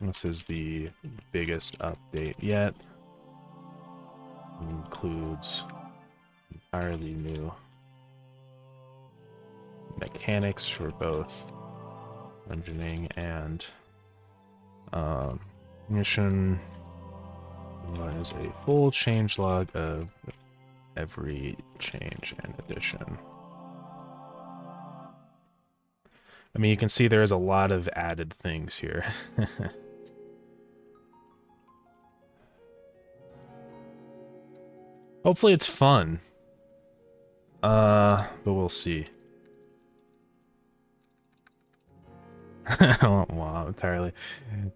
This is the biggest update yet. Includes entirely new mechanics for both dungeoning and mission. Was a full changelog of every change and addition. I mean, you can see there is a lot of added things here. Hopefully it's fun. But we'll see. Wow, entirely.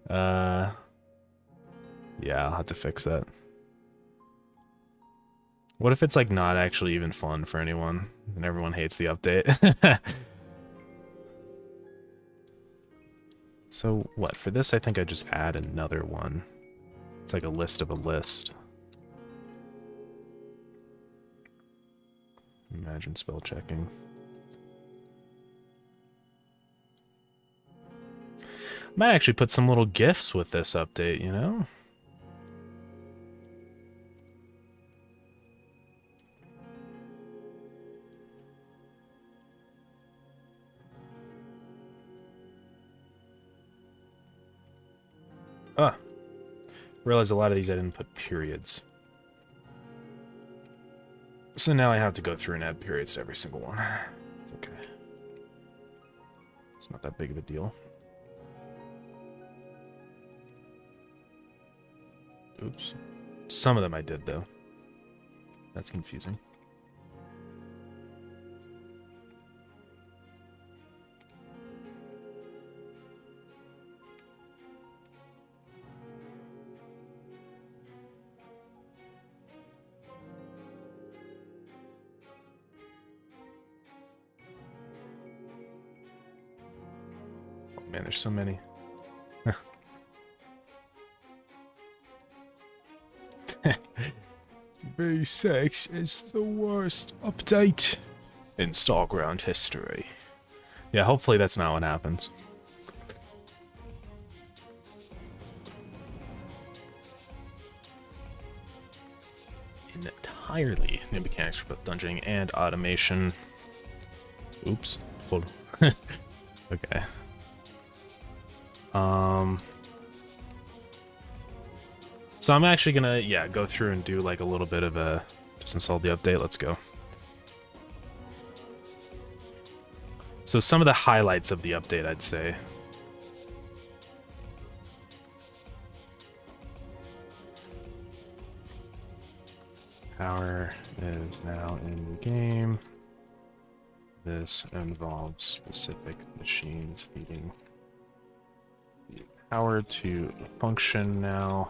Yeah, I'll have to fix that. What if it's like not actually even fun for anyone and everyone hates the update? So what, for this I think I just add another one. It's like a list of a list. Imagine spell checking. Might actually put some little GIFs with this update, you know? Ah. Realize a lot of these I didn't put periods. So now I have to go through and add periods to every single one. It's okay. It's not that big of a deal. Oops. Some of them I did, though. That's confusing. Oh, man, there's so many. V6 is the worst update in Starground history. Yeah, hopefully that's not what happens. Entirely new mechanics for both dungeoning and automation. Oops. Full. Okay. So I'm actually gonna, yeah, go through and do like a little bit of a, just install the update, let's go. So some of the highlights of the update, I'd say. Power is now in the game. This involves specific machines needing the power to function now.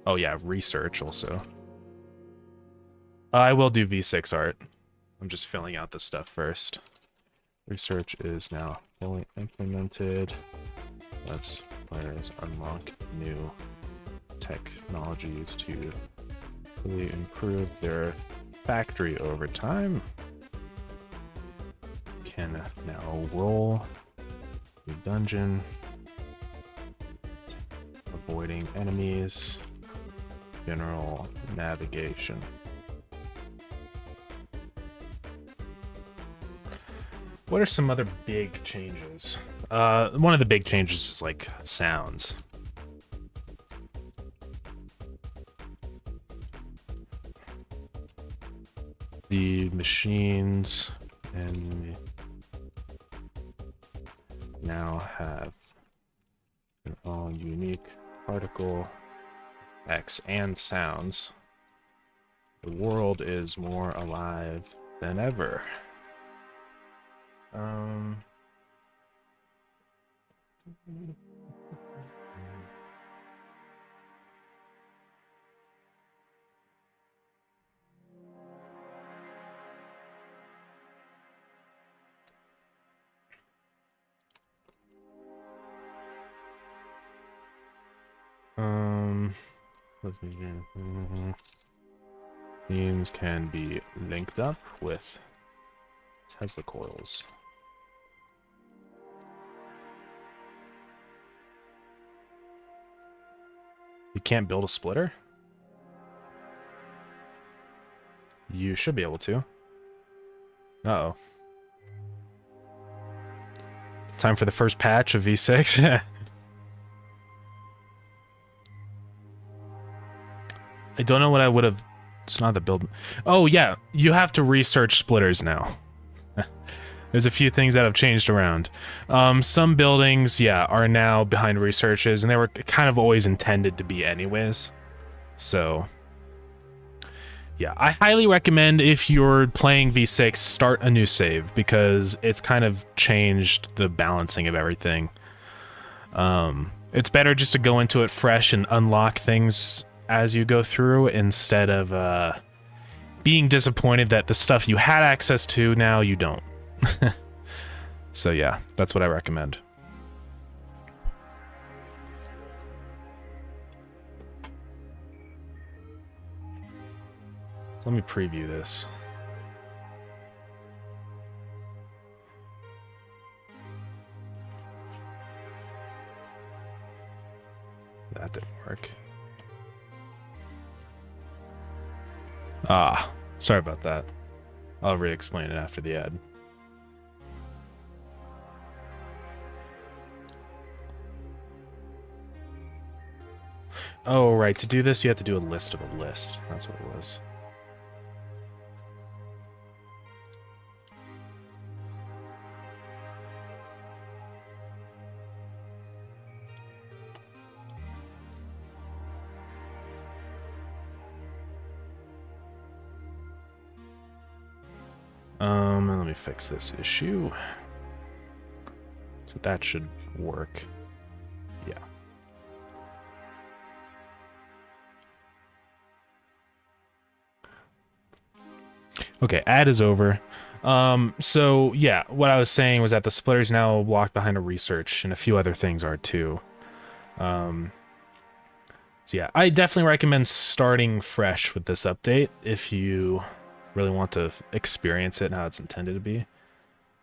Oh yeah, research also. I will do V6 art. I'm just filling out the stuff first. Research is now fully implemented. Let's players unlock new technologies to really improve their factory over time. Can now roll the dungeon, avoiding enemies, general navigation. What are some other big changes? One of the big changes is like sounds. The machines and now have their own unique particle X and sounds. The world is more alive than ever. Beams can be linked up with Tesla coils. You can't build a splitter? You should be able to. Uh-oh. Time for the first patch of V6. I don't know what I would have... It's not the build... Oh, yeah. You have to research splitters now. There's a few things that have changed around. Some buildings, yeah, are now behind researches, and they were kind of always intended to be anyways. So, yeah, I highly recommend if you're playing V6, start a new save, because it's kind of changed the balancing of everything. It's better just to go into it fresh and unlock things as you go through, instead of being disappointed that the stuff you had access to, now you don't. So yeah, that's what I recommend. So let me preview this. That didn't work. Ah, sorry about that. I'll re-explain it after the ad. Oh, right. To do this, you have to do a list of a list. That's what it was. Let me fix this issue. So that should work. Yeah. Okay, ad is over. So yeah, what I was saying was that the splitter's now locked behind a research, and a few other things are too. So yeah, I definitely recommend starting fresh with this update if you really want to experience it and how it's intended to be.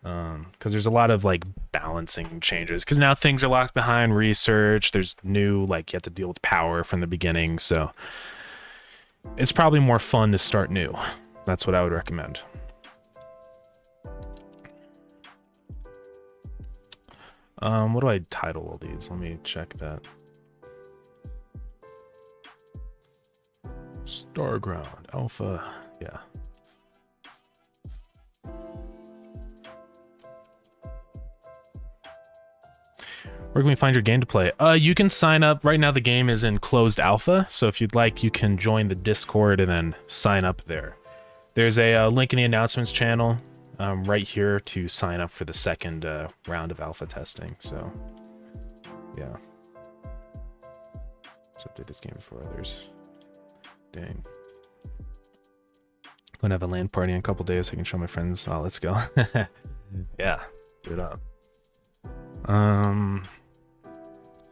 Because there's a lot of like balancing changes, because now things are locked behind research. There's new, like, you have to deal with power from the beginning, so it's probably more fun to start new. That's what I would recommend. What do I title all these? Let me check that. Starground Alpha, yeah. Where can we find your game to play? You can sign up. Right now the game is in closed alpha, so if you'd like, you can join the Discord and then sign up there. There's a link in the announcements channel right here to sign up for the second round of alpha testing, so yeah. Let's update this game before others. Dang. Gonna have a LAN party in a couple days so I can show my friends. Oh, let's go. Yeah, do it up.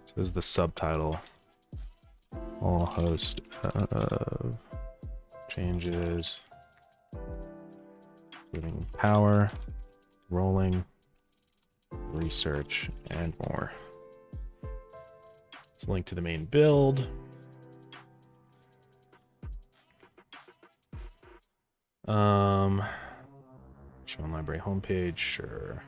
So this is the subtitle. All host of changes, including power, rolling, research, and more. It's a link to the main build. Show on library homepage, sure.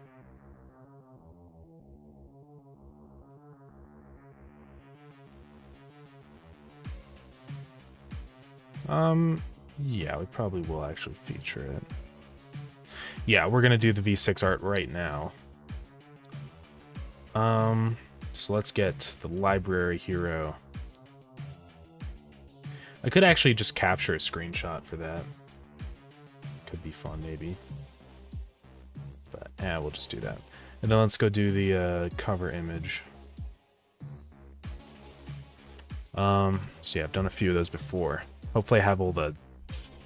Yeah, we probably will actually feature it. Yeah, we're gonna do the V6 art right now. So let's get the library hero. I could actually just capture a screenshot for that. Could be fun, maybe. But yeah, we'll just do that. And then let's go do the cover image. So yeah, I've done a few of those before. Hopefully I have all the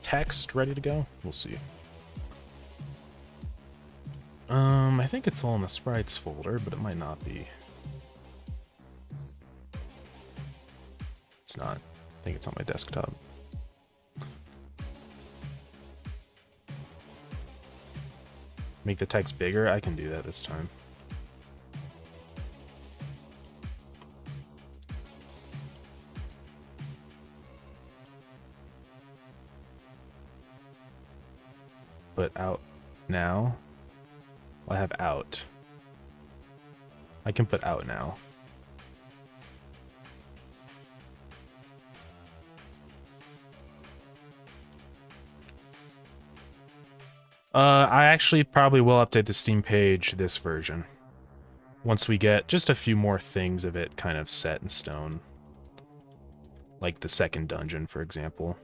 text ready to go. We'll see. I think it's all in the sprites folder, but it might not be. It's not. I think it's on my desktop. Make the text bigger? I can do that this time. put out now. I have out. I can put out now. I actually probably will update the Steam page this version. Once we get just a few more things of it kind of set in stone. Like the second dungeon, for example.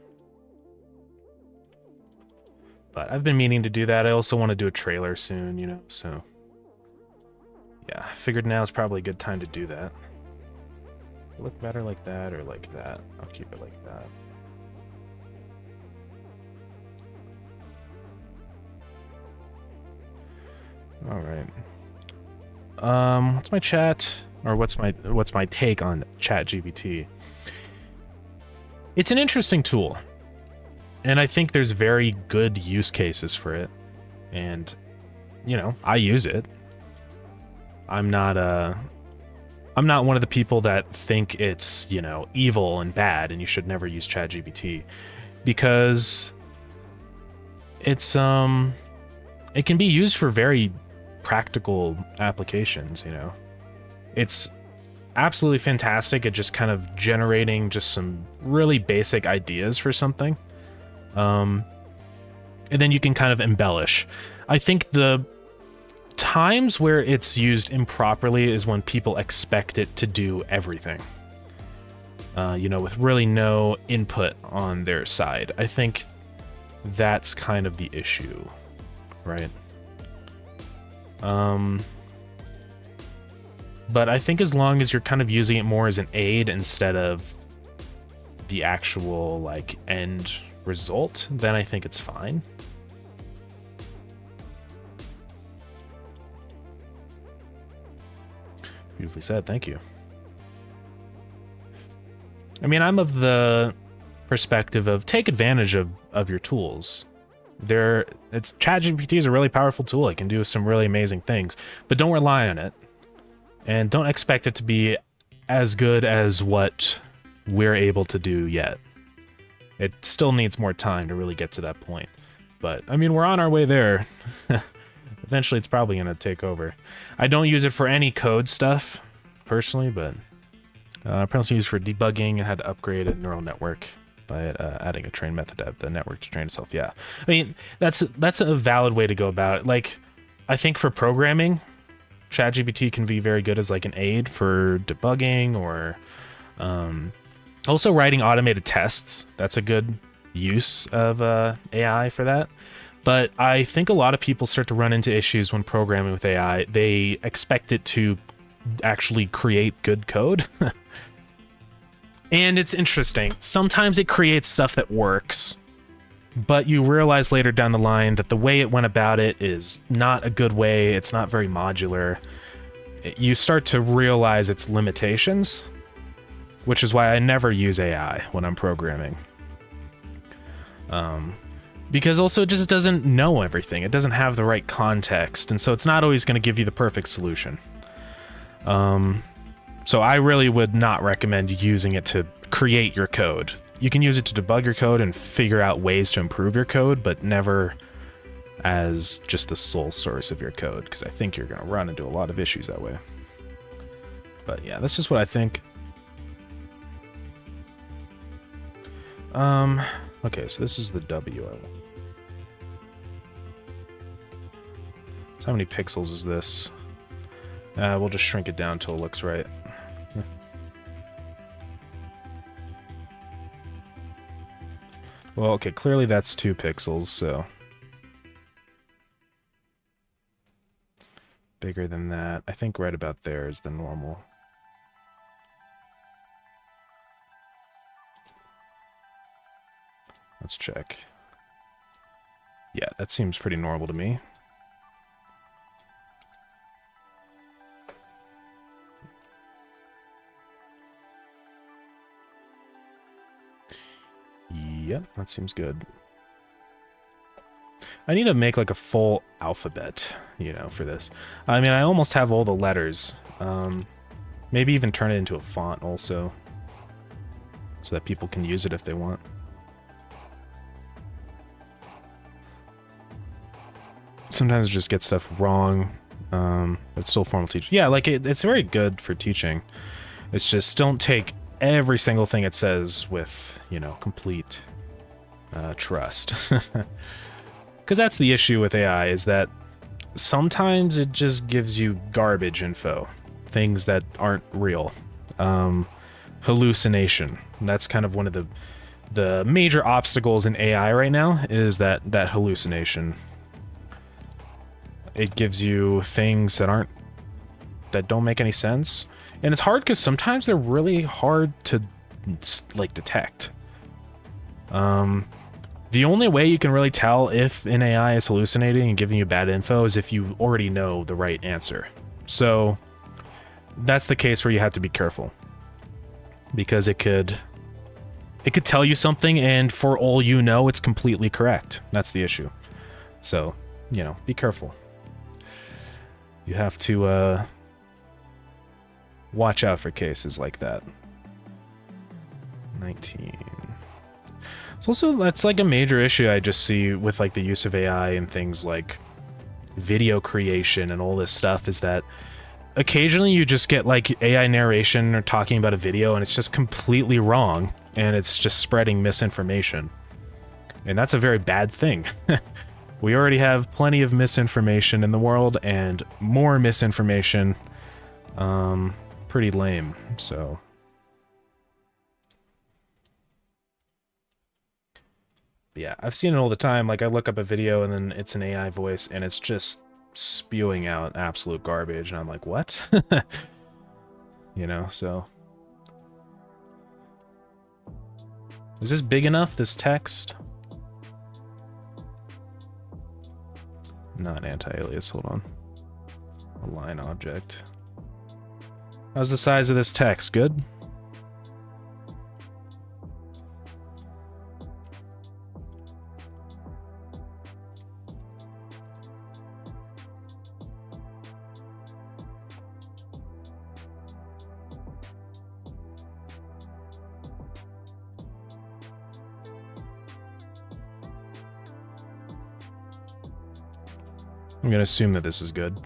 But I've been meaning to do that. I also want to do a trailer soon, you know, so... yeah, I figured now is probably a good time to do that. Does it look better like that or like that? I'll keep it like that. All right. What's my chat, or what's my take on ChatGPT? It's an interesting tool, and I think there's very good use cases for it, and you know, I use it. I'm not one of the people that think it's, you know, evil and bad and you should never use ChatGPT, because it's it can be used for very practical applications, you know. It's absolutely fantastic at just kind of generating just some really basic ideas for something. And then you can kind of embellish. I think the times where it's used improperly is when people expect it to do everything. You know, with really no input on their side. I think that's kind of the issue, right? But I think as long as you're kind of using it more as an aid instead of the actual, like, end result, then I think it's fine. Beautifully said, thank you. I mean, I'm of the perspective of take advantage of your tools. ChatGPT is a really powerful tool. It can do some really amazing things, but don't rely on it. And don't expect it to be as good as what we're able to do yet. It still needs more time to really get to that point. But, I mean, we're on our way there. Eventually, it's probably going to take over. I don't use it for any code stuff, personally, but I probably use it for debugging. I had to upgrade a neural network by adding a train method to the network to train itself. Yeah, I mean, that's a valid way to go about it. Like, I think for programming, ChatGPT can be very good as like an aid for debugging, or also writing automated tests. That's a good use of AI for that. But I think a lot of people start to run into issues when programming with AI. They expect it to actually create good code. And it's interesting. Sometimes it creates stuff that works, but you realize later down the line that the way it went about it is not a good way. It's not very modular. You start to realize its limitations, which is why I never use AI when I'm programming. Because also it just doesn't know everything. It doesn't have the right context, and so it's not always going to give you the perfect solution. So I really would not recommend using it to create your code. You can use it to debug your code and figure out ways to improve your code, but never as just the sole source of your code, because I think you're going to run into a lot of issues that way. But yeah, that's just what I think. Okay, so this is the W I want. So how many pixels is this? We'll just shrink it down until it looks right. Well, okay, clearly that's 2 pixels, so... bigger than that. I think right about there is the normal. Let's check. Yeah, that seems pretty normal to me. Yep, that seems good. I need to make like a full alphabet, you know, for this. I mean, I almost have all the letters. Maybe even turn it into a font also, so that people can use it if they want. sometimes just get stuff wrong. But it's still formal teaching. Yeah, like it's very good for teaching. It's just don't take every single thing it says with, you know, complete trust. Because that's the issue with AI, is that sometimes it just gives you garbage info, things that aren't real. Hallucination. That's kind of one of the major obstacles in AI right now, is that hallucination. It gives you things that don't make any sense. And it's hard because sometimes they're really hard to, like, detect. The only way you can really tell if an AI is hallucinating and giving you bad info is if you already know the right answer. So that's the case where you have to be careful, because it could tell you something and for all you know it's completely correct. That's the issue. So, you know, be careful. You have to watch out for cases like that. 19. It's also, that's like a major issue I just see with like the use of AI and things like video creation and all this stuff, is that occasionally you just get like AI narration or talking about a video and it's just completely wrong and it's just spreading misinformation. And that's a very bad thing. We already have plenty of misinformation in the world, and more misinformation. Pretty lame, so. Yeah, I've seen it all the time. Like, I look up a video and then it's an AI voice and it's just spewing out absolute garbage, and I'm like, what? You know, so. Is this big enough, this text? Not anti-alias, hold on. Align object. How's the size of this text? Good? I'm gonna assume that this is good.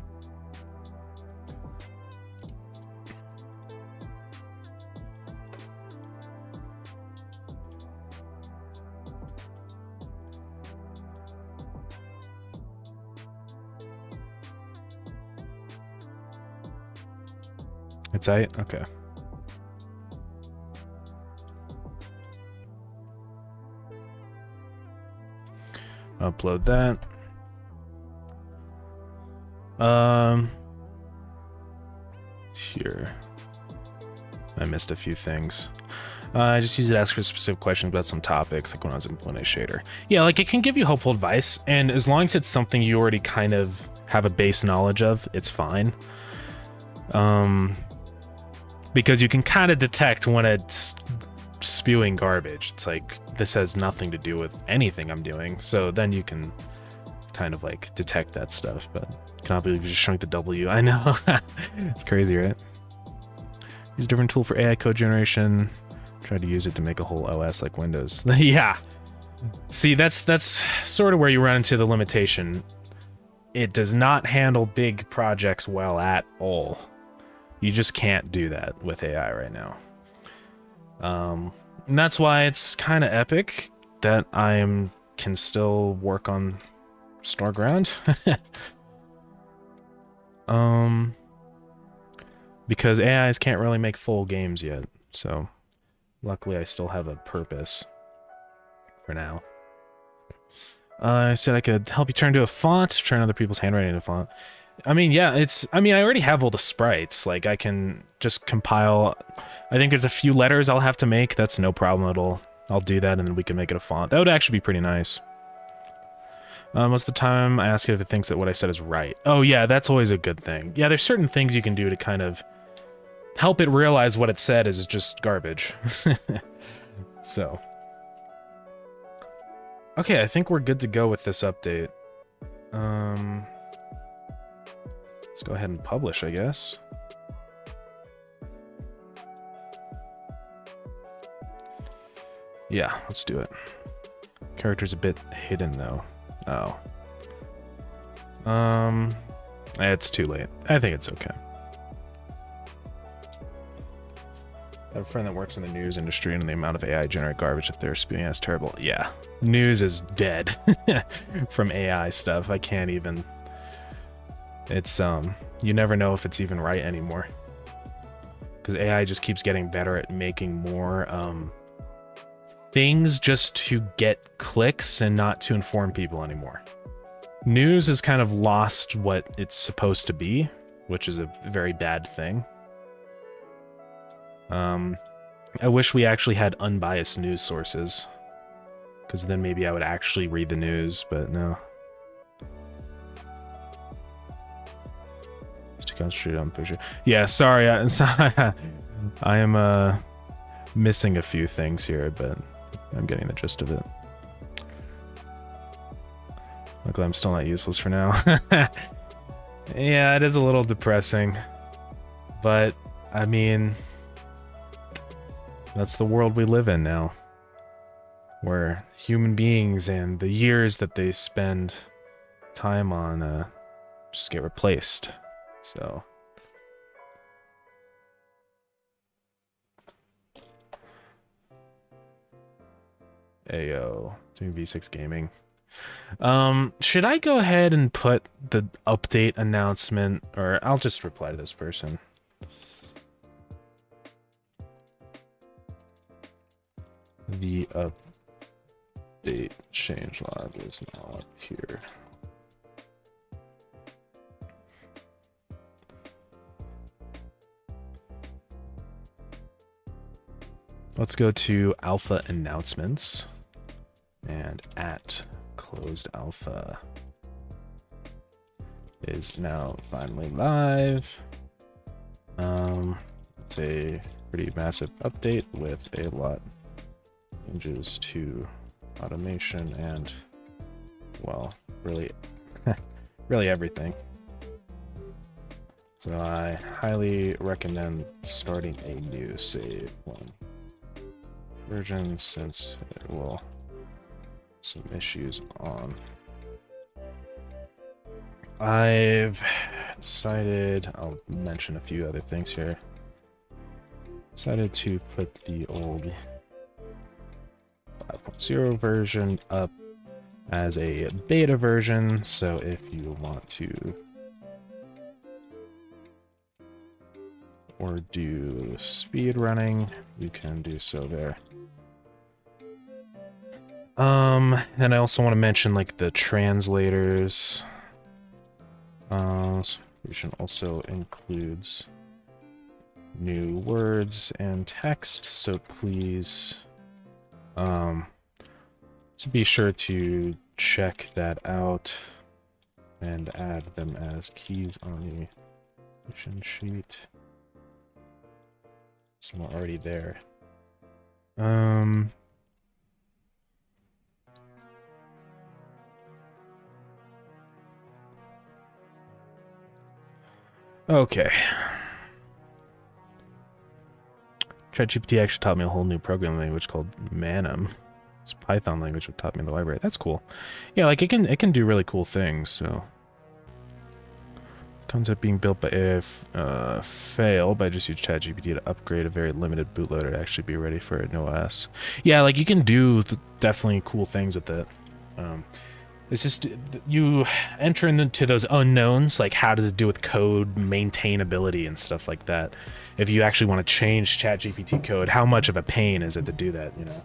It's tight? Okay. Upload that. Here. I missed a few things. I just use it to ask for specific questions about some topics, like when I was implementing shader. Yeah, like it can give you helpful advice, and as long as it's something you already kind of have a base knowledge of, it's fine. Because you can kind of detect when it's spewing garbage. It's like, this has nothing to do with anything I'm doing. So then you can kind of like detect that stuff, but cannot believe you just shrunk the W. I know. It's crazy, right? Use a different tool for AI code generation. Tried to use it to make a whole OS like Windows. Yeah. See, that's sort of where you run into the limitation. It does not handle big projects well at all. You just can't do that with AI right now. And that's why it's kind of epic that I can still work on Starground. Because AIs can't really make full games yet, so luckily I still have a purpose for now. I said I could help you turn to a font, turn other people's handwriting into font. I mean, yeah, I already have all the sprites. Like, I can just compile. I think there's a few letters I'll have to make. That's no problem at all. I'll do that, and then we can make it a font. That would actually be pretty nice. Most of the time, I ask it if it thinks that what I said is right. Oh, yeah, that's always a good thing. Yeah, there's certain things you can do to kind of help it realize what it said is just garbage. So. Okay, I think we're good to go with this update. Let's go ahead and publish, I guess. Yeah, let's do it. Character's a bit hidden, though. Oh. It's too late. I think it's okay. I have a friend that works in the news industry, and the amount of AI generated garbage that they're spewing is terrible. Yeah, news is dead from AI stuff. I can't even. It's you never know if it's even right anymore, because AI just keeps getting better at making more things just to get clicks and not to inform people anymore. News has kind of lost what it's supposed to be, which is a very bad thing. I wish we actually had unbiased news sources, because then maybe I would actually read the news, but no. Just to concentrate on picture. Yeah, sorry, I am missing a few things here, but I'm getting the gist of it. Luckily, I'm still not useless for now. Yeah, it is a little depressing, but I mean, that's the world we live in now, where human beings and the years that they spend time on just get replaced. So Ayo, doing V6 gaming. Should I go ahead and put the update announcement, or I'll just reply to this person. The update change log is now up here. Let's go to alpha announcements and at closed alpha is now finally live. It's a pretty massive update with a lot of changes to automation and, well, really really everything. So I highly recommend starting a new save one version, since it will some issues on. I've decided, I'll mention a few other things here. Decided to put the old 5.0 version up as a beta version, so if you want to or do speed running, you can do so there. And I also want to mention, like, the translators. Solution also includes new words and text, so please, so be sure to check that out and add them as keys on the mission sheet. Some are already there. Okay. ChatGPT actually taught me a whole new programming language called Manum. It's a Python language that taught me in the library. That's cool. Yeah, like it can do really cool things, so. Concept being built by fail, but I just used ChatGPT to upgrade a very limited bootloader to actually be ready for an OS. Yeah, like you can do definitely cool things with it. It's just, you enter into those unknowns, like how does it do with code maintainability and stuff like that. If you actually want to change ChatGPT code, how much of a pain is it to do that, you know?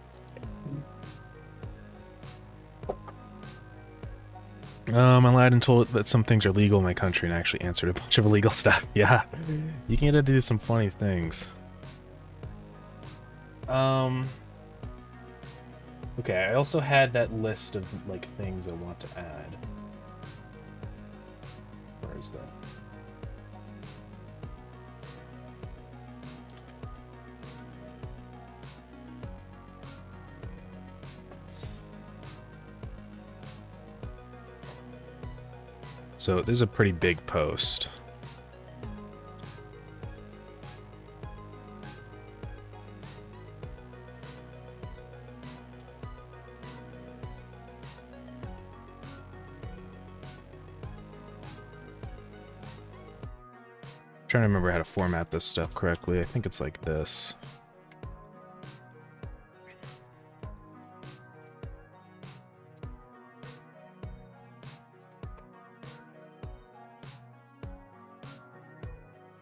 I lied and told it that some things are legal in my country and actually answered a bunch of illegal stuff. Yeah, you can get it to do some funny things. Okay, I also had that list of, like, things I want to add. Where is that? So this is a pretty big post. trying to remember how to format this stuff correctly. I think it's like this.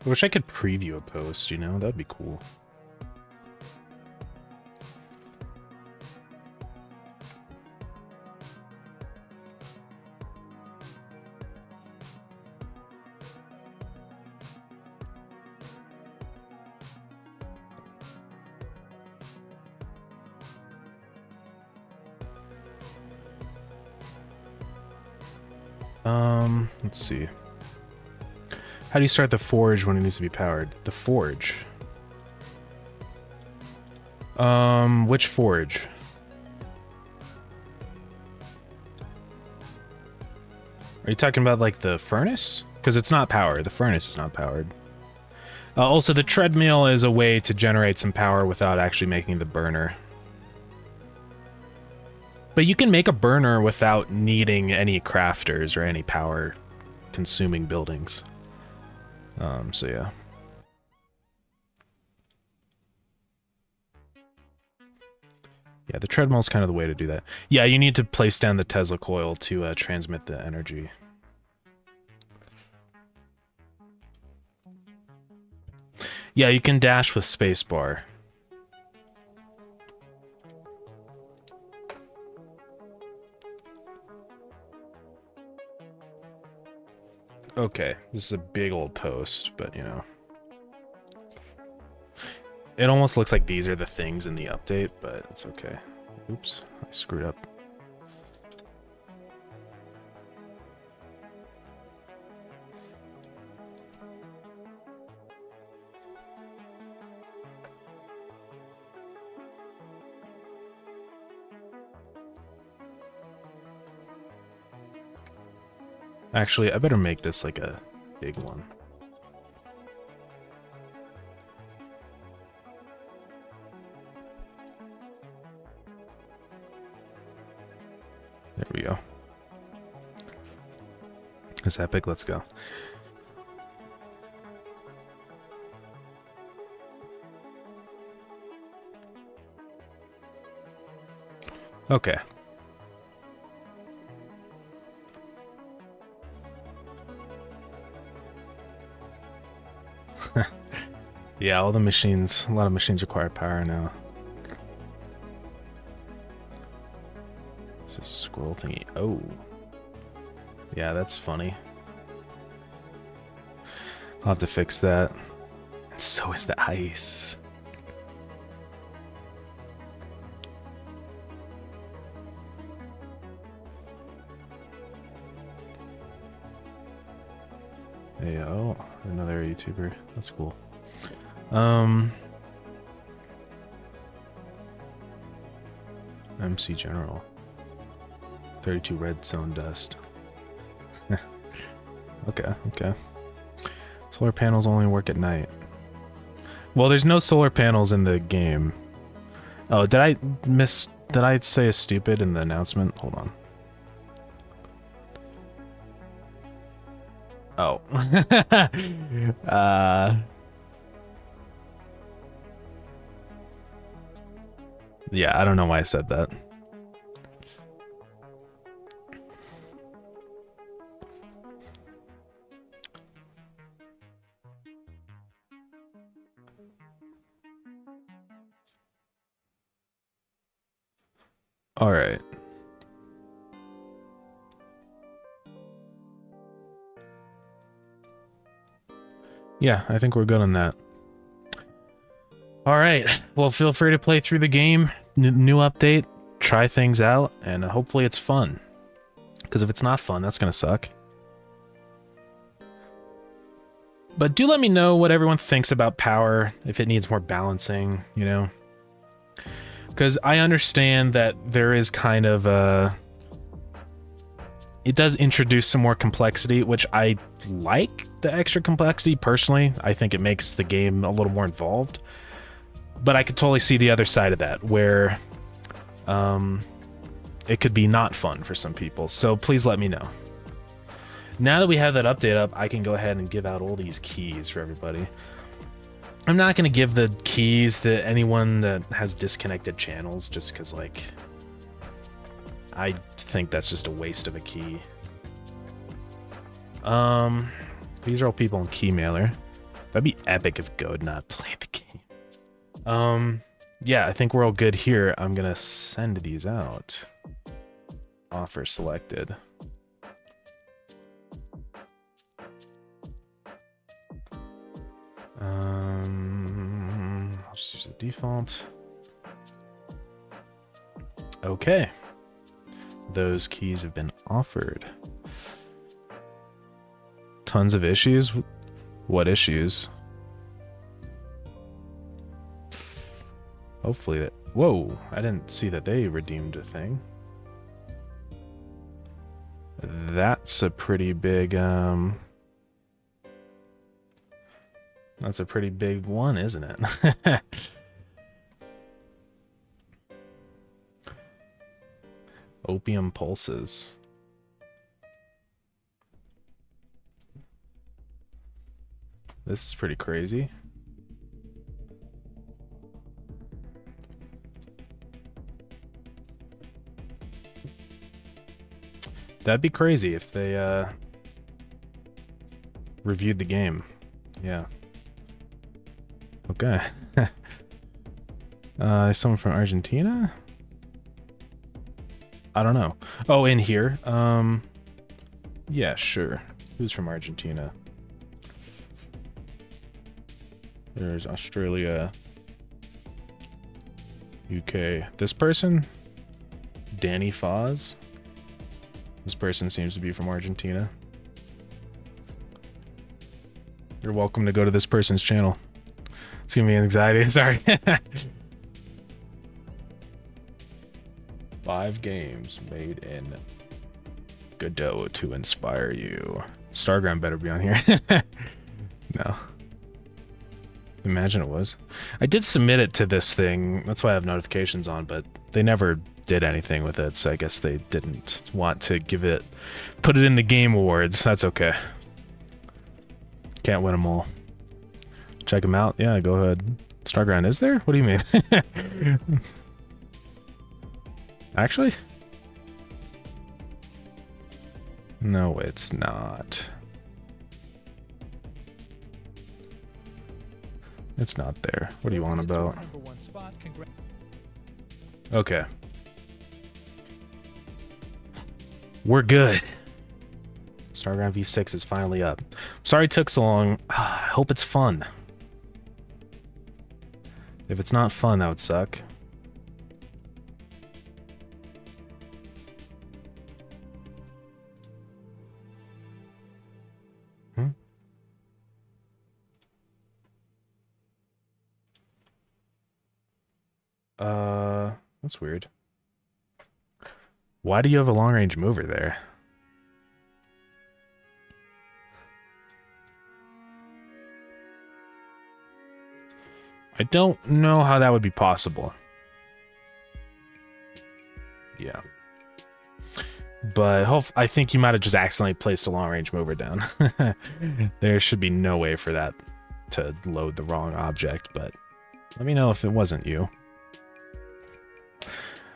I wish I could preview a post, you know? That'd be cool. Let's see. How do you start the forge when it needs to be powered? The forge. Which forge? Are you talking about like the furnace? Because it's not powered. The furnace is not powered. Also, the treadmill is a way to generate some power without actually making the burner. But you can make a burner without needing any crafters or any power-consuming buildings. So yeah. Yeah, the treadmill is kind of the way to do that. Yeah, you need to place down the Tesla coil to transmit the energy. Yeah, you can dash with spacebar. Okay, this is a big old post, but you know. It almost looks like these are the things in the update, but it's okay. Oops, I screwed up. Actually, I better make this like a big one. There we go. It's epic, let's go. Okay. Yeah, all the machines, a lot of machines require power now. This is scroll thingy. Oh. Yeah, that's funny. I'll have to fix that. And so is the ice. Hey, oh, another YouTuber. That's cool. MC General. 32 red zone dust. Okay, okay. Solar panels only work at night. Well, there's no solar panels in the game. Oh, did I say a stupid in the announcement? Hold on. Oh. Yeah, I don't know why I said that. All right. Yeah, I think we're good on that. All right. Well, feel free to play through the game. New update. Try things out, and hopefully it's fun. Because if it's not fun, that's going to suck. But do let me know what everyone thinks about power, if it needs more balancing, you know? Because I understand that there is kind of a... It does introduce some more complexity, which I like the extra complexity, personally. I think it makes the game a little more involved. But I could totally see the other side of that, where it could be not fun for some people. So please let me know. now that we have that update up, I can go ahead and give out all these keys for everybody. I'm not going to give the keys to anyone that has disconnected channels just because, like, I think that's just a waste of a key. These are all people in Keymailer. That'd be epic if Go had not played the game. Yeah, I think we're all good here. I'm going to send these out. Offer selected. I'll just use the default. Okay. Those keys have been offered. Tons of issues? What issues? Hopefully that... Whoa, I didn't see that they redeemed a thing. That's a pretty big, That's a pretty big one, isn't it? Opium pulses. This is pretty crazy. That'd be crazy if they reviewed the game. Yeah. Okay. Someone from Argentina? I don't know. Oh, in here. Yeah, sure. Who's from Argentina? There's Australia. UK. This person? Danny Foz? This person seems to be from Argentina. You're welcome to go to this person's channel. It's giving me anxiety, sorry. 5 games made in Godot to inspire you. Starground better be on here. No. Imagine it was. I did submit it to this thing, that's why I have notifications on, but they never did anything with it, so I guess they didn't want to put it in the Game Awards. That's okay. Can't win them all. Check them out. Yeah, go ahead. Starground is there? What do you mean? Actually? No, it's not. It's not there. What do you want about? Okay. We're good. Starground V6 is finally up. Sorry it took so long. I hope it's fun. If it's not fun, that would suck. That's weird. Why do you have a long-range mover there? I don't know how that would be possible. Yeah. But I think you might have just accidentally placed a long-range mover down. There should be no way for that to load the wrong object, but let me know if it wasn't you.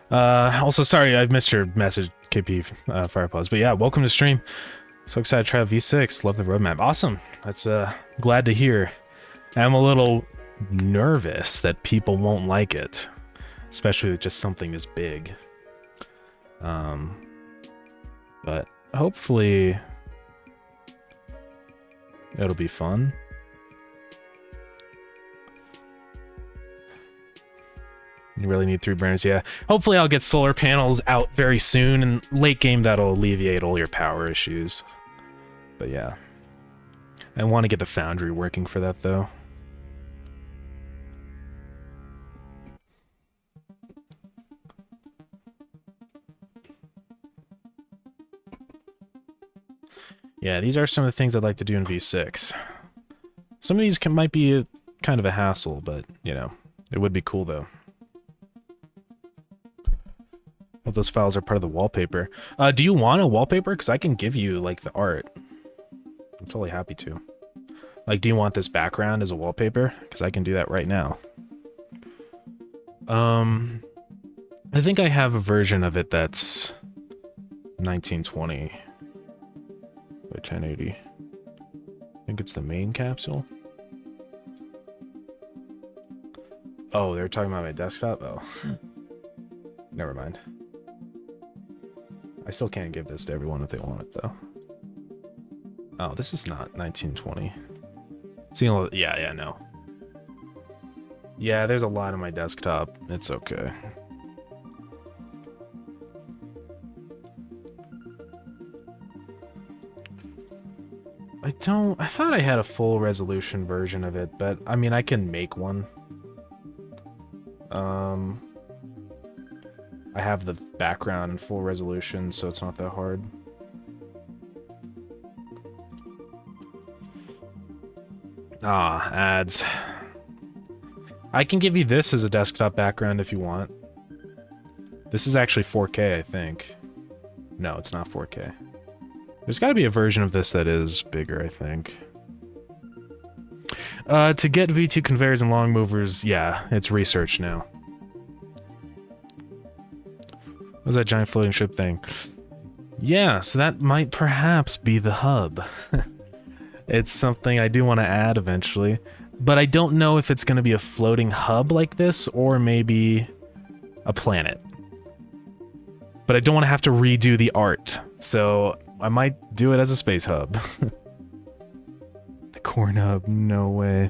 Also, sorry, I've missed your message, KP Firepause. But yeah, welcome to stream. So excited to try out V6. Love the roadmap. Awesome. That's glad to hear. I'm a little nervous that people won't like it, especially with just something this big. But hopefully it'll be fun. You really need 3 burners, yeah. Hopefully I'll get solar panels out very soon, and late game that'll alleviate all your power issues. But yeah. I want to get the foundry working for that, though. Yeah, these are some of the things I'd like to do in V6. Some of these might be kind of a hassle, but, you know, it would be cool, though. Hope those files are part of the wallpaper. Do you want a wallpaper? Because I can give you, like, the art. I'm totally happy to. Like, do you want this background as a wallpaper? Because I can do that right now. I think I have a version of it that's 1920 by 1080. I think it's the main capsule. Oh, they're talking about my desktop? Oh. Never mind. I still can't give this to everyone if they want it, though. Oh, this is not 1920. Yeah, no. Yeah, there's a lot on my desktop. It's okay. I thought I had a full resolution version of it, but I mean, I can make one. I have the background in full resolution, so it's not that hard. Ah, ads. I can give you this as a desktop background if you want. This is actually 4K, I think. No, it's not 4K. There's got to be a version of this that is bigger, I think. To get V2 conveyors and long movers, yeah, it's research now. What was that giant floating ship thing? Yeah, so that might perhaps be the hub. It's something I do want to add eventually. But I don't know if it's going to be a floating hub like this, or maybe a planet. But I don't want to have to redo the art, so I might do it as a space hub. The corn hub, no way.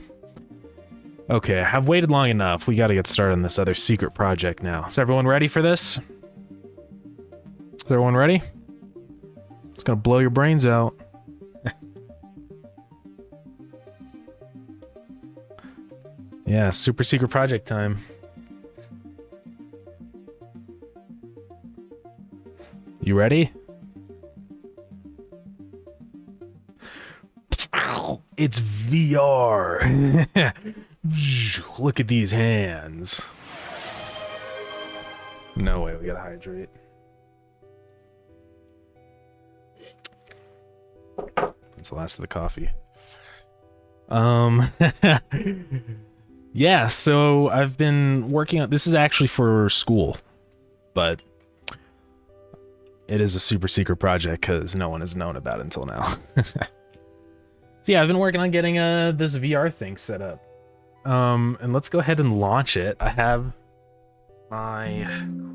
Okay, I've waited long enough. We got to get started on this other secret project now. Is everyone ready for this? Is everyone ready? It's gonna blow your brains out. Yeah, super secret project time. You ready? It's VR. Look at these hands. No way, we gotta hydrate. That's the last of the coffee. Yeah, so I've been working on... This is actually for school, but it is a super secret project because no one has known about it until now. So yeah, I've been working on getting this VR thing set up. And let's go ahead and launch it. I have my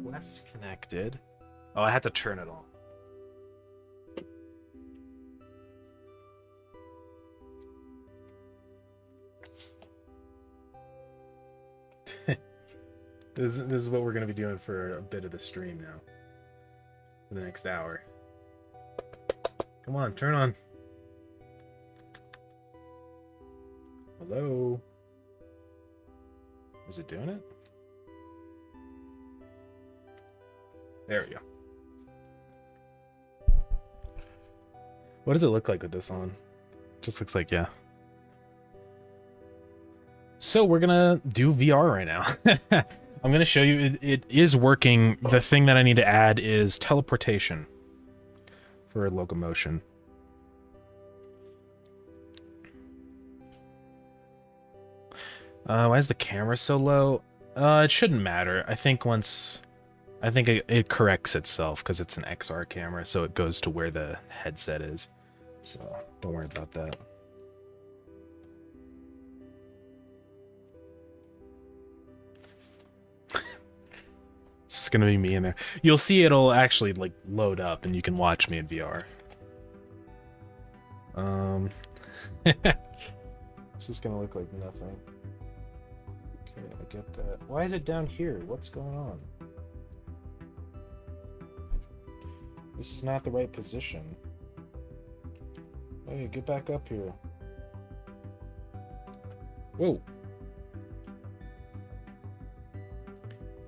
Quest connected. Oh, I had to turn it on. This is what we're going to be doing for a bit of the stream now. For the next hour. Come on, turn on. Hello? Is it doing it? There we go. What does it look like with this on? Just looks like, yeah. So we're gonna do VR right now. I'm gonna show you, it is working. The thing that I need to add is teleportation for locomotion. Why is the camera so low? It shouldn't matter. I think it corrects itself because it's an XR camera, so it goes to where the headset is. So don't worry about that. It's gonna be me in there. You'll see it'll actually like load up and you can watch me in VR. This is gonna look like nothing. Okay, I get that. Why is it down here? What's going on? This is not the right position. Hey, get back up here. Whoa.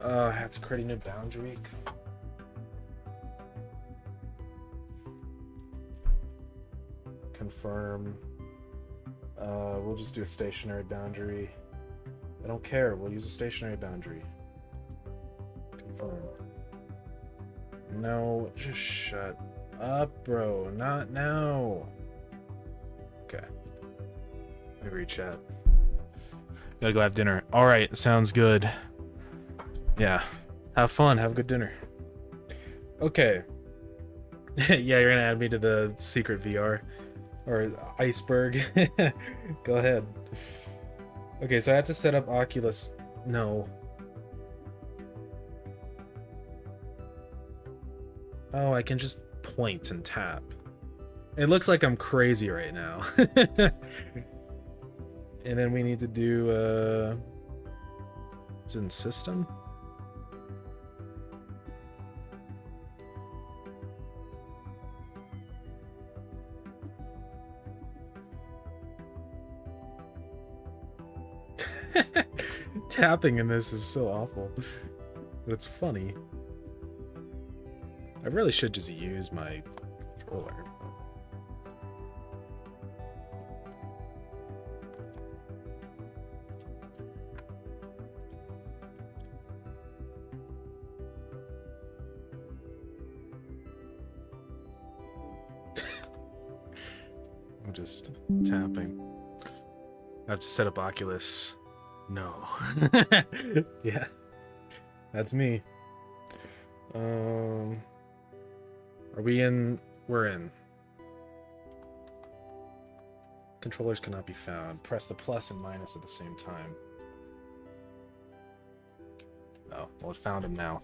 I have to create a new boundary. Confirm. We'll just do a stationary boundary. I don't care. We'll use a stationary boundary. Confirm. No, just shut up, bro. Not now. Okay. I read chat. Gotta go have dinner. All right, sounds good. Yeah. Have fun. Have a good dinner. Okay. Yeah, you're gonna add me to the secret VR or iceberg. Go ahead. Okay, so I have to set up Oculus. No. Oh, I can just point and tap. It looks like I'm crazy right now. And then we need to do it's in system. Tapping in this is so awful. But it's funny. I really should just use my controller. I'm just tapping. I have to set up Oculus. No. Yeah. That's me. Are we in? We're in. Controllers cannot be found. Press the plus and minus at the same time. Oh, well, it found them now.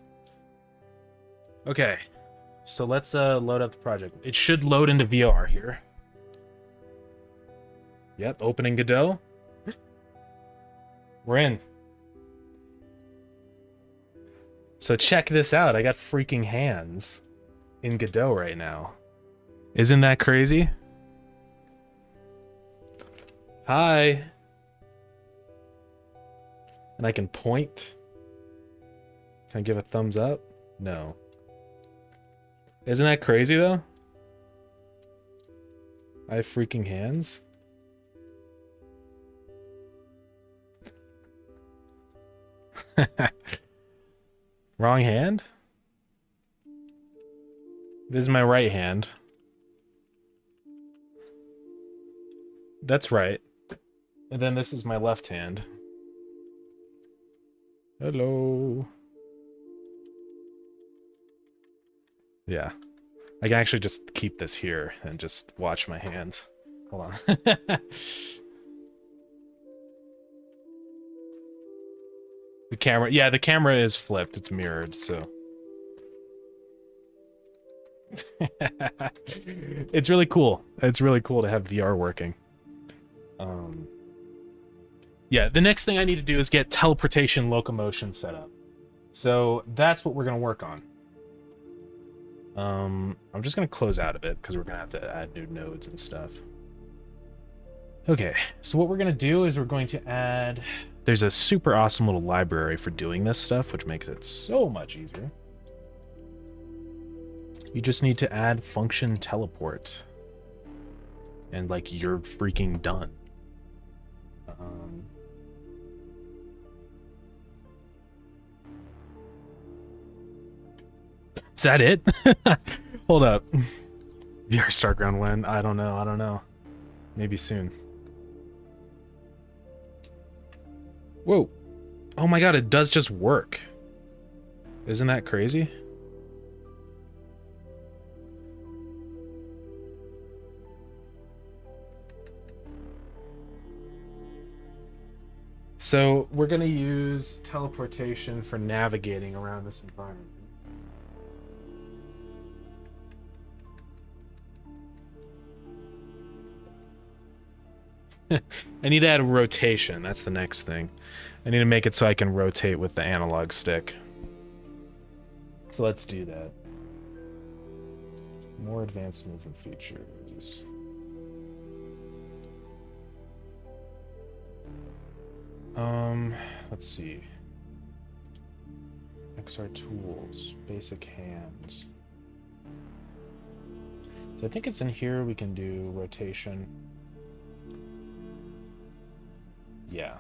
Okay. So let's load up the project. It should load into VR here. Yep, opening Godot. We're in. So check this out. I got freaking hands in Godot right now. Isn't that crazy? Hi. And I can point. Can I give a thumbs up? No. Isn't that crazy though? I have freaking hands. Wrong hand? This is my right hand. That's right. And then this is my left hand. Hello. Yeah. I can actually just keep this here and just watch my hands. Hold on. The camera, yeah, the camera is flipped. It's mirrored, so. It's really cool. It's really cool to have VR working. Yeah, the next thing I need to do is get teleportation locomotion set up. So that's what we're going to work on. I'm just going to close out of it because we're going to have to add new nodes and stuff. Okay, so what we're going to do is we're going to add... There's a super awesome little library for doing this stuff, which makes it so much easier. You just need to add function teleport. And, like, you're freaking done. Is that it? Hold up. VR Starground when? I don't know. Maybe soon. Whoa. Oh my god, it does just work. Isn't that crazy? So we're going to use teleportation for navigating around this environment. I need to add a rotation. That's the next thing. I need to make it so I can rotate with the analog stick. So let's do that. More advanced movement features. Let's see. XR tools, basic hands. So I think it's in here we can do rotation. Yeah.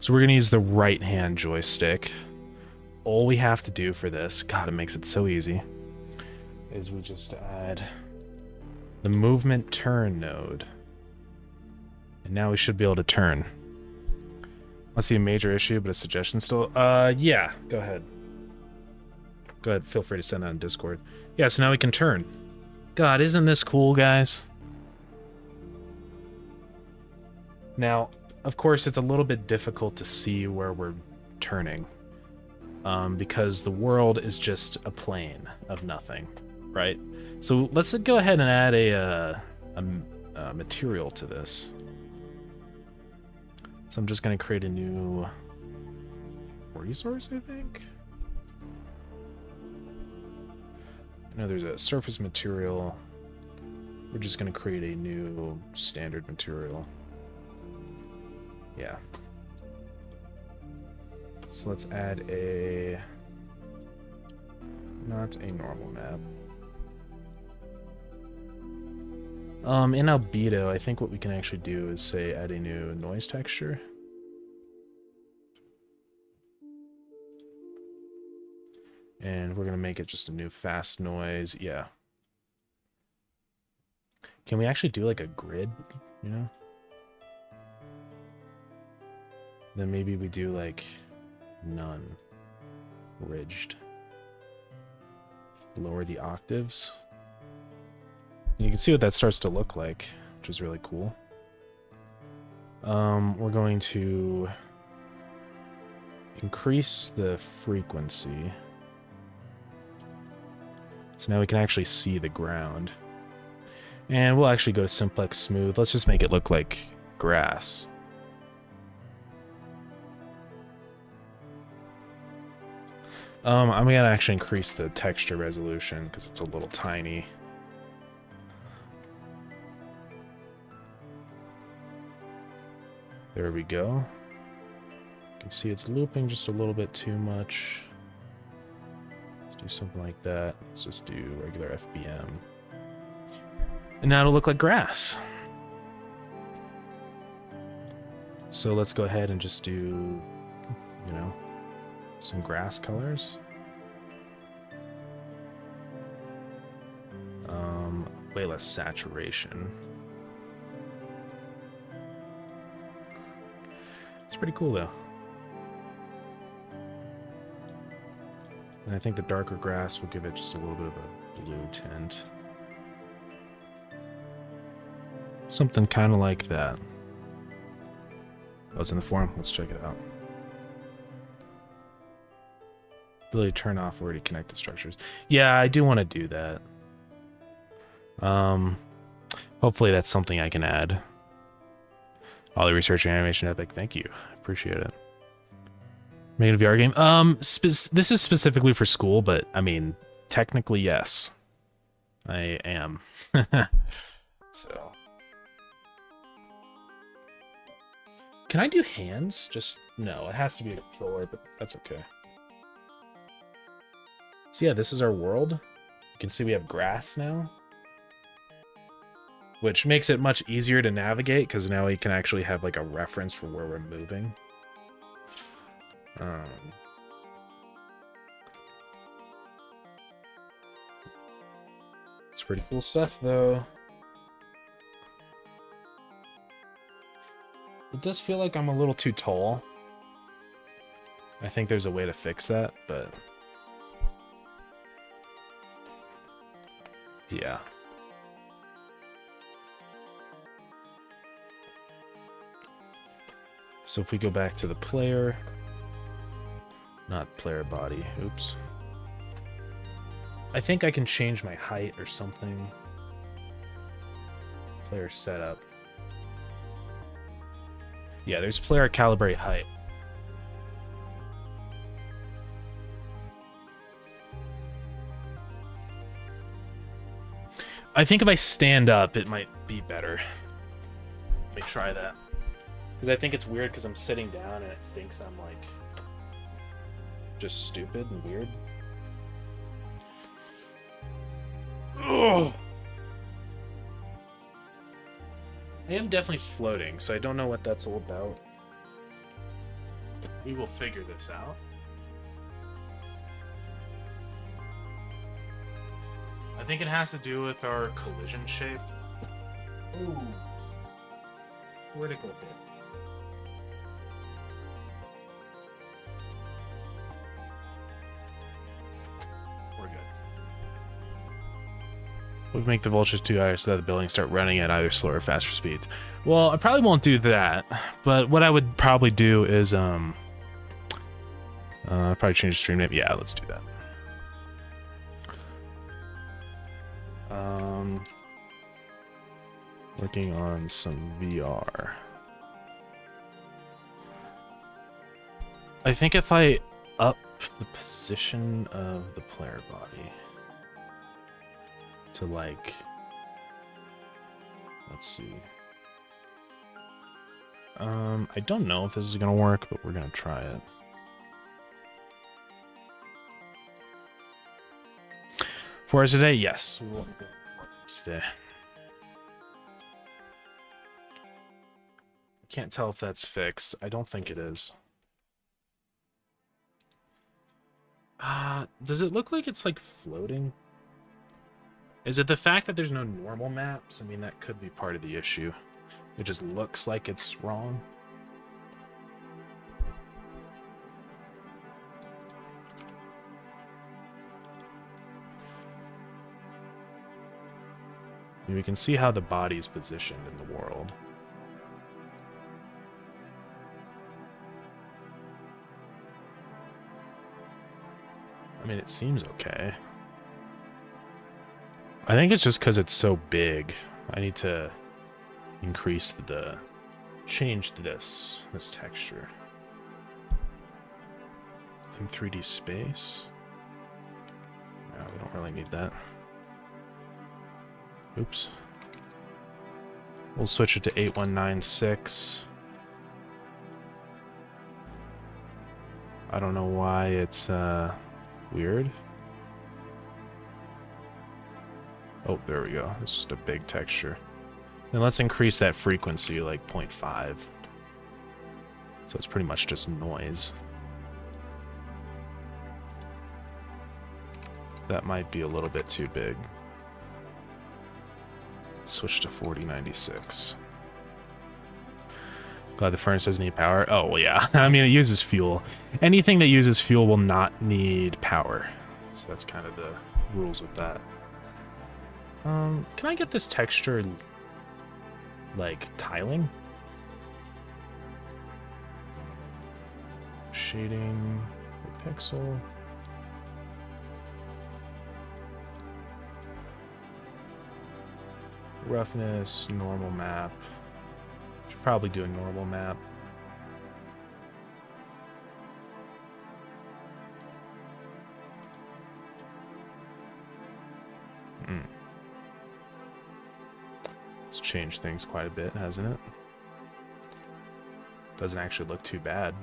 So we're going to use the right hand joystick. all we have to do for this, God, it makes it so easy, is we just add the movement turn node. And now we should be able to turn. I see a major issue, but a suggestion still. Yeah, go ahead. Go ahead, feel free to send that on Discord. Yeah, so now we can turn. God, isn't this cool, guys? Now, of course, it's a little bit difficult to see where we're turning, because the world is just a plane of nothing, right? So let's go ahead and add a material to this. So I'm just going to create a new resource, I think. I know there's a surface material. We're just going to create a new standard material. Yeah. So let's add a... not a normal map. In Albedo, I think what we can actually do is say add a new noise texture. And we're going to make it just a new fast noise. Yeah. Can we actually do like a grid, you know? Then maybe we do like none. Ridged. Lower the octaves. You can see what that starts to look like, which is really cool. We're going to increase the frequency. So now we can actually see the ground. And we'll actually go to simplex smooth. Let's just make it look like grass. I'm gonna actually increase the texture resolution because it's a little tiny. There we go. You can see it's looping just a little bit too much. Let's do something like that. Let's just do regular FBM. And now it'll look like grass. So let's go ahead and just do, you know, some grass colors. Way less saturation. It's pretty cool though. And I think the darker grass will give it just a little bit of a blue tint. Something kind of like that. Oh, it's in the forum. Let's check it out. Ability to turn off already connected structures. Yeah, I do want to do that. Hopefully that's something I can add. Ollie researching animation epic. Thank you. Appreciate it. Making a VR game. This is specifically for school, but I mean, technically yes, I am. So, can I do hands? Just no. It has to be a controller, but that's okay. So yeah, this is our world. You can see we have grass now, which makes it much easier to navigate because now we can actually have like a reference for where we're moving. It's pretty cool stuff though. It does feel like I'm a little too tall. I think there's a way to fix that, but yeah. So if we go back to the player, not player body, oops. I think I can change my height or something. Player setup. Yeah, there's player calibrate height. I think if I stand up, it might be better. Let me try that. Because I think it's weird because I'm sitting down and it thinks I'm like just stupid and weird. Ugh. I am definitely floating, so I don't know what that's all about. We will figure this out. I think it has to do with our collision shape. Ooh. Critical hit. We're good. We'll make the vultures too higher so that the buildings start running at either slower or faster speeds. Well, I probably won't do that, but what I would probably do is probably change the stream name. Yeah, let's do that. Working on some VR. I think if I up the position of the player body to like, let's see. I don't know if this is gonna work, but we're gonna try it. For us today, yes. We will go today. Can't tell if that's fixed. I don't think it is. Does it look like it's like floating? Is it the fact that there's no normal maps? I mean, that could be part of the issue. It just looks like it's wrong. We can see how the body's positioned in the world. I mean, it seems okay. I think it's just because it's so big. I need to increase change this texture. In 3D space. No, we don't really need that. Oops. We'll switch it to 8196. I don't know why it's weird. Oh, there we go. It's just a big texture. Then let's increase that frequency like 0.5. So it's pretty much just noise. That might be a little bit too big. Let's switch to 4096. Glad the furnace doesn't need power. Oh, well, yeah. I mean, it uses fuel. Anything that uses fuel will not need power. So that's kind of the rules with that. Can I get this texture, like, tiling? Shading per pixel. Roughness, normal map. Should probably do a normal map. It's changed things quite a bit, hasn't it? Doesn't actually look too bad.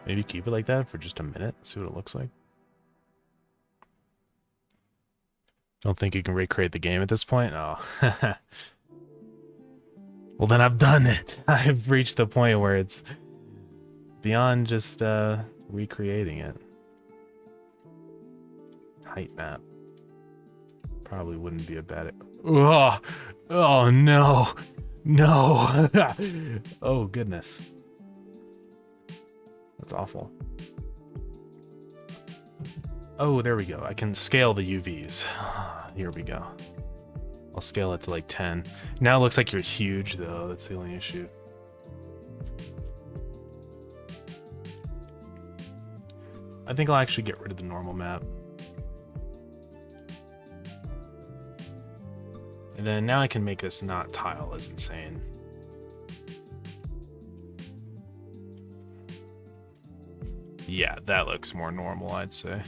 Maybe keep it like that for just a minute, see what it looks like. Don't think you can recreate the game at this point? Oh. Well, then I've done it. I've reached the point where it's beyond just recreating it. Height map. Probably wouldn't be a bad... Oh, oh no. No. Oh, goodness. That's awful. Oh, there we go. I can scale the UVs. Here we go. I'll scale it to like 10. Now it looks like you're huge, though. That's the only issue. I think I'll actually get rid of the normal map. And then now I can make this not tile as insane. Yeah, that looks more normal, I'd say.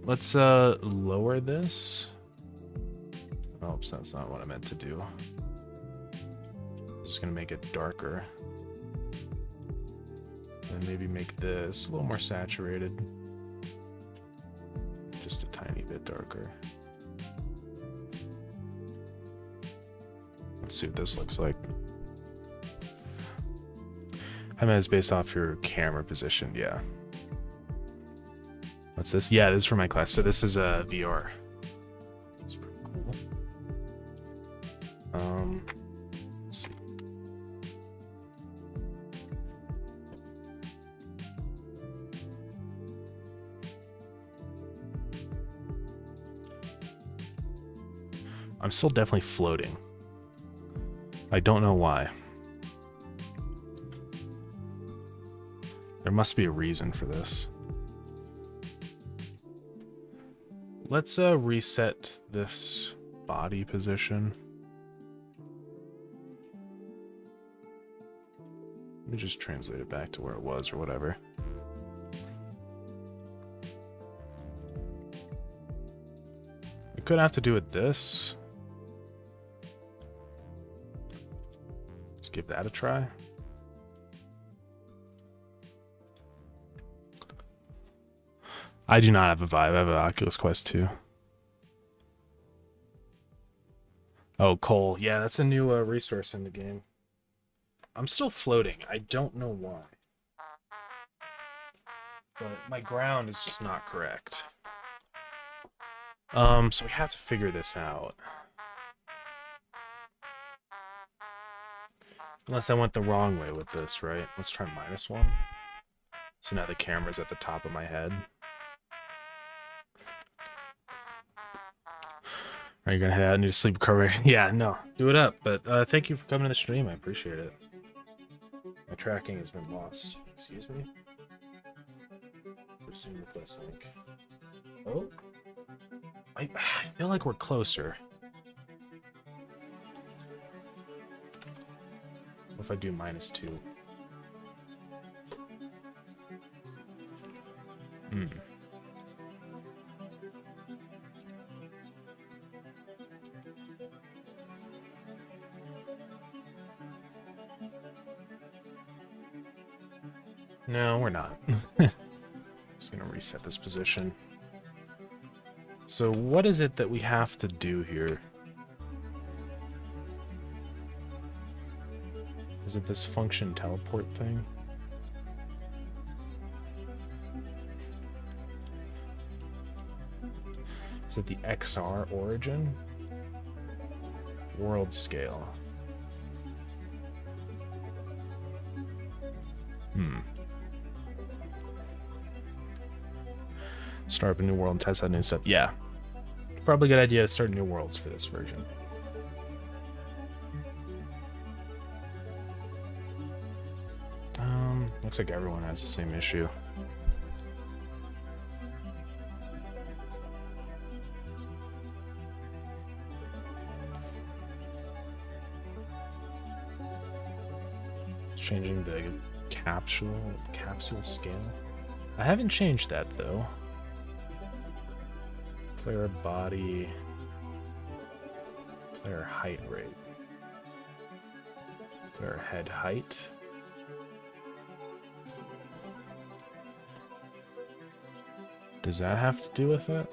Let's lower this. Oops, that's not what I meant to do. I'm just gonna make it darker. And maybe make this a little more saturated. Just a tiny bit darker. Let's see what this looks like. I mean, it's based off your camera position, yeah. What's this? Yeah, this is for my class. So this is a VR. It's pretty cool. Let's see. I'm still definitely floating. I don't know why. There must be a reason for this. Let's reset this body position. Let me just translate it back to where it was or whatever. I could have to do with this. Let's give that a try. I do not have a Vive. I have an Oculus Quest 2. Oh, coal. Yeah, that's a new resource in the game. I'm still floating. I don't know why. But my ground is just not correct. So we have to figure this out. Unless I went the wrong way with this, right? Let's try -1. So now the camera's at the top of my head. Are you gonna head out and need a sleep recovery? Yeah, no. Do it up. But thank you for coming to the stream. I appreciate it. My tracking has been lost. Excuse me? Resume request link. Oh? I feel like we're closer. What if I do -2? No, we're not. Just gonna reset this position. So what is it that we have to do here? Is it this function teleport thing? Is it the XR origin? World scale. Start up a new world and test out new stuff. Yeah. Probably a good idea to start new worlds for this version. Looks like everyone has the same issue. Changing the capsule scale. I haven't changed that though. Player body, player height rate, player head height. Does that have to do with it?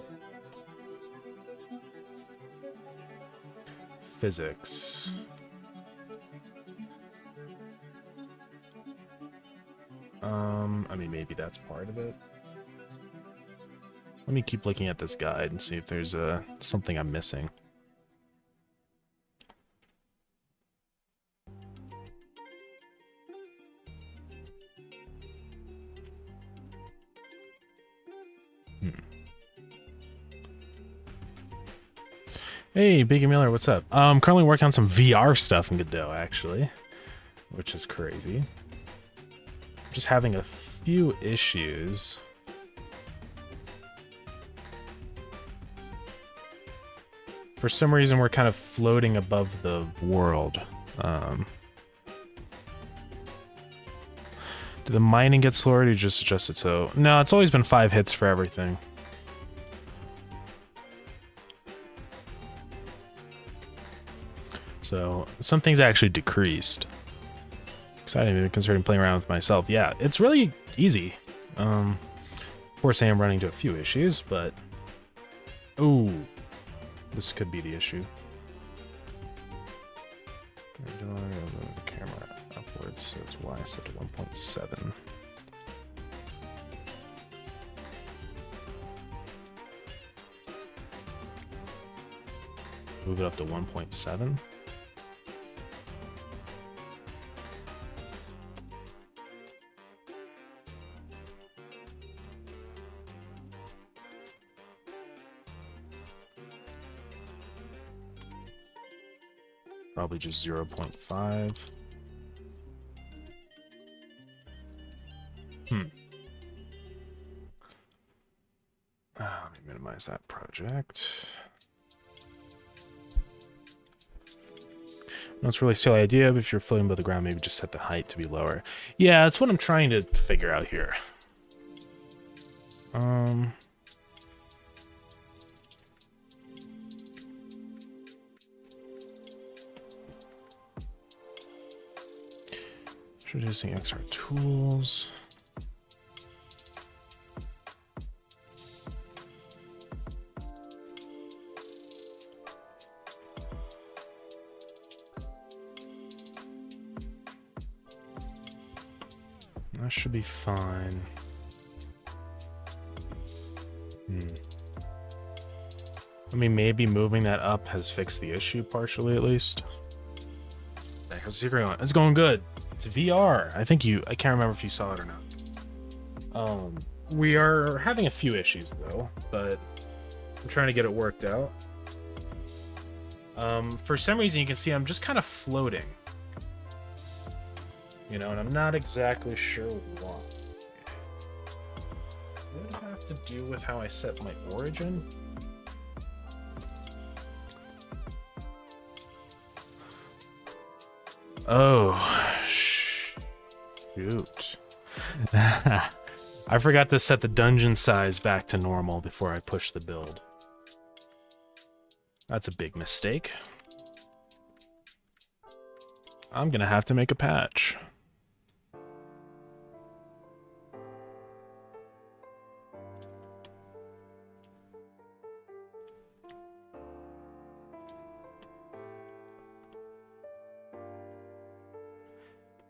Physics. I mean, maybe that's part of it. Let me keep looking at this guide and see if there's something I'm missing. Hey, Biggie Miller, what's up? I'm currently working on some VR stuff in Godot, actually, which is crazy. Just having a few issues. For some reason, we're kind of floating above the world. Did the mining get slower, or did you just adjust it so? No, it's always been 5 hits for everything. So some things actually decreased. Exciting, even considering playing around with myself. Yeah, it's really easy. Of course, I am running into a few issues, but Ooh, this could be the issue. The camera upwards, so it's Y set to 1.7. Move it up to 1.7. Probably just 0.5. Let me minimize that project. No, it's a really silly idea, but if you're floating above the ground, maybe just set the height to be lower. Yeah, that's what I'm trying to figure out here. Introducing XR tools. That should be fine. I mean, maybe moving that up has fixed the issue partially, at least. How's the secret going? It's going good. It's VR. I can't remember if you saw it or not. We are having a few issues though, but I'm trying to get it worked out. For some reason, you can see I'm just kind of floating. You know, and I'm not exactly sure why. Would it have to do with how I set my origin? Oh, shoot. I forgot to set the dungeon size back to normal before I push the build. That's a big mistake. I'm gonna have to make a patch.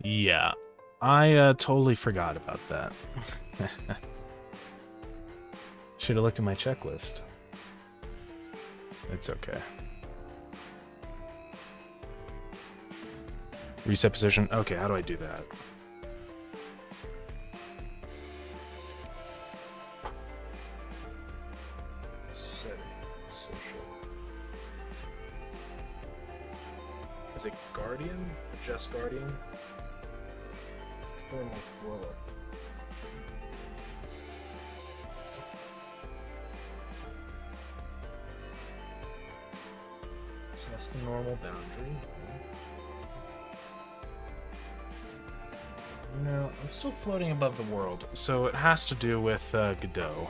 Yeah, I totally forgot about that. Should have looked at my checklist. It's okay. Reset position. Okay, how do I do that? Setting. Social. Is it Guardian? Just Guardian? Formal flow. So that's the normal boundary. No, I'm still floating above the world, so it has to do with Godot.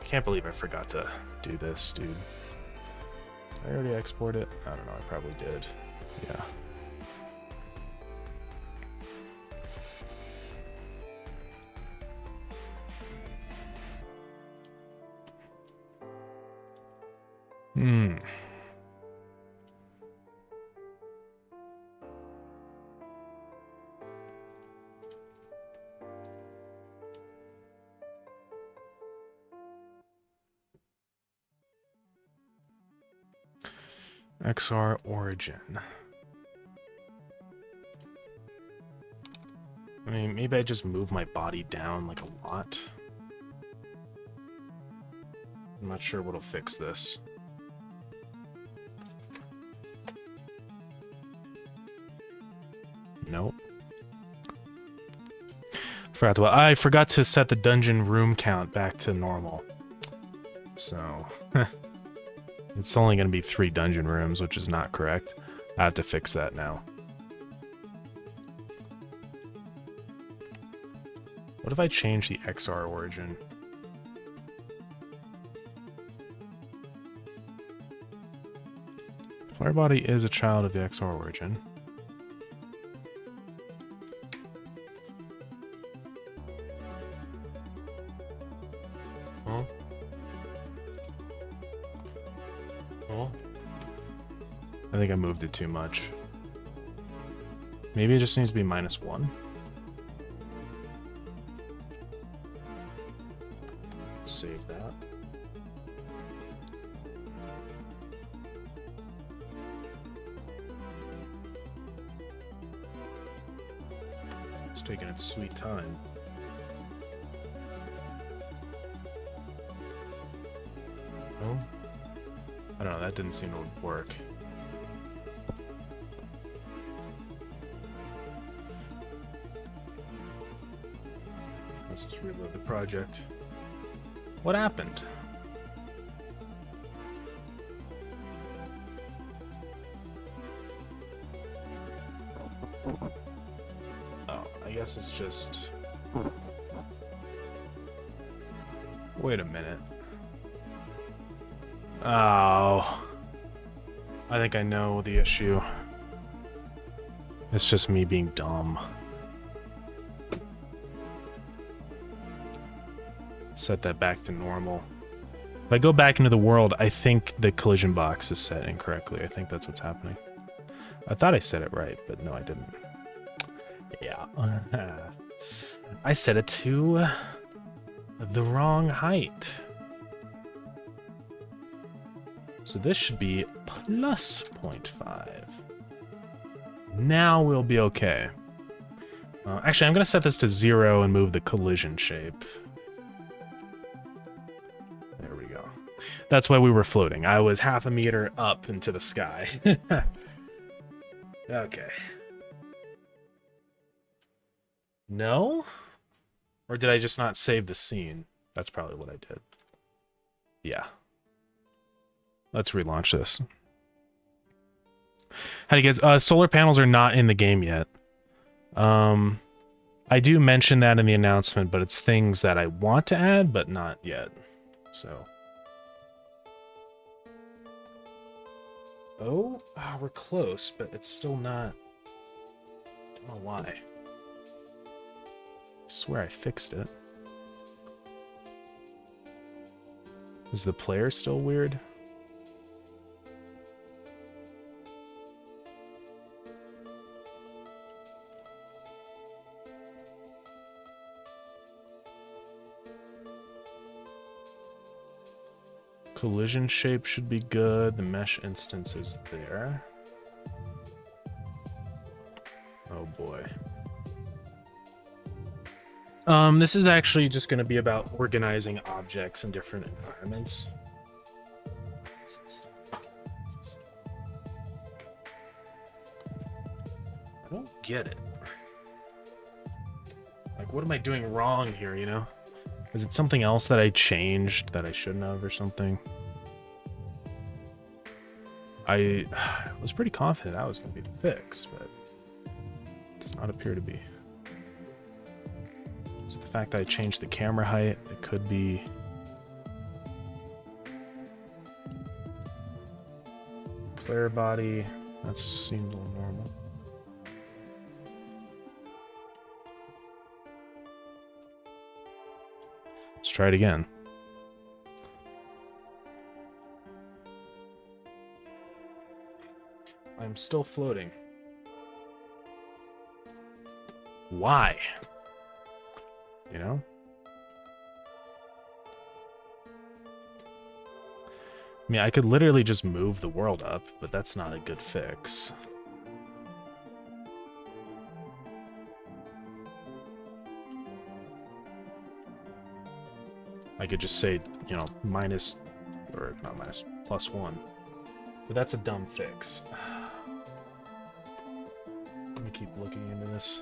I can't believe I forgot to do this, dude. Did I already export it? I don't know, I probably did. Yeah. XR origin. I mean, maybe I just move my body down like a lot. I'm not sure what'll fix this. Nope. I forgot to set the dungeon room count back to normal. So, it's only going to be 3 dungeon rooms, which is not correct. I have to fix that now. What if I change the XR origin? Firebody is a child of the XR origin. Huh? No. I think I moved it too much. Maybe it just needs to be -1. Save that. It's taking its sweet time. Oh, I don't know, that didn't seem to work. Let's just reload the project. What happened? Oh, I guess it's just... Wait a minute. Oh. I think I know the issue. It's just me being dumb. Set that back to normal. If I go back into the world, I think the collision box is set incorrectly. I think that's what's happening. I thought I said it right, but no, I didn't. Yeah. I set it to the wrong height. So this should be plus 0.5. Now we'll be okay. Actually, I'm going to set this to 0 and move the collision shape. There we go. That's why we were floating. I was half a meter up into the sky. Okay. No? Or did I just not save the scene? That's probably what I did. Yeah. Let's relaunch this. Howdy guys. Solar panels are not in the game yet. I do mention that in the announcement, but it's things that I want to add, but not yet. So. Oh, we're close, but it's still not. I don't know why. I swear I fixed it. Is the player still weird? Collision shape should be good. The mesh instance is there. Oh boy. This is actually just going to be about organizing objects in different environments. I don't get it. Like, what am I doing wrong here, you know? Is it something else that I changed that I shouldn't have or something? I was pretty confident that was going to be the fix, but it does not appear to be. It's the fact that I changed the camera height. It could be... Player body. That seems a little normal. Let's try it again. I'm still floating. Why? You know? I mean, I could literally just move the world up, but that's not a good fix. I could just say, you know, minus, or not minus, +1. But that's a dumb fix. Let me keep looking into this.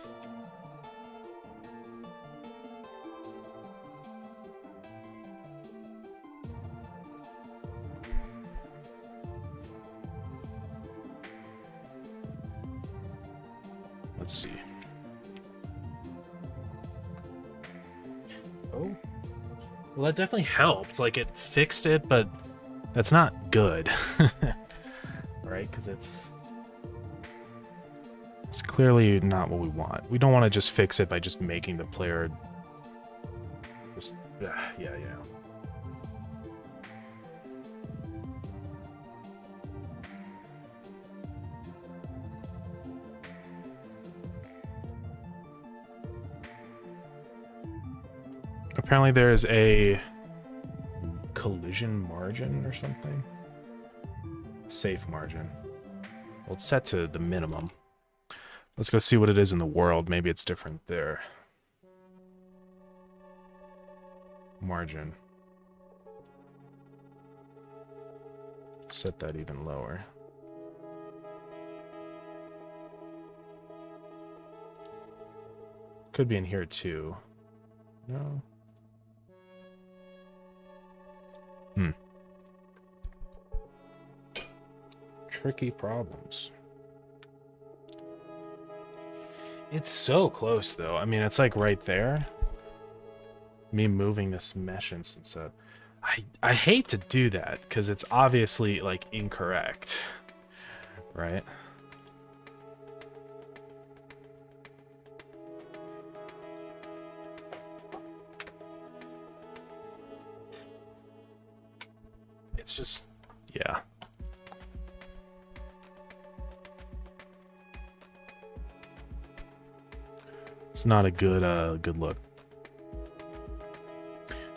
Let's see. Oh. Well, that definitely helped. Like, it fixed it, but that's not good. Right? Because it's clearly not what we want. We don't want to just fix it by just making the player just... yeah. Apparently there is a collision margin or something. Safe margin. Well, it's set to the minimum. Let's go see what it is in the world. Maybe it's different there. Margin. Set that even lower. Could be in here too. No. Tricky problems. It's so close though. I mean, it's like right there. Me moving this mesh instance up. I hate to do that because it's obviously like incorrect, right? It's just, yeah. It's not a good look.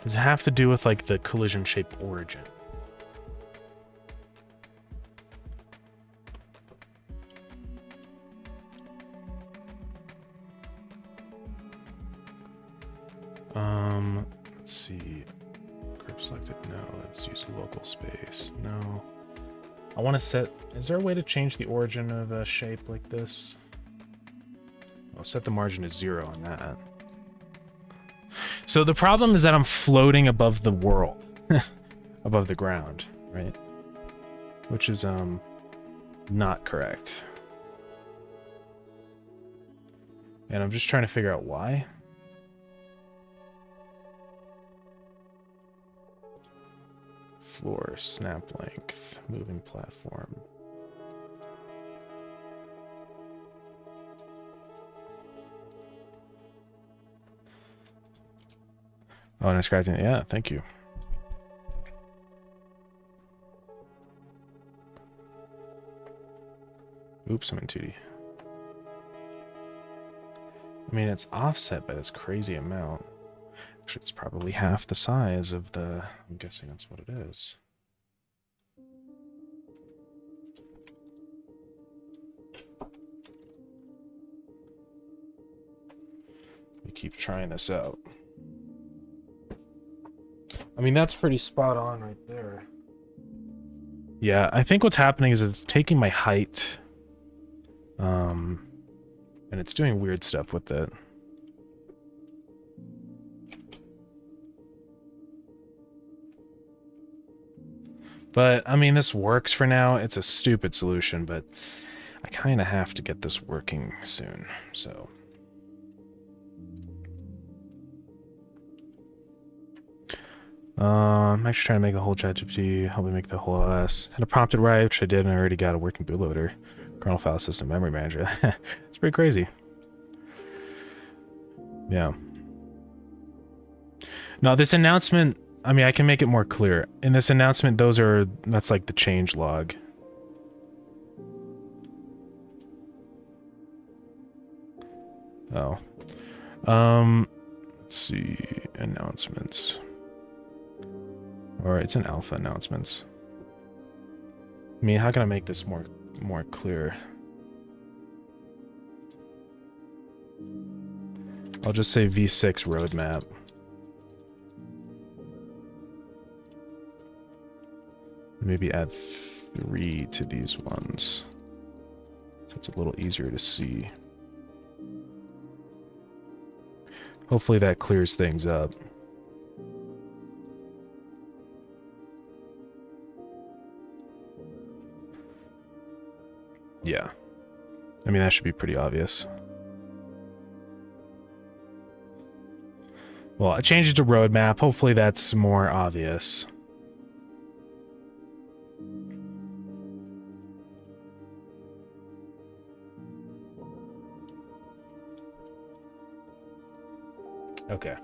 Does it have to do with like the collision shape origin? Let's see. Group selected. No, let's use local space. No. I want to set. Is there a way to change the origin of a shape like this? I'll set the margin to 0 on that. So the problem is that I'm floating above the world, above the ground, right? Which is not correct. And I'm just trying to figure out why. Floor, snap length, moving platform. Oh, nice crafting. Yeah, thank you. Oops, I'm in 2D. I mean, it's offset by this crazy amount. Actually, it's probably half the size of the... I'm guessing that's what it is. We keep trying this out. I mean, that's pretty spot on right there. Yeah, I think what's happening is it's taking my height, and it's doing weird stuff with it. But, I mean, this works for now. It's a stupid solution, but I kind of have to get this working soon, so... I'm actually trying to make the whole ChatGPT, help me make the whole OS. Had to prompt it right, which I did, and I already got a working bootloader. Kernel file system memory manager. It's pretty crazy. Yeah. No, this announcement, I mean, I can make it more clear. In this announcement, that's like the change log. Oh. Let's see, announcements. Or it's an alpha announcements. I mean, how can I make this more clear? I'll just say V6 roadmap. Maybe add 3 to these ones, so it's a little easier to see. Hopefully that clears things up. Yeah. I mean, that should be pretty obvious. Well, I changed it to roadmap. Hopefully that's more obvious. Okay.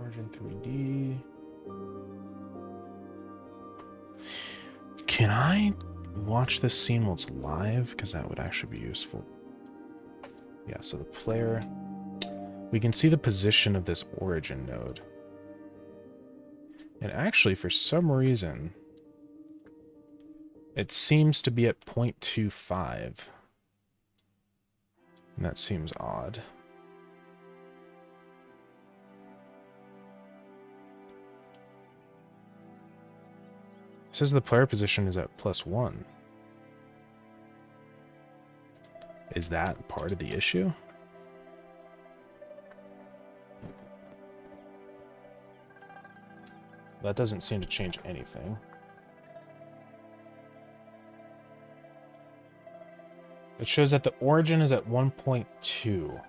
Origin 3D. Can I watch this scene while it's live? Because that would actually be useful. Yeah, so the player... We can see the position of this origin node. And actually, for some reason, it seems to be at 0.25. And that seems odd. It says the player position is at +1. Is that part of the issue? That doesn't seem to change anything. It shows that the origin is at 1.2.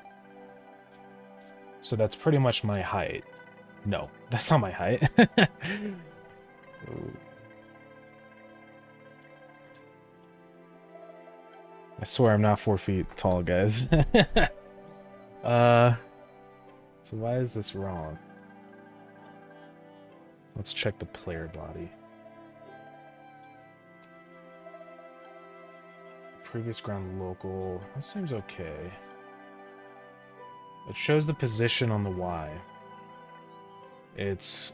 So that's pretty much my height. No, that's not my height. I swear I'm not 4 feet tall, guys. So why is this wrong? Let's check the player body. Previous ground local. That seems okay. It shows the position on the Y. It's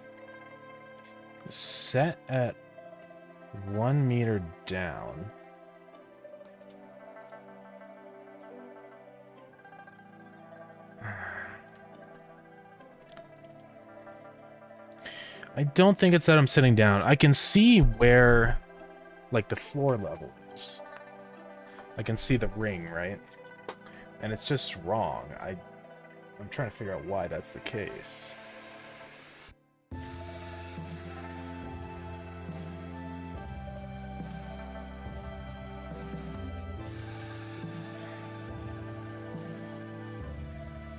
set at 1 meter down. I don't think it's that I'm sitting down. I can see where, like, the floor level is. I can see the ring, right? And it's just wrong. I'm trying to figure out why that's the case.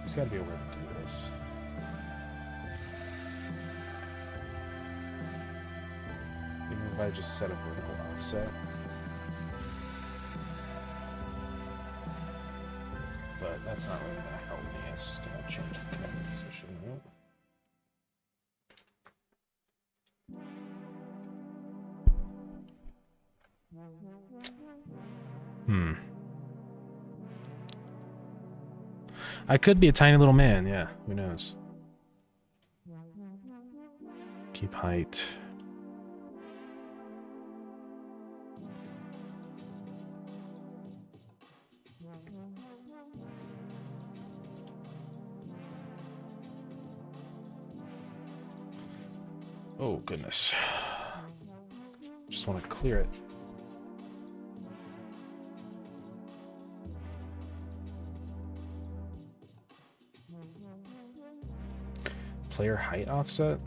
There's gotta be a way to do this. Even if I just set a vertical offset. But that's not really gonna help me. It's just gonna change the camera position, right? I could be a tiny little man, yeah. Who knows? Keep height. Oh, goodness. Just want to clear it. Player height offset?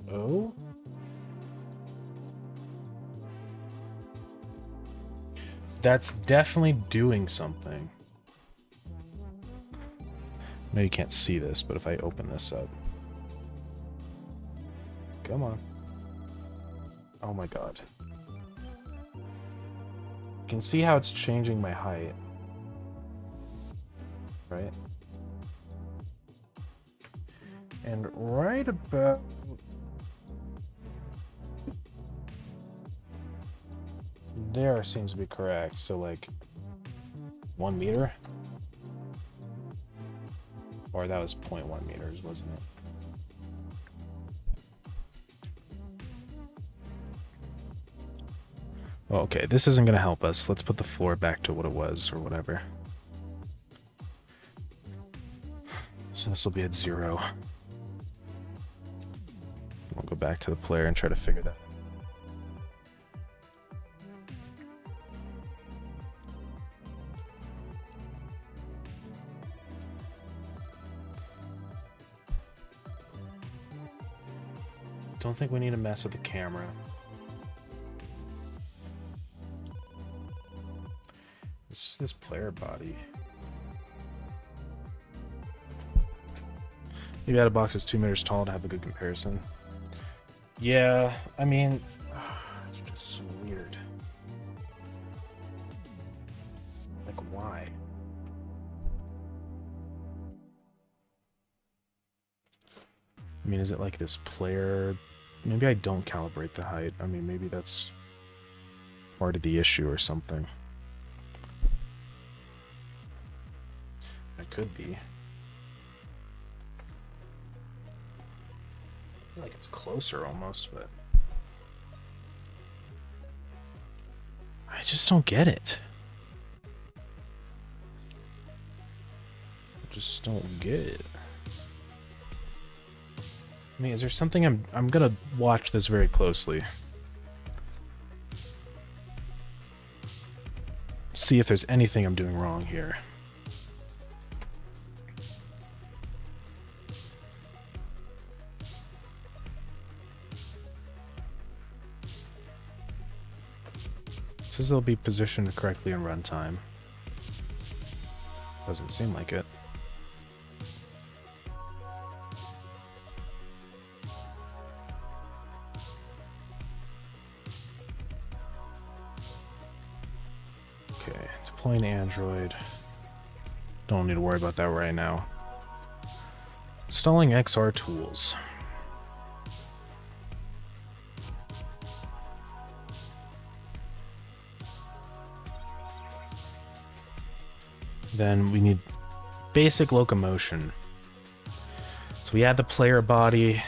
Oh? That's definitely doing something. I know you can't see this, but if I open this up... Come on. Oh my god. You can see how it's changing my height. Right? And right about... there seems to be correct. So like 1 meter? Or that was 0.1 meters, wasn't it? Oh, okay, this isn't going to help us. Let's put the floor back to what it was, or whatever. So this will be at 0. We'll go back to the player and try to figure that out. Don't think we need to mess with the camera. It's just this player body. Maybe out of box is 2 meters tall to have a good comparison. Yeah, I mean, it's just so weird. Like, why? I mean, is it like this player? Maybe I don't calibrate the height. I mean, maybe that's part of the issue or something. It could be. I feel like it's closer almost, but I just don't get it. I just don't get it. I mean, is there something I'm gonna watch this very closely. See if there's anything I'm doing wrong here. It says they'll be positioned correctly in runtime. Doesn't seem like it. Okay, deploying Android. Don't need to worry about that right now. Installing XR tools. Then we need basic locomotion. So we add the player body.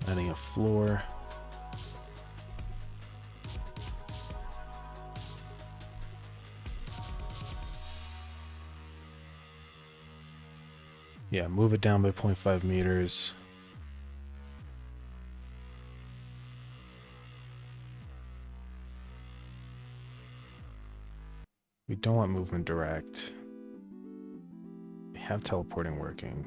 Adding a floor. Yeah, move it down by 0.5 meters. We don't want movement direct. We have teleporting working.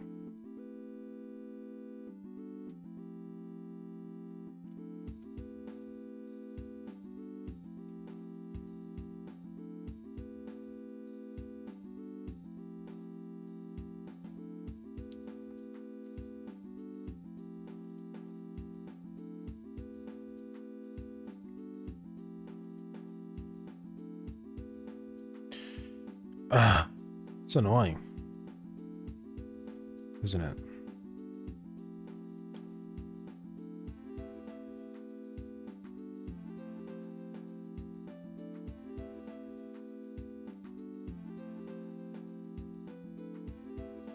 It's annoying, isn't it?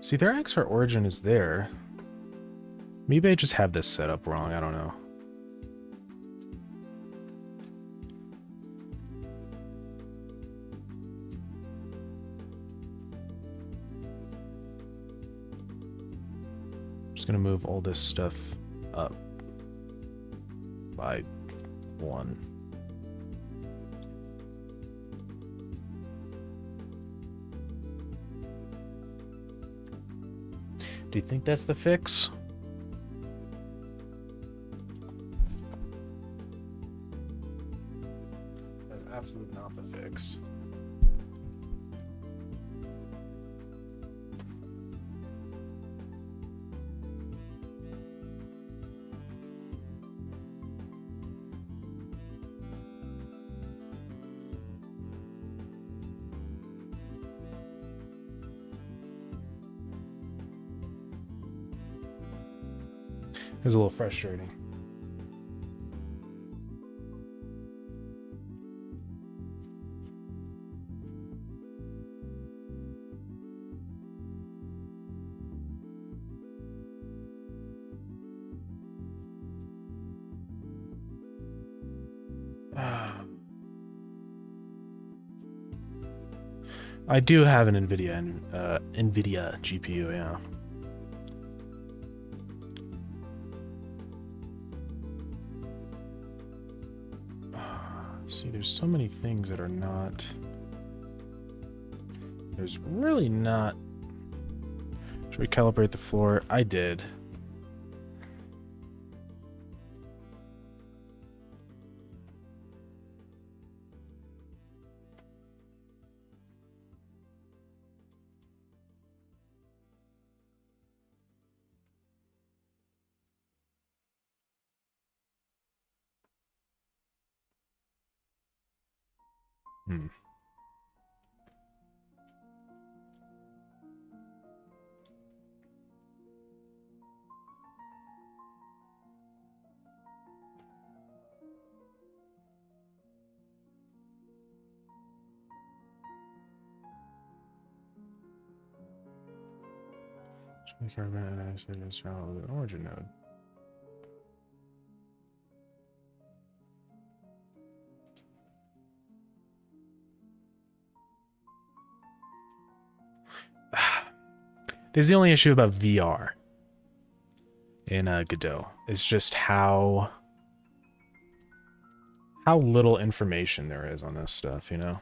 See, their XR origin is there. Maybe I just have this set up wrong, I don't know. Gonna move all this stuff up by 1. Do you think that's the fix? That's absolutely not the fix. It was a little frustrating. I do have an NVIDIA GPU, yeah. See, there's so many things that are not... There's really not... Should we calibrate the floor? I did. Hmm. Origin node. This is the only issue about VR in Godot. It's just how little information there is on this stuff, you know?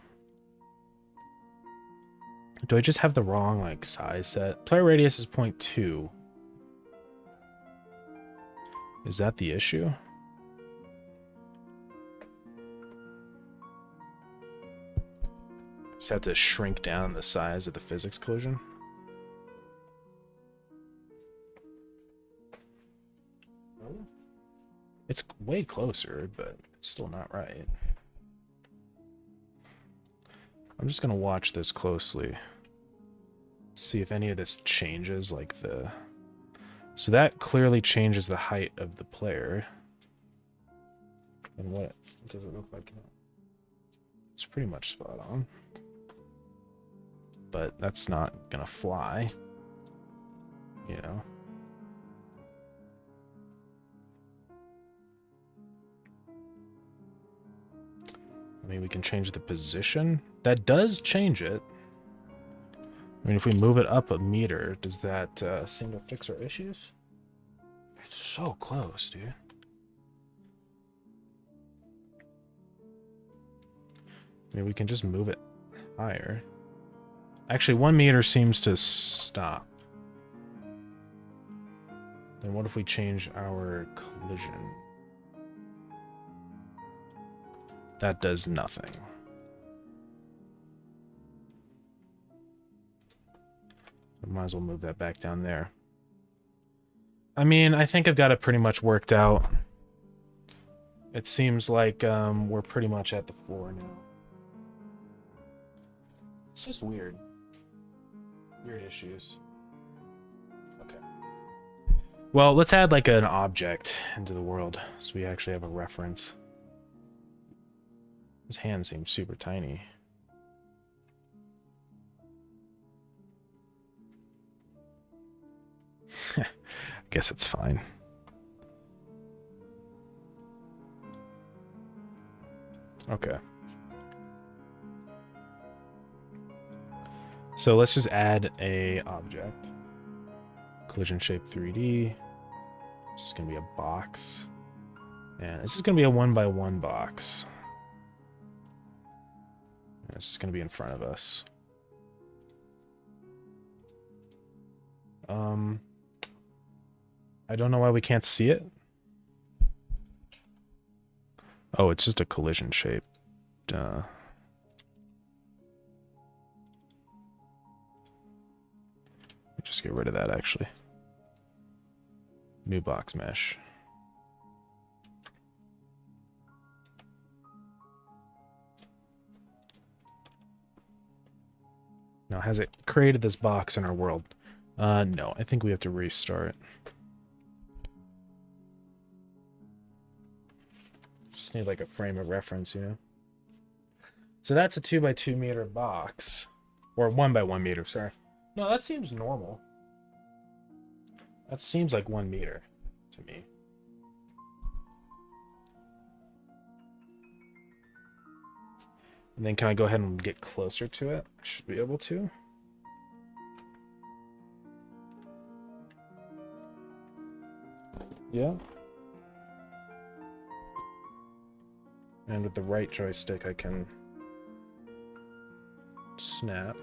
Do I just have the wrong, like, size set? Player radius is 0.2. Is that the issue? Just have to shrink down the size of the physics collision. It's way closer, but it's still not right. I'm just gonna watch this closely. See if any of this changes, like the... So that clearly changes the height of the player. And what does it look like now? It's pretty much spot on. But that's not gonna fly. You know? I mean, we can change the position. That does change it. I mean, if we move it up a meter, does that seem to fix our issues? It's so close, dude. I mean, we can just move it higher. Actually, 1 meter seems to stop. Then what if we change our collision? That does nothing. I might as well move that back down there. I mean, I think I've got it pretty much worked out. It seems like we're pretty much at the floor now. It's just weird. Weird issues. Okay. Well, let's add like an object into the world so we actually have a reference. His hand seems super tiny. I guess it's fine. Okay. So let's just add a object. Collision shape 3D. This is going to be a box. And this is going to be a 1x1 box. And it's just going to be in front of us. I don't know why we can't see it. Oh, it's just a collision shape. Duh. Just get rid of that, actually. New box mesh. Now, has it created this box in our world? No, I think we have to restart. Just need like a frame of reference, you know? So that's a 2x2 meter box. Or 1x1 meter, sorry. No, that seems normal. That seems like 1 meter to me. And then can I go ahead and get closer to it? I should be able to. Yeah. And with the right joystick, I can snap.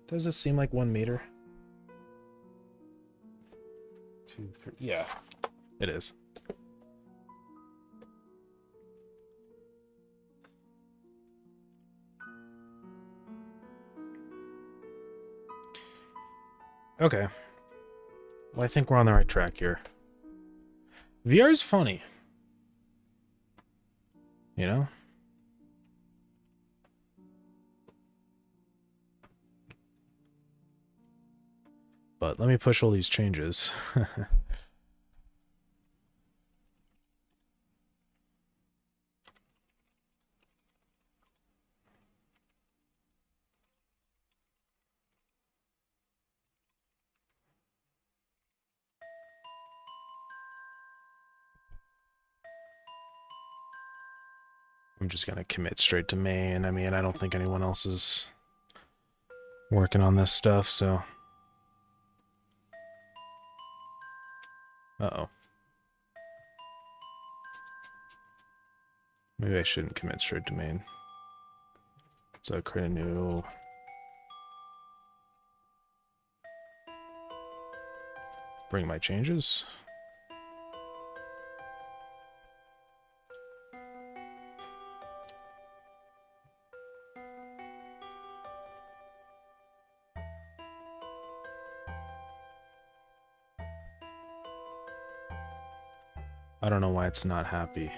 Does this seem like 1 meter? 2, 3. Yeah, it is. Okay. Well, I think we're on the right track here. VR is funny. You know? But let me push all these changes. I'm just gonna commit straight to main. I mean, I don't think anyone else is working on this stuff, so... Uh-oh. Maybe I shouldn't commit straight to main. So create a new... Bring my changes. I don't know why it's not happy.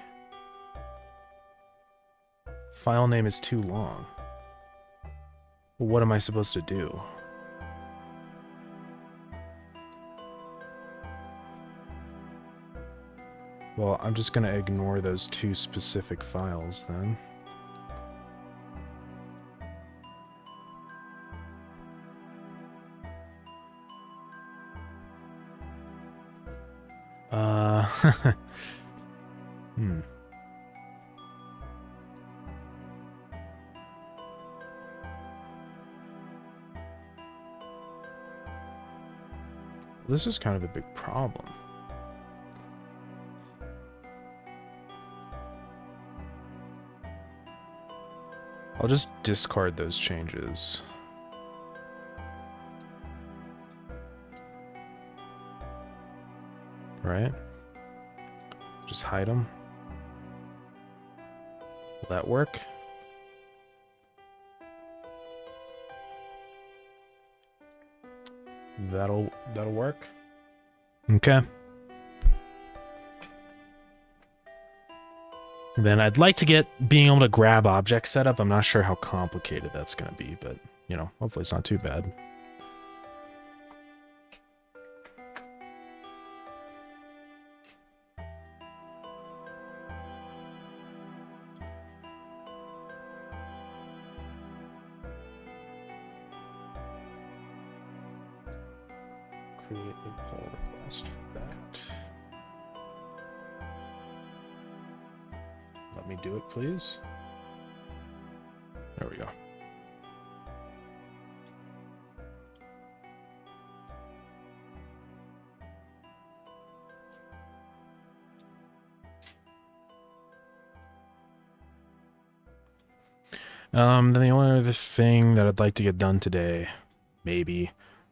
File name is too long. Well, what am I supposed to do? Well, I'm just gonna ignore those two specific files then. This is kind of a big problem. I'll just discard those changes. Right? Just hide them. Will that work? That'll work. Okay. Then I'd like to get being able to grab objects set up. I'm not sure how complicated that's going to be, but, you know, hopefully it's not too bad. Create a pull request for that. Let me do it, please. There we go. Then the only other thing that I'd like to get done today, maybe,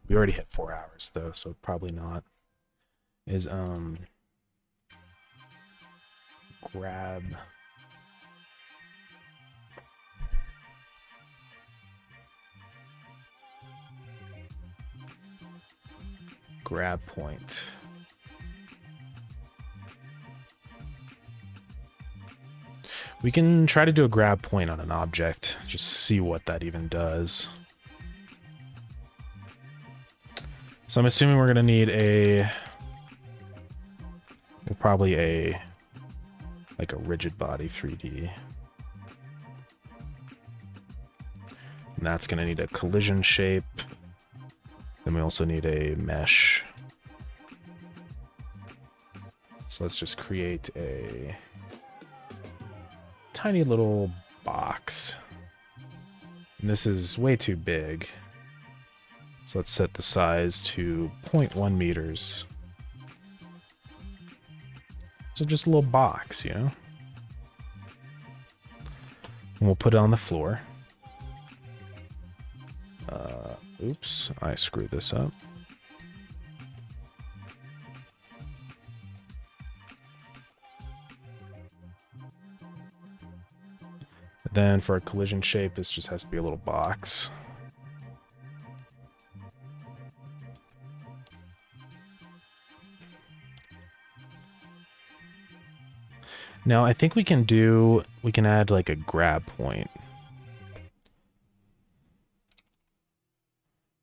we already hit 4 hours though, so probably not, is grab point. We can try to do a grab point on an object, just see what that even does. So I'm assuming we're gonna need probably like a rigid body 3D. And that's gonna need a collision shape. Then we also need a mesh. So let's just create a tiny little box. And this is way too big. So let's set the size to 0.1 meters. So just a little box, you know? And we'll put it on the floor. Oops, I screwed this up. Then for a collision shape, this just has to be a little box. Now, I think we can add like a grab point.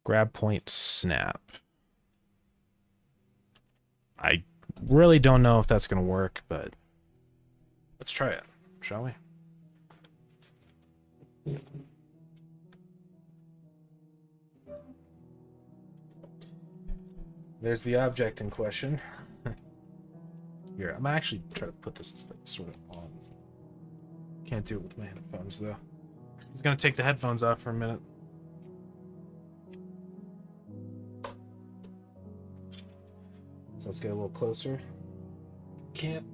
Grab point snap. I really don't know if that's going to work, but let's try it, shall we? There's the object in question. Here, I'm actually trying to put this like, sort of on. Can't do it with my headphones, though. I'm just going to take the headphones off for a minute. So let's get a little closer. Can't.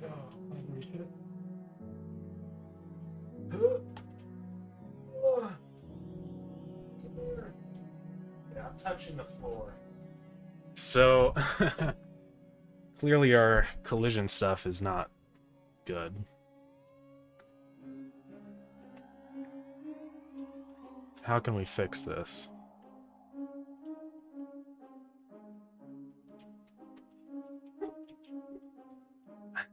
Oh, I can reach it. Yeah, I'm touching the floor. So, clearly our collision stuff is not good. How can we fix this?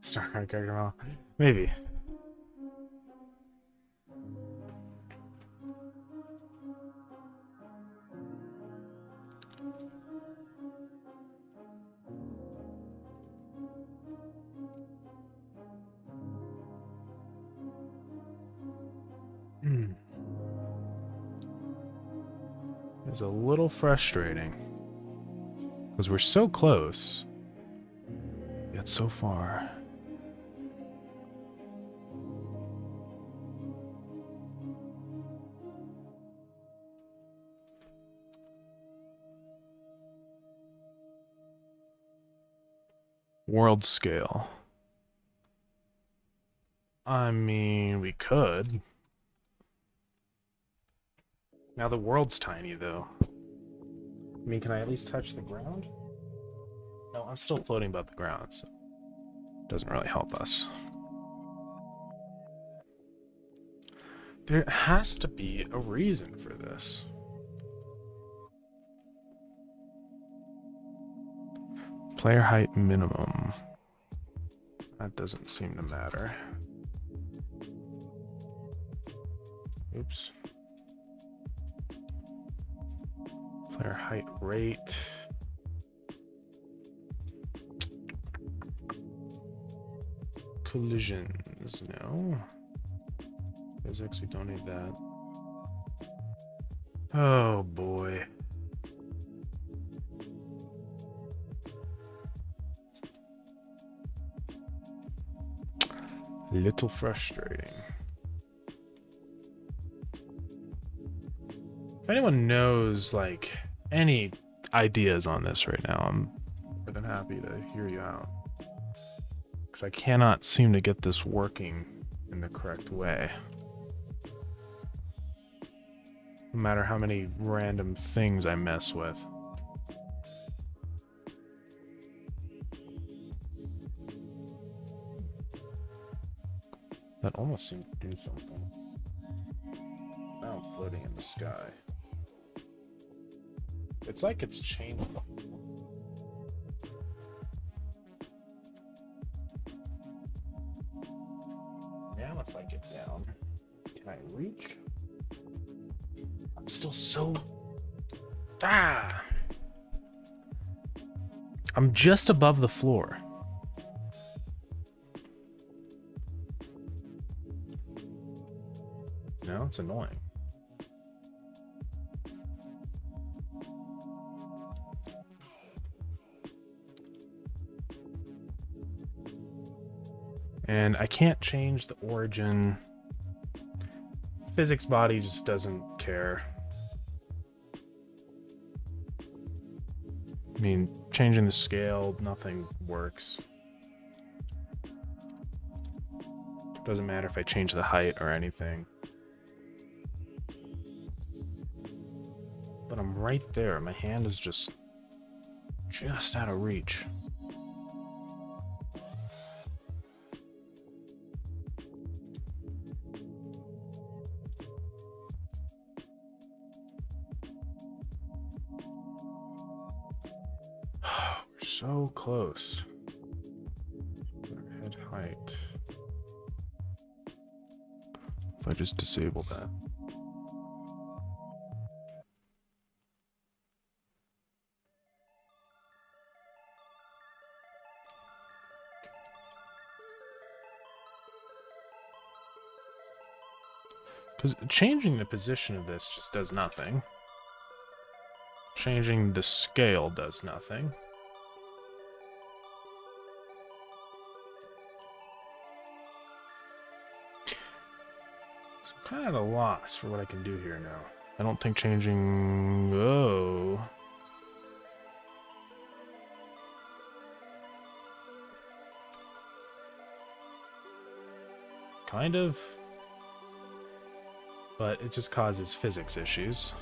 Starground character model. Maybe. It's a little frustrating. Because we're so close, yet so far. World scale. I mean, we could. Now the world's tiny, though. I mean, can I at least touch the ground? No, I'm still floating above the ground, so it doesn't really help us. There has to be a reason for this. Player height minimum. That doesn't seem to matter. Oops. Player height rate. Collisions, no. Physics, we don't need that. Oh boy. Little frustrating. If anyone knows, like, any ideas on this right now, I'm more than happy to hear you out. Because I cannot seem to get this working in the correct way. No matter how many random things I mess with. That almost seemed to do something. Now I'm floating in the sky. It's like it's changed. Now if I get down, can I reach? I'm still so... I'm just above the floor. No, it's annoying. And I can't change the origin. Physics body just doesn't care. I mean, changing the scale, nothing works. Doesn't matter if I change the height or anything. But I'm right there. My hand is just out of reach. We're so close. Head height. just disable that. Because changing the position of this just does nothing. Changing the scale does nothing. So I'm kind of at a loss for what I can do here now. I don't think changing... Oh... Kind of. But it just causes physics issues.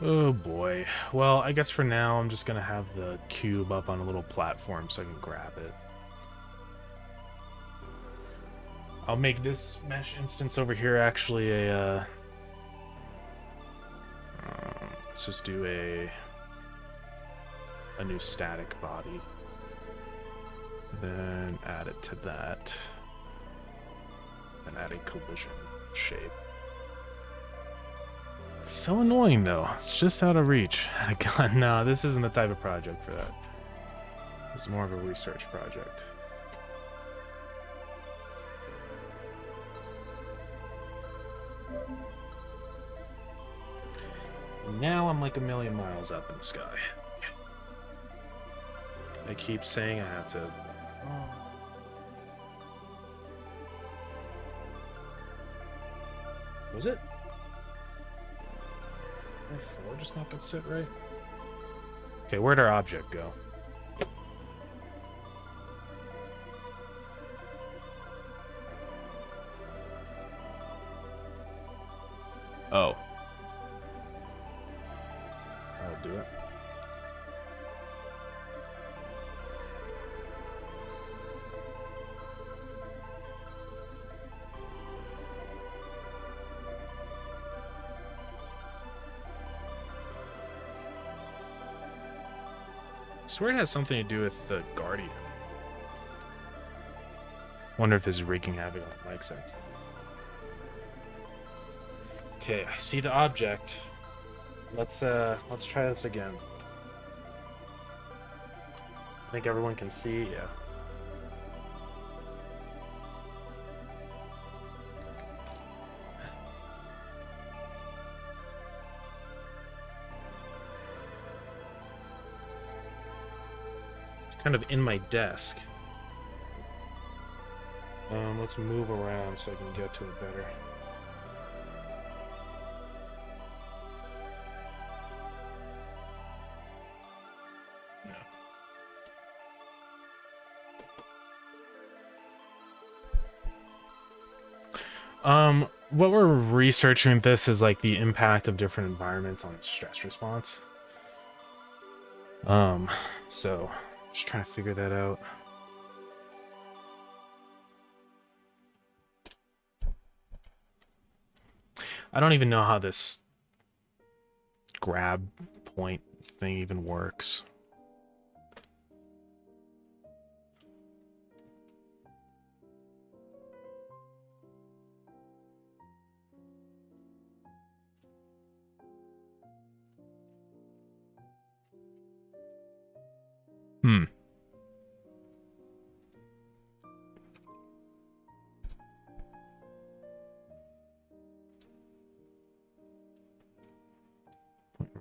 Oh boy. Well, I guess for now I'm just gonna have the cube up on a little platform so I can grab it. I'll make this mesh instance over here actually a... let's just do a new static body. Then add it to that. And add a collision shape. It's so annoying though. It's just out of reach. God, no, this isn't the type of project for that. This is more of a research project. And now I'm like a million miles up in the sky. I keep saying I have to... Was it? My floor just not got set right? Okay, where'd our object go? Oh. I'll do it. I swear it has something to do with the Guardian. Wonder if this is wreaking havoc on the mic sense. Okay, I see the object. Let's try this again. I think everyone can see, yeah. Kind of in my desk. Let's move around so I can get to it better. Yeah. What we're researching with this is like the impact of different environments on stress response. So just trying to figure that out. I don't even know how this grab point thing even works.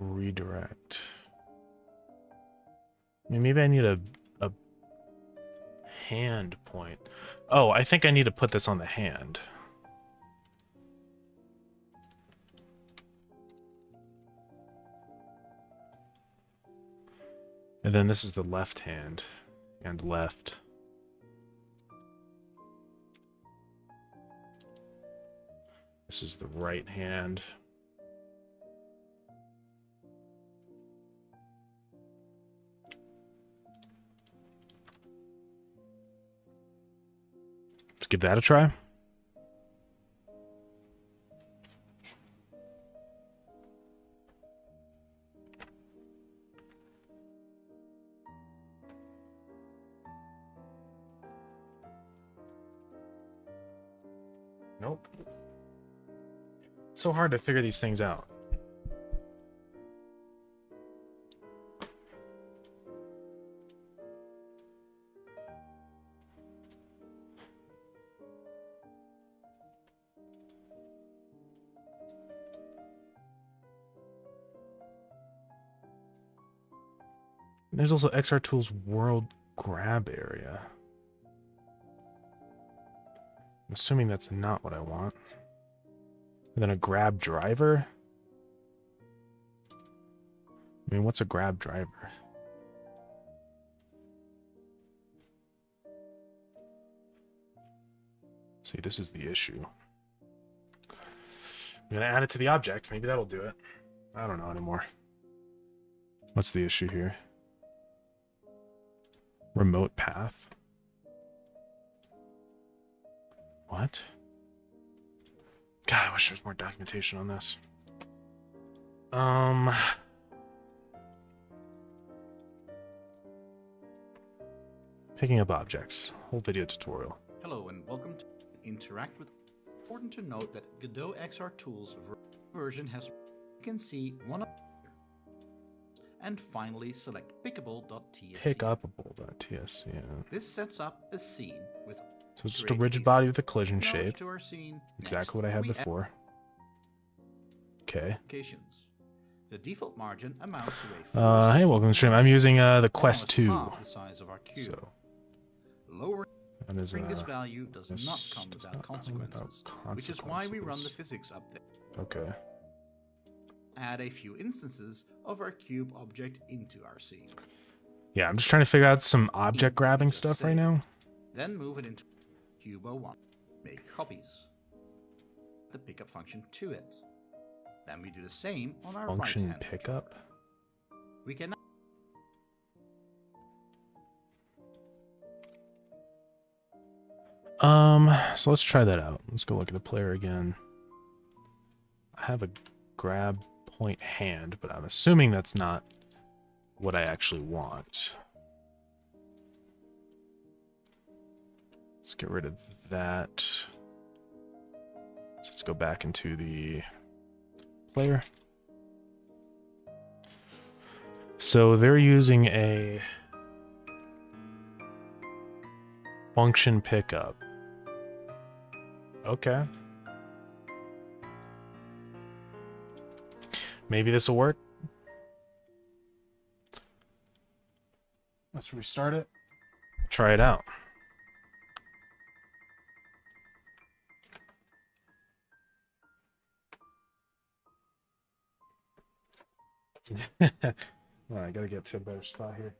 Redirect. I mean, maybe I need a hand point. Oh, I think I need to put this on the hand. And then this is the left hand and left. This is the right hand. Let's give that a try. Nope. It's so hard to figure these things out. There's also XR Tools World Grab Area. I'm assuming that's not what I want. And then a grab driver? I mean, what's a grab driver? See, this is the issue. I'm gonna add it to the object. Maybe that'll do it. I don't know anymore. What's the issue here? Remote path? What? God, I wish there was more documentation on this. Picking up objects. Whole video tutorial. Hello and welcome to Interact with. Important to note that Godot XR Tools version has, you can see one of, and finally select pickable.tsc. Pickupable.tsc, yeah. This sets up a scene with. So it's just a rigid body with a collision node shape. to our scene. Exactly what I had before. Okay. The default margin amounts to a hey, welcome to the stream. I'm using the Quest 2. The size of our cube. So Lowering that is, this value does not come without consequences, which is why we run the physics update. Okay. Add a few instances of our cube object into our scene. Yeah, I'm just trying to figure out some object grabbing stuff right now. Then move it into Cube01. Make copies. The pickup function to it. Then we do the same on our Function right-hand pickup. controller. We can So let's try that out. Let's go look at the player again. I have a grab point hand, but I'm assuming that's not what I actually want. Let's get rid of that. So let's go back into the player. So they're using a function pickup. Okay. Maybe this will work. Let's restart it. Try it out. Well, I gotta get to a better spot here.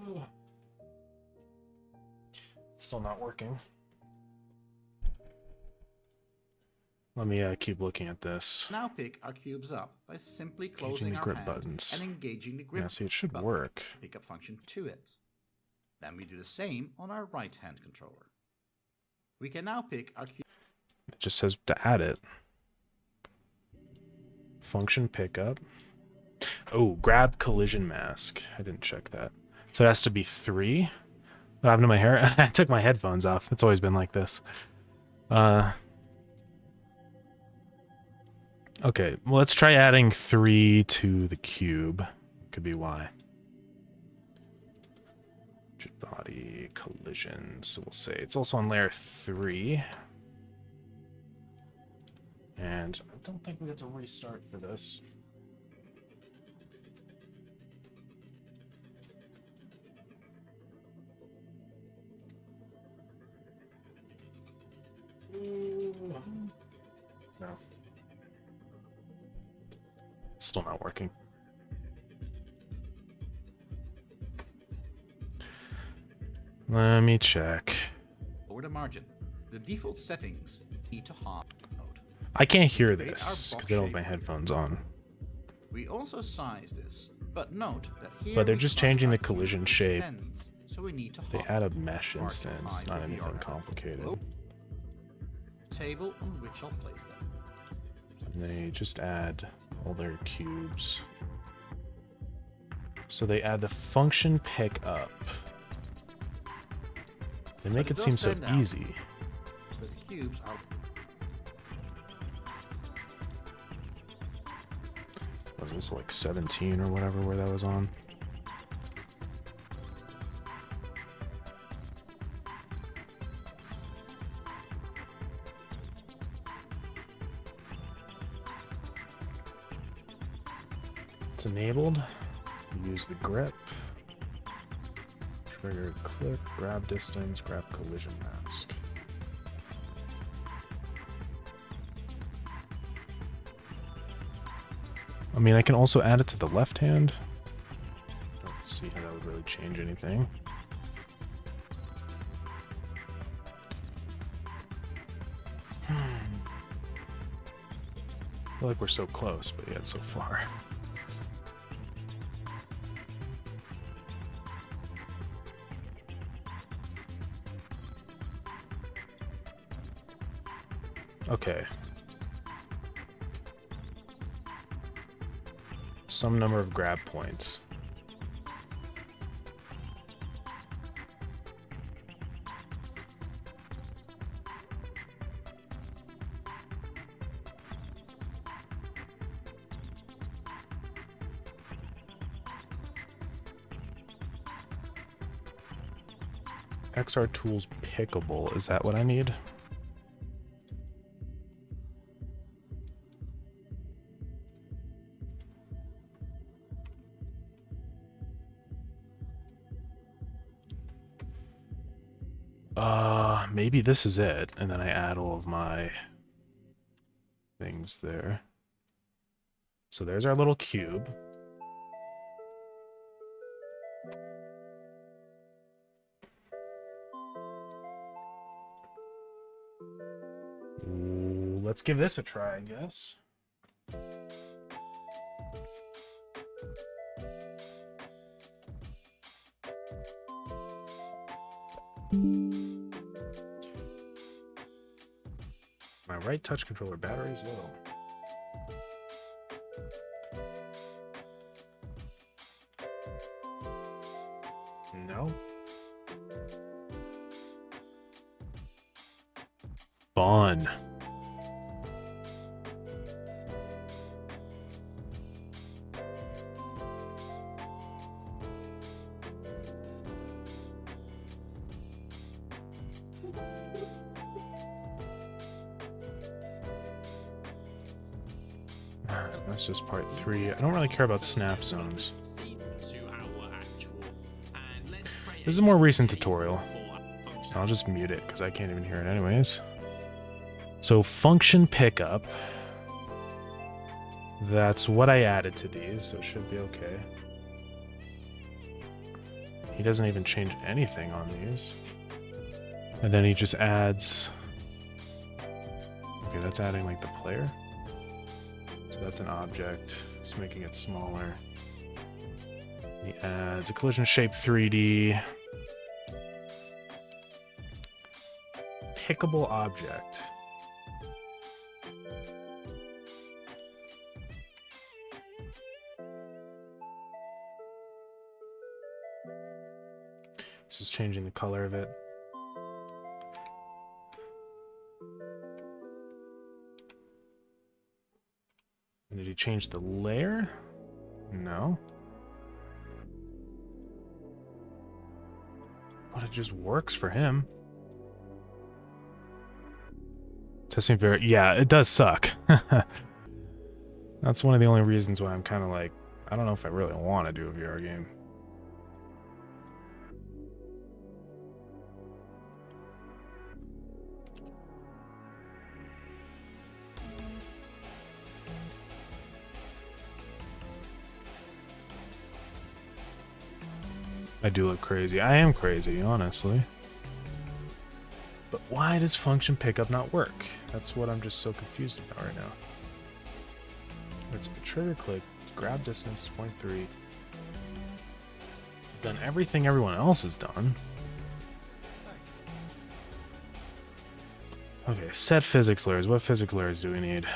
Ugh. It's still not working. Let me keep looking at this. now pick our cubes up by simply Engaging closing the our grip hand buttons. and engaging the grip Yeah, see, it should button. work. Pickup function to it. Then we do the same on our right-hand controller. We can now pick our cube. It just says to add it. Function pickup. Oh, grab collision mask. I didn't check that. So it has to be 3. What happened to my hair? I took my headphones off. It's always been like this. Okay, well, let's try adding 3 to the cube. Could be why. Body collision. So we'll say it's also on layer 3. And I don't think we have to restart for this. No. It's still not working. Let me check. Lower the margin. The default settings need to half node. I can't hear Create this our because box I don't have shape. my headphones on. We also size this, but note that here But they're we just find changing our the cube collision shape. extends, so we need to They hop add a mesh far too instance, high not for anything VR. complicated. Low table on which I'll place them. And they just add all their cubes. So they add the function pickup. They make But it does seem so stand out easy. that the cubes are Was this like 17 or whatever where that was on? It's enabled. Use the grip. Trigger click, grab distance, grab collision mask. I mean, I can also add it to the left hand. Don't see how that would really change anything. I feel like we're so close, but yet so far. Okay. Some number of grab points. XR tools pickable. Is that what I need? Maybe this is it, and then I add all of my things there. So there's our little cube. Ooh, let's give this a try, I guess. My right touch controller battery is low. No. Fun. That's just part 3. I don't really care about snap zones. This is a more recent tutorial. I'll just mute it because I can't even hear it anyways. So function pickup. That's what I added to these, so it should be okay. He doesn't even change anything on these. And then he just adds... Okay, that's adding like the player. So that's an object. Just making it smaller. He adds a collision shape 3D. Pickable object. This is changing the color of it. And did he change the layer? No. But it just works for him. Testing very... Yeah, it does suck. That's one of the only reasons why I'm kind of like... I don't know if I really want to do a VR game. I do look crazy. I am crazy, honestly. But why does function pickup not work? That's what I'm just so confused about right now. It's a trigger click, grab distance 0.3. Done everything everyone else has done. Okay, set physics layers. What physics layers do we need?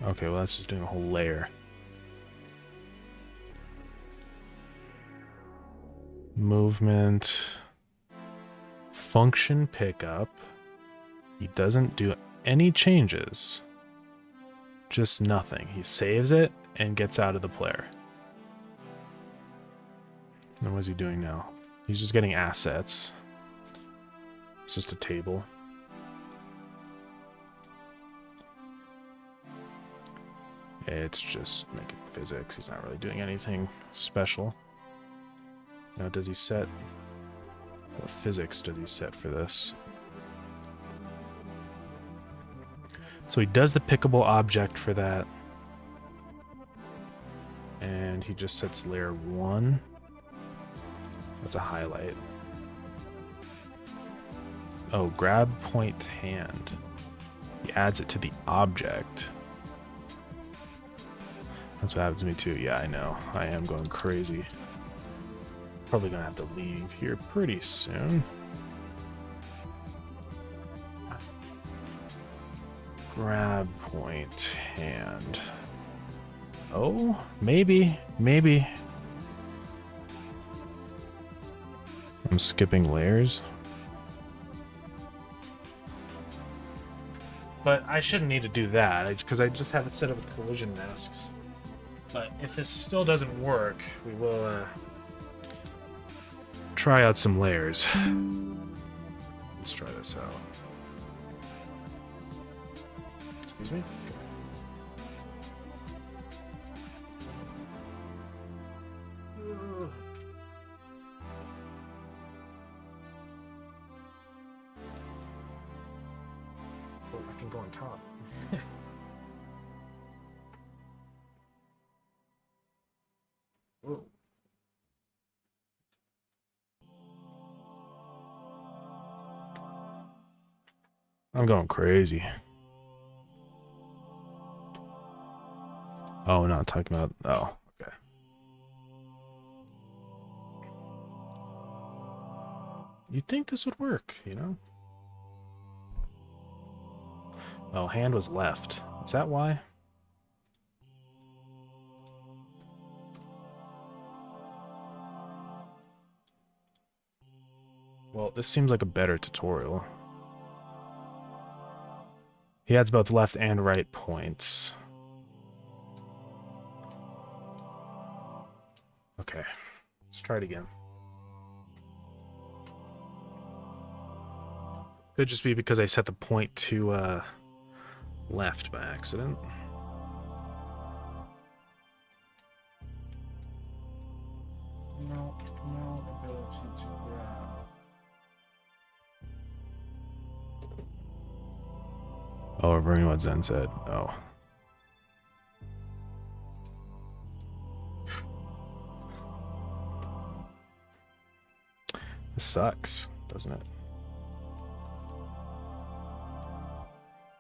Okay, well that's just doing a whole layer. movement, function pickup. He doesn't do any changes. Just nothing. He saves it and gets out of the player. And what is he doing now? He's just getting assets. It's just a table. It's just making physics. He's not really doing anything special. Now, does he set... What physics does he set for this? So he does the pickable object for that. And he just sets layer 1. That's a highlight. Oh, grab point hand. He adds it to the object. That's what happens to me too. Yeah, I know. I am going crazy. Probably gonna have to leave here pretty soon. Grab point hand. Oh, maybe. I'm skipping layers. But I shouldn't need to do that, because I just have it set up with collision masks. But if this still doesn't work, we will try out some layers. Let's try this out. Excuse me? Oh, I can go on top. Whoa. I'm going crazy. Oh, not talking about... Oh, okay. You'd think this would work, you know? Oh, hand was left. Is that why? Well, this seems like a better tutorial. He adds both left and right points. Okay, let's try it again. Could just be because I set the point to left by accident. No ability to grab. Oh, we're bringing what Zen said. Oh. This sucks, doesn't it?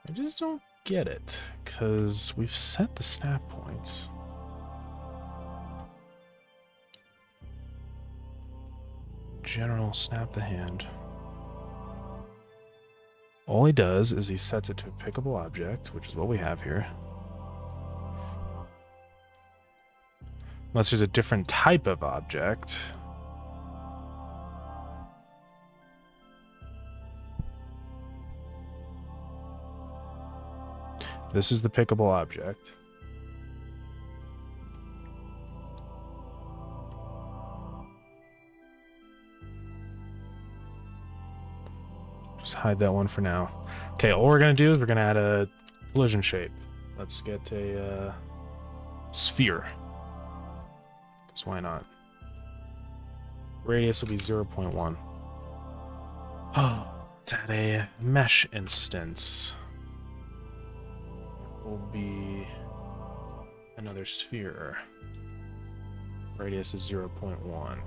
I just don't get it, because we've set the snap points. General snap the hand. All he does is he sets it to a pickable object, which is what we have here. Unless there's a different type of object. This is the pickable object. Just hide that one for now. Okay, all we're going to do is we're going to add a collision shape. Let's get a sphere. Because why not? Radius will be 0.1. Oh, let's add a mesh instance. Will be another sphere. Radius is 0.1.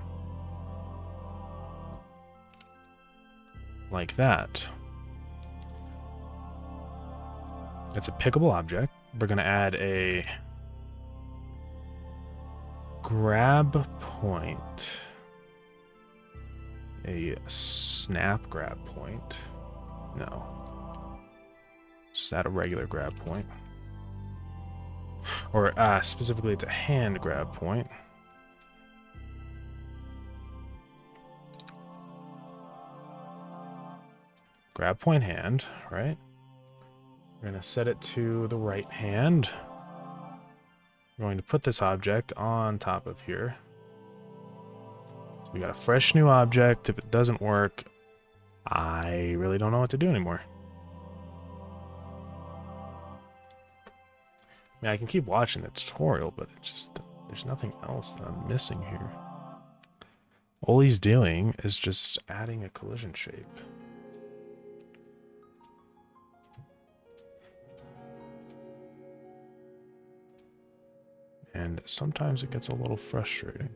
Like that. It's a pickable object. We're going to add a grab point. A snap grab point. No. Just add a regular grab point. Or specifically it's a hand grab point. grab point hand, right? We're going to set it to the right hand. We're going to put this object on top of here. So we got a fresh new object. If it doesn't work, I really don't know what to do anymore. I mean, I can keep watching the tutorial, but it's just, there's nothing else that I'm missing here. All he's doing is just adding a collision shape. And sometimes it gets a little frustrating.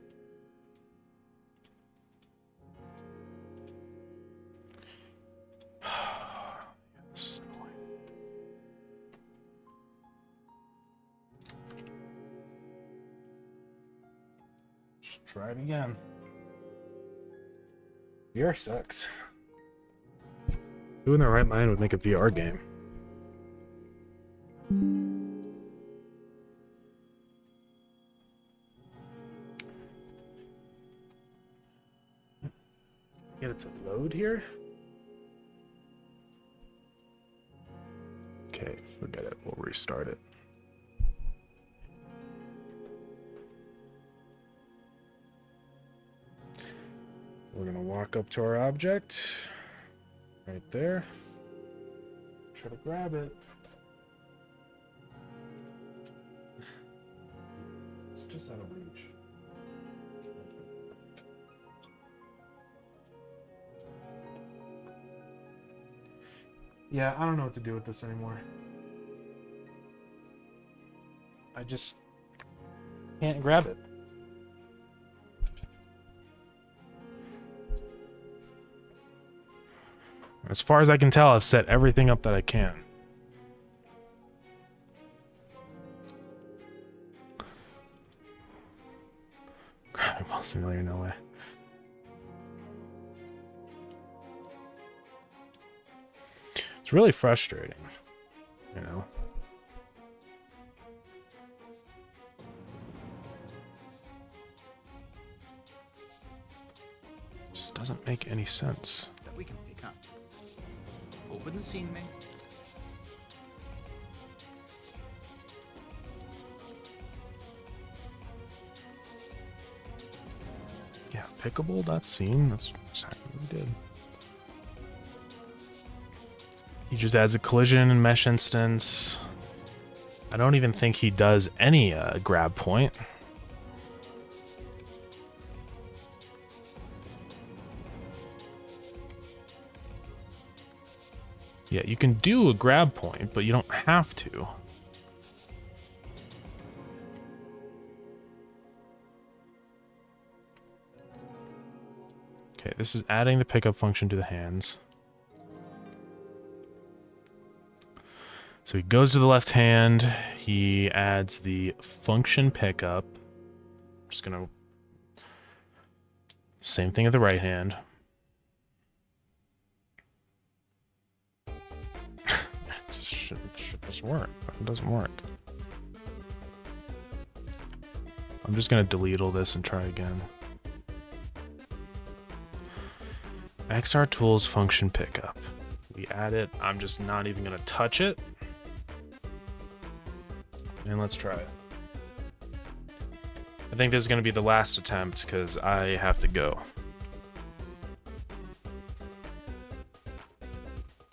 This is annoying. Just try it again. VR sucks. Who in their right mind would make a VR game? Get it to load here? Okay, forget it. We'll restart it. We're gonna walk up to our object. Right there. Try to grab it. It's just out of reach. Yeah, I don't know what to do with this anymore. I just can't grab it. As far as I can tell, I've set everything up that I can. Grabbing ball simulator, no way. It's really frustrating, you know. Just doesn't make any sense. That we can pick up. Open the scene menu. Yeah, pickable, that scene, that's exactly what we did. He just adds a collision and mesh instance. I don't even think he does any grab point. Yeah, you can do a grab point, but you don't have to. Okay, this is adding the pickup function to the hands. So he goes to the left hand, he adds the function pickup. I'm just gonna... Same thing at the right hand. It just work. It doesn't work. I'm just gonna delete all this and try again. XR tools function pickup. We add it. I'm just not even gonna touch it. And let's try it. I think this is gonna be the last attempt because I have to go.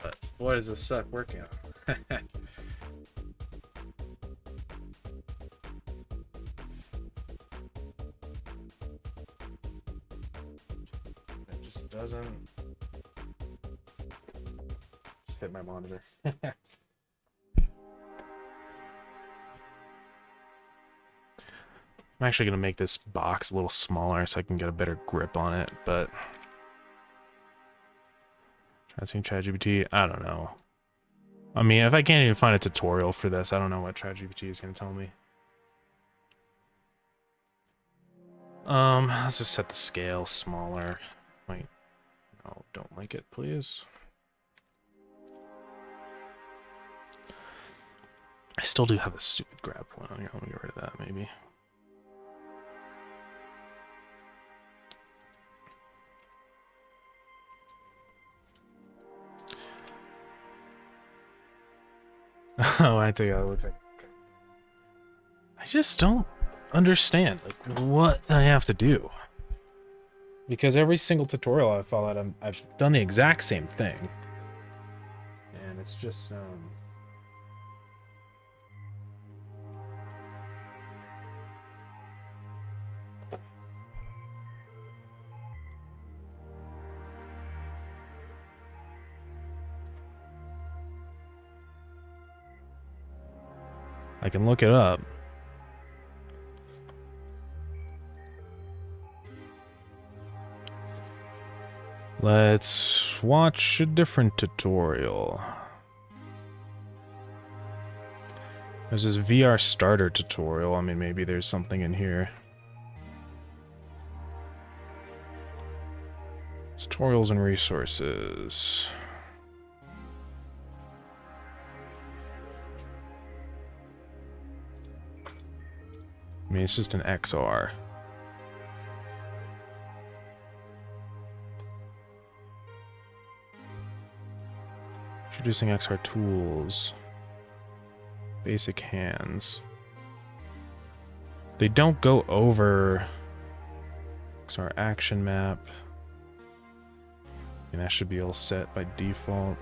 But boy, does this suck working out. It just doesn't. Just hit my monitor. I'm actually going to make this box a little smaller so I can get a better grip on it, but... Asking ChatGPT, I don't know. I mean, if I can't even find a tutorial for this, I don't know what ChatGPT is going to tell me. Let's just set the scale smaller. Wait, no, don't like it, please. I still do have a stupid grab point on here. Let me get rid of that, maybe. Oh, I think it looks like. I just don't understand like what I have to do. Because every single tutorial I followed, I've done the exact same thing. And it's just, I can look it up. Let's watch a different tutorial. There's this VR starter tutorial. I mean, maybe there's something in here. Tutorials and resources. I mean, it's just an XR. Introducing XR tools. Basic hands. They don't go over XR action map. And that should be all set by default.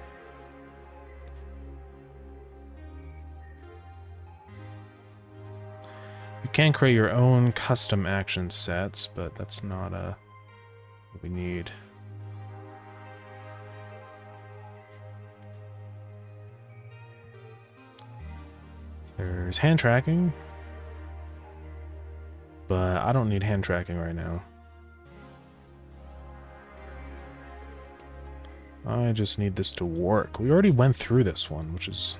You can create your own custom action sets, but that's not what we need. There's hand tracking, but I don't need hand tracking right now. I just need this to work. We already went through this one, which is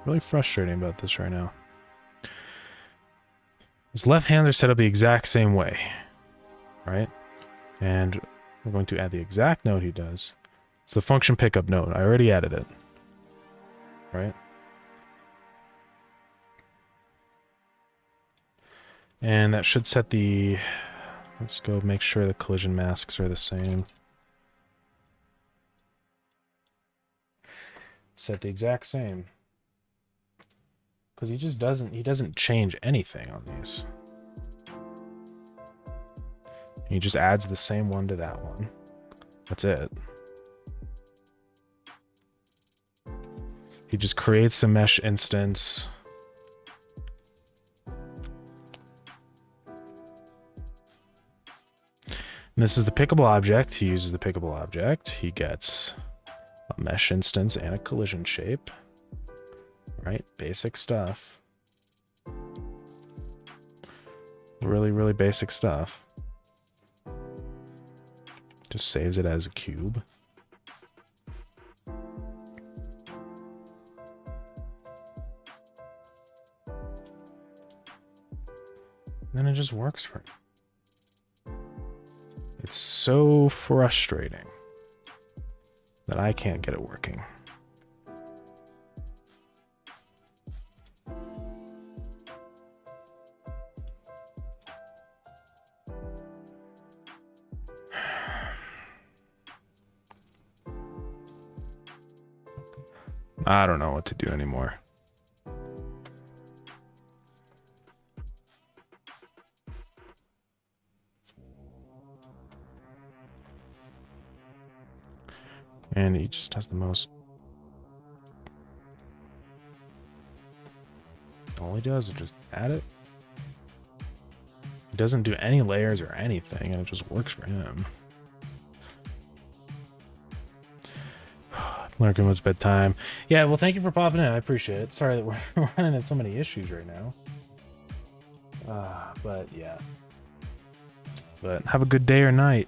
really frustrating about this right now. His left hands are set up the exact same way, right? And we're going to add the exact node he does. It's the function pickup node. I already added it, right? And that should set the... Let's go make sure the collision masks are the same. Set the exact same. Because he just doesn't change anything on these. He just adds the same one to that one. That's it. He just creates a mesh instance. And this is the pickable object. He uses the pickable object. He gets a mesh instance and a collision shape. Right? Basic stuff. Really, really basic stuff. Just saves it as a cube. Then it just works for him. It's so frustrating that I can't get it working. I don't know what to do anymore. And he just has the most... All he does is just add it. He doesn't do any layers or anything, and it just works for him. Lurking, it's bedtime. Yeah, well, thank you for popping in. I appreciate it. Sorry that we're running into so many issues right now. But yeah. But have a good day or night.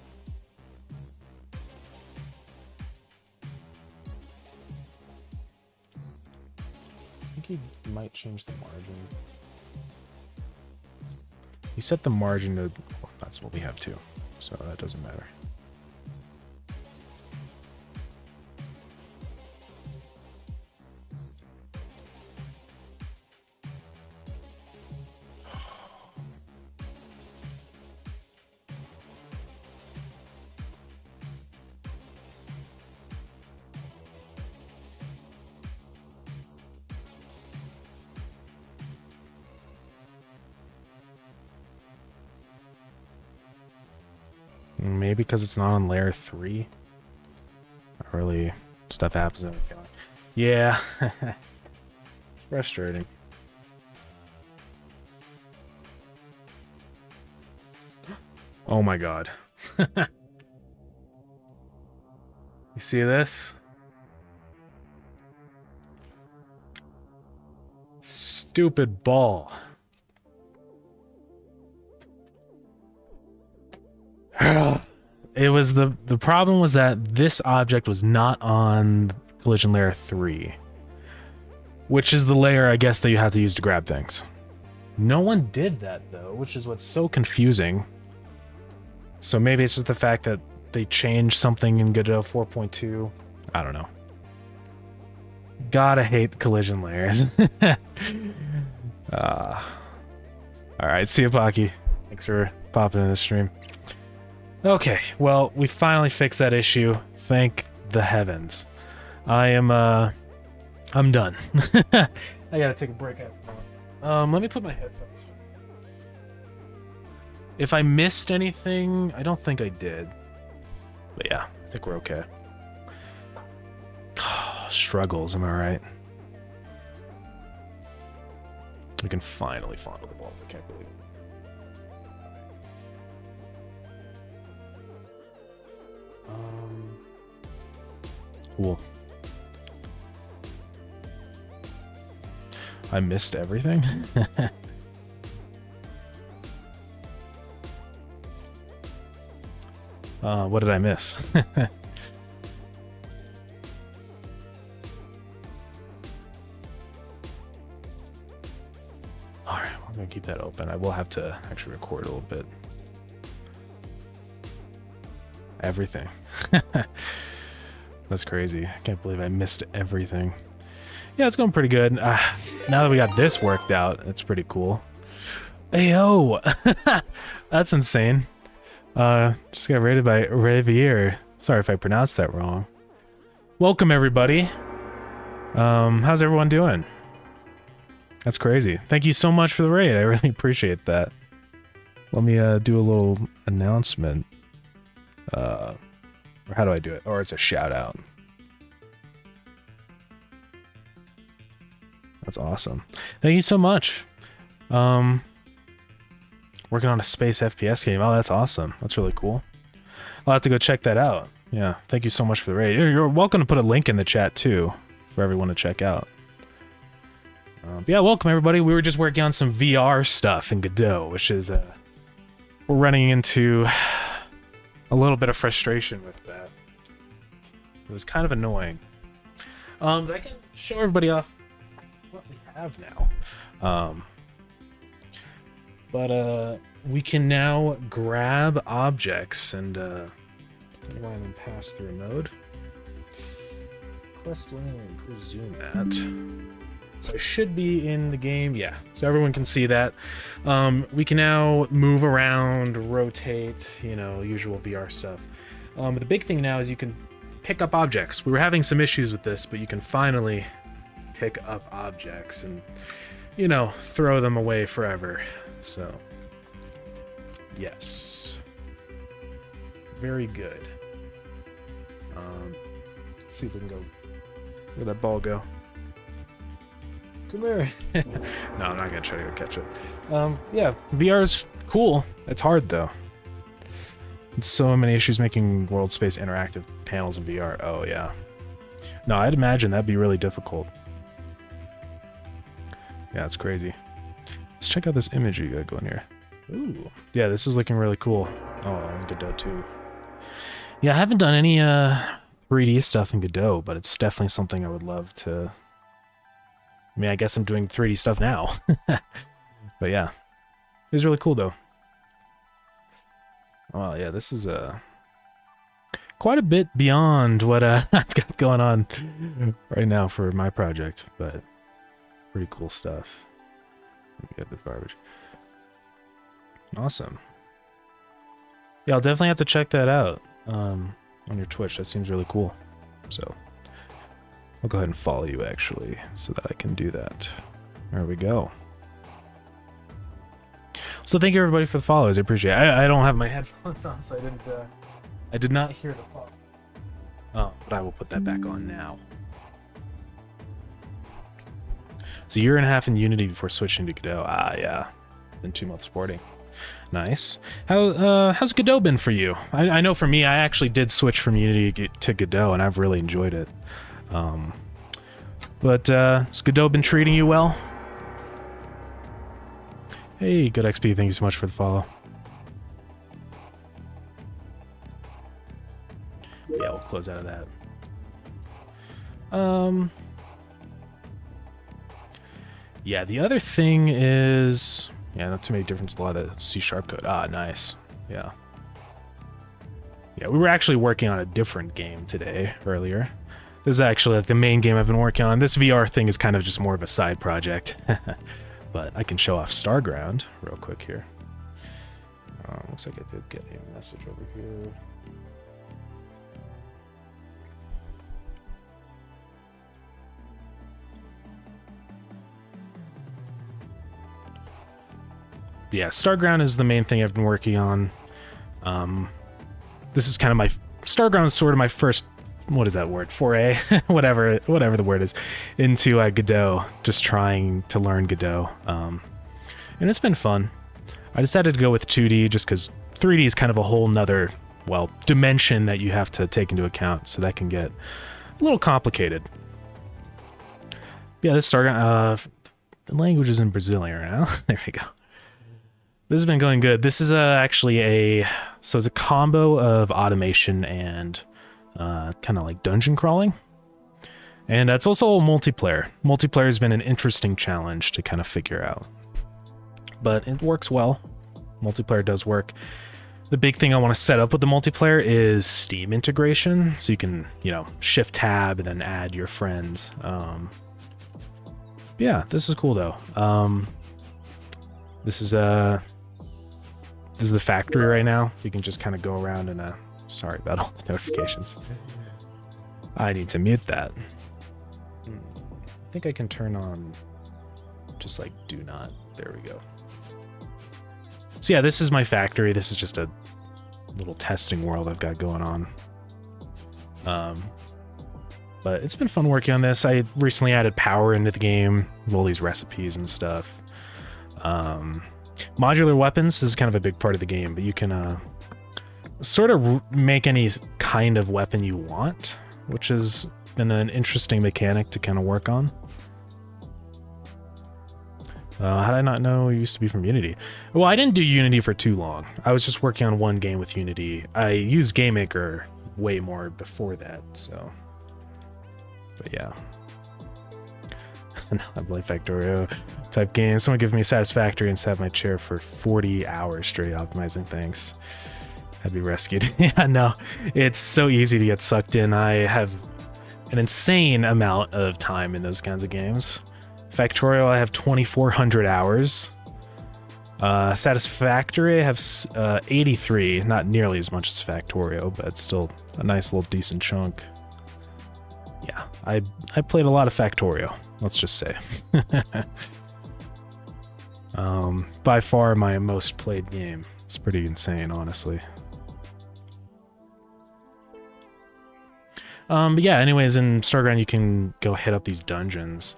I think he might change the margin. He set the margin to... Well, that's what we have too, so that doesn't matter. Maybe because it's not on layer 3. Early stuff happens. Yeah. It's frustrating. Oh my god. You see this? Stupid ball. It was the problem was that this object was not on collision layer 3, which is the layer I guess that you have to use to grab things. No one did that though, which is what's so confusing. So maybe it's just the fact that they changed something in Godot 4.2. I don't know. Gotta hate collision layers. Alright, see you, Pocky. Thanks for popping in the stream. Okay, well, we finally fixed that issue. Thank the heavens. I'm done. I gotta take a break out. Let me put my headphones. If I missed anything, I don't think I did. But yeah, I think we're okay. Struggles, am I right? We can finally fondle the ball. I can't believe it. Cool. I missed everything? What did I miss? Alright, we're gonna keep that open. I will have to actually record a little bit. Everything. That's crazy. I can't believe I missed everything. Yeah, it's going pretty good. Now that we got this worked out, it's pretty cool. Ayo! That's insane. Just got rated by Revier. Sorry if I pronounced that wrong. Welcome, everybody. How's everyone doing? That's crazy. Thank you so much for the raid. I really appreciate that. Let me do a little announcement. Or how do I do it? Or it's a shout out. That's awesome. Thank you so much. Working on a space FPS game. Oh, that's awesome. That's really cool. I'll have to go check that out. Yeah, thank you so much for the raid. You're welcome to put a link in the chat too for everyone to check out. Yeah, welcome everybody. We were just working on some VR stuff in Godot, which is we're running into a little bit of frustration with that. It was kind of annoying. But I can show everybody off what we have now. But we can now grab objects and while I'm in pass-through mode. Quest lane, presume that. So I should be in the game, yeah. So everyone can see that. We can now move around, rotate, you know, usual VR stuff. But the big thing now is you can pick up objects. We were having some issues with this, but you can finally pick up objects and, you know, throw them away forever. So, yes. Very good. Let's see if we can go. Where'd that ball go? Come here. No, I'm not gonna try to go catch it. Yeah, VR's cool. It's hard though. It's so many issues making world space interactive panels in VR. Oh yeah. No, I'd imagine that'd be really difficult. Yeah, it's crazy. Let's check out this image you got going here. Ooh. Yeah, this is looking really cool. Oh, and Godot too. Yeah, I haven't done any 3D stuff in Godot, but it's definitely something I would love to. I mean, I guess I'm doing 3D stuff now. But yeah. It was really cool though. Oh yeah, this is quite a bit beyond what I've got going on right now for my project, but pretty cool stuff. Let me get this garbage. Awesome. Yeah, I'll definitely have to check that out on your Twitch. That seems really cool. So I'll go ahead and follow you actually so that I can do that. There we go. Let's So thank you everybody for the follows. I appreciate it. I don't have my headphones on, so I did not hear the follows. Oh, but I will put that back on now. So a year and a half in Unity before switching to Godot. Ah, yeah. Been 2 months porting. Nice. How's Godot been for you? I know for me, I actually did switch from Unity to Godot, and I've really enjoyed it. But has Godot been treating you well? Hey, good XP, thank you so much for the follow. Yeah, we'll close out of that. Yeah, the other thing is... Yeah, not too many differences. A lot of the C# code. Ah, nice. Yeah. Yeah, we were actually working on a different game today, earlier. This is actually like the main game I've been working on. This VR thing is kind of just more of a side project. But I can show off Starground real quick here. Looks like I did get a message over here. Yeah, Starground is the main thing I've been working on. This is kind of my... Starground is sort of my first... What is that word? Foray? whatever the word is. Into Godot. Just trying to learn Godot. And it's been fun. I decided to go with 2D just because 3D is kind of a whole nother, well, dimension that you have to take into account. So that can get a little complicated. Yeah, this Starground... the language is in Brazilian right now. There we go. This has been going good. This is actually so it's a combo of automation and kind of like dungeon crawling. And that's also multiplayer. Multiplayer has been an interesting challenge to kind of figure out. But it works well. Multiplayer does work. The big thing I want to set up with the multiplayer is Steam integration. So you can, shift tab and then add your friends. Yeah, this is cool though. This is the factory right now. You can just kind of go around and sorry about all the notifications. I need to mute that. I think I can turn on just like do not. There we go. So yeah, this is my factory. This is just a little testing world I've got going on. But it's been fun working on this. I recently added power into the game with all these recipes and stuff. Modular weapons is kind of a big part of the game, but you can sort of make any kind of weapon you want, which has been an interesting mechanic to kind of work on. How did I not know you used to be from Unity? Well, I didn't do Unity for too long. I was just working on one game with Unity. I used GameMaker way more before that, so... But yeah. I play Factorio type games. Someone give me Satisfactory and sat in my chair for 40 hours straight optimizing things. I'd be rescued. Yeah, no. It's so easy to get sucked in. I have an insane amount of time in those kinds of games. Factorio, I have 2,400 hours. Satisfactory, I have 83. Not nearly as much as Factorio, but still a nice little decent chunk. Yeah, I played a lot of Factorio, let's just say. By far my most played game. It's pretty insane, honestly. But yeah, anyways, in Starground you can go hit up these dungeons.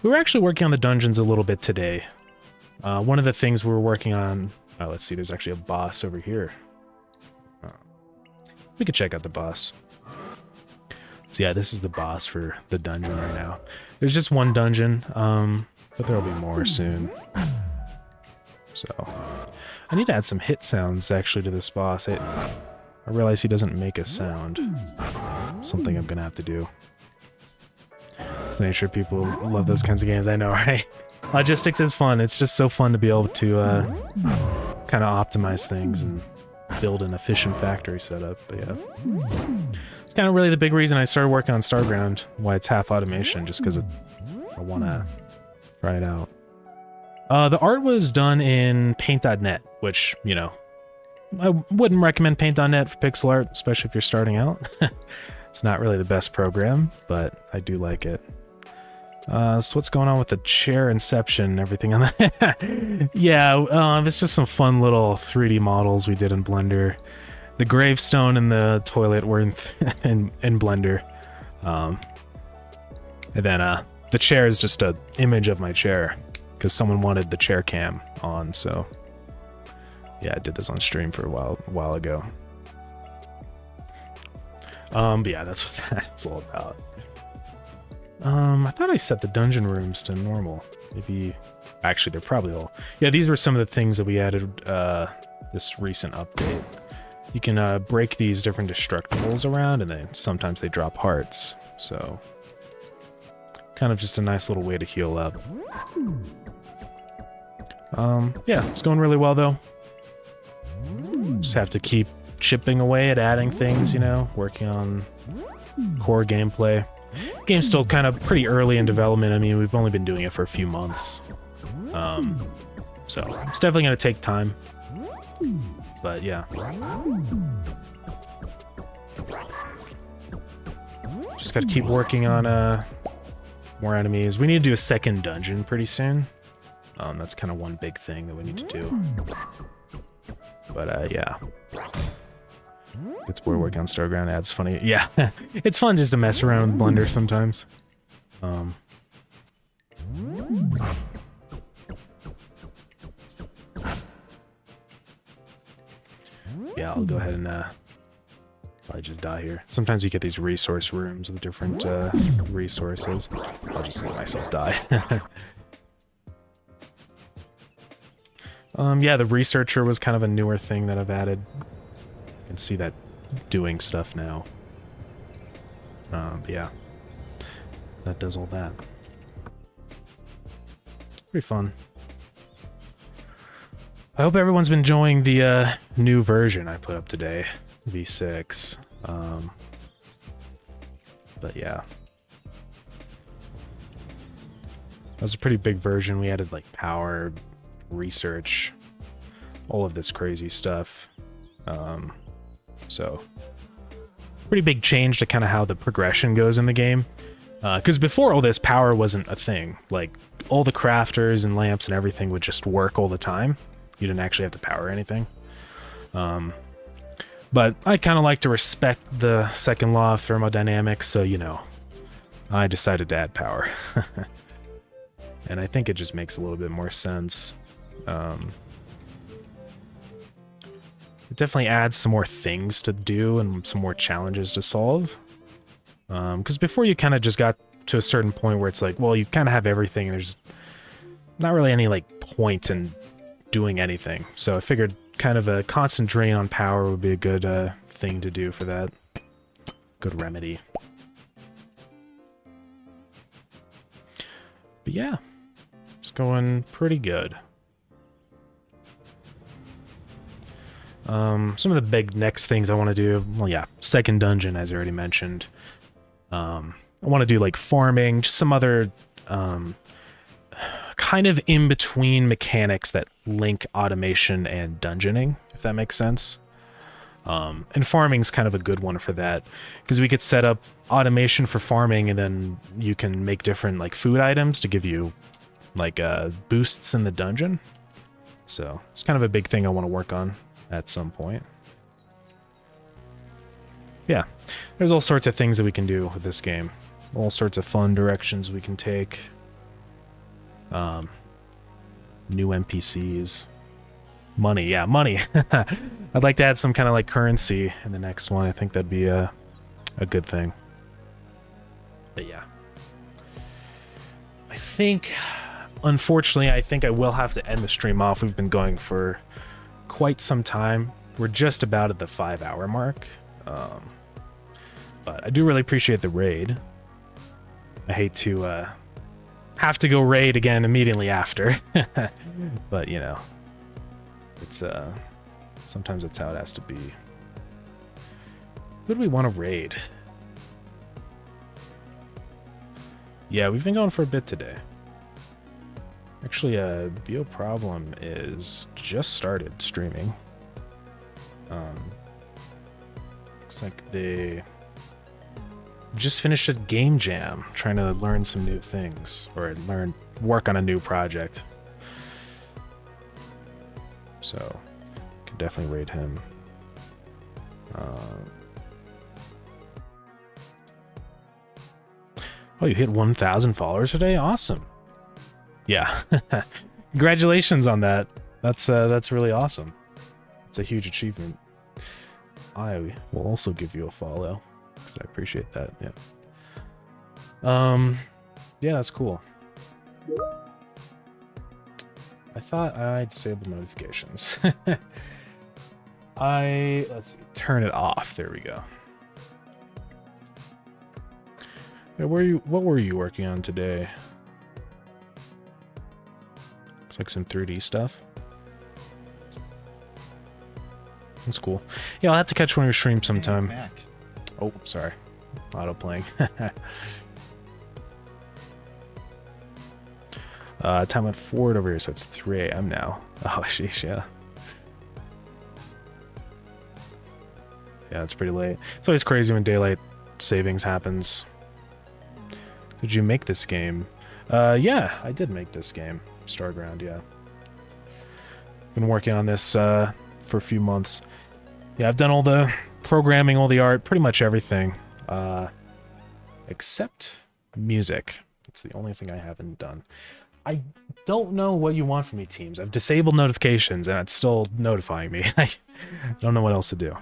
We were actually working on the dungeons a little bit today. One of the things we were working on... Oh, let's see, there's actually a boss over here. We could check out the boss. So yeah, this is the boss for the dungeon right now. There's just one dungeon, but there'll be more soon. So, I need to add some hit sounds actually to this boss. I realize he doesn't make a sound. Something I'm gonna have to do. It's the nature of people who love those kinds of games, I know, right? Logistics is fun. It's just so fun to be able to kind of optimize things and build an efficient factory setup, but yeah. It's kind of really the big reason I started working on Starground, why it's half automation, just because I want to try it out. The art was done in Paint.net, which, I wouldn't recommend Paint.net for pixel art, especially if you're starting out. It's not really the best program, but I do like it. So what's going on with the chair inception and everything on that? Yeah, it's just some fun little 3D models we did in Blender. The gravestone and the toilet were in Blender. And then the chair is just an image of my chair because someone wanted the chair cam on, so yeah, I did this on stream for a while ago. But yeah, that's what that's all about. I thought I set the dungeon rooms to normal. Maybe, actually, they're probably all. Yeah, these were some of the things that we added this recent update. You can break these different destructibles around, and sometimes they drop hearts. So, kind of just a nice little way to heal up. Yeah, it's going really well though. Just have to keep chipping away at adding things, you know, working on core gameplay. Game's still kind of pretty early in development. I mean, we've only been doing it for a few months. So it's definitely going to take time. But yeah. Just got to keep working on more enemies. We need to do a second dungeon pretty soon. That's kind of one big thing that we need to do. But yeah. It's we're working on Starground ads. Funny. Yeah. It's fun just to mess around with Blender sometimes. Yeah, I'll go ahead and probably just die here. Sometimes you get these resource rooms with different resources. I'll just let myself die. Yeah, the researcher was kind of a newer thing that I've added. You can see that doing stuff now. But yeah, that does all that. Pretty fun. I hope everyone's been enjoying the new version I put up today, V6. But yeah. That was a pretty big version. We added like power, research, all of this crazy stuff. So pretty big change to kind of how the progression goes in the game. Because before all this, power wasn't a thing. Like, all the crafters and lamps and everything would just work all the time. You didn't actually have to power anything. But I kind of like to respect the second law of thermodynamics, so, you know, I decided to add power. And I think it just makes a little bit more sense. It definitely adds some more things to do and some more challenges to solve. Because before you kind of just got to a certain point where it's like, well, you kind of have everything and there's not really any like point in doing anything. So I figured kind of a constant drain on power would be a good thing to do for that. Good remedy. But yeah, it's going pretty good. Some of the big next things I want to do, well, yeah, second dungeon, as I already mentioned. I want to do like farming, just some other kind of in between mechanics that link automation and dungeoning, if that makes sense. And farming's kind of a good one for that, because we could set up automation for farming, and then you can make different like food items to give you like boosts in the dungeon. So it's kind of a big thing I want to work on at some point. Yeah, there's all sorts of things that we can do with this game. All sorts of fun directions we can take. New NPCs. Money, yeah, money. I'd like to add some kind of like currency in the next one. I think that'd be a good thing. But yeah. I think, unfortunately, I think I will have to end the stream off. We've been going for quite some time. We're just about at the 5-hour mark. But I do really appreciate the raid. I hate to have to go raid again immediately after. But, you know, it's sometimes it's how it has to be. Who do we want to raid? Yeah, we've been going for a bit today. Actually, Bio Problem is just started streaming. Looks like they just finished a game jam, trying to learn some new things, or work on a new project. So, can definitely rate him. Oh, you hit 1,000 followers today? Awesome. Yeah. Congratulations on that. That's really awesome. It's a huge achievement. I will also give you a follow, because I appreciate that. Yeah. Yeah, that's cool. I thought I disabled notifications. Let's see, turn it off. There we go. Yeah, what were you working on today? Looks like some 3D stuff. That's cool. Yeah, I'll have to catch one of your streams sometime. Back. Oh, sorry. Auto playing. Time went forward over here, so it's 3 a.m. now. Oh, sheesh, yeah. Yeah, it's pretty late. It's always crazy when daylight savings happens. Did you make this game? Yeah, I did make this game. Starground, yeah. Been working on this for a few months. Yeah, I've done all the programming, all the art, pretty much everything. Except music. That's the only thing I haven't done. I don't know what you want from me, teams. I've disabled notifications, and it's still notifying me. I don't know what else to do.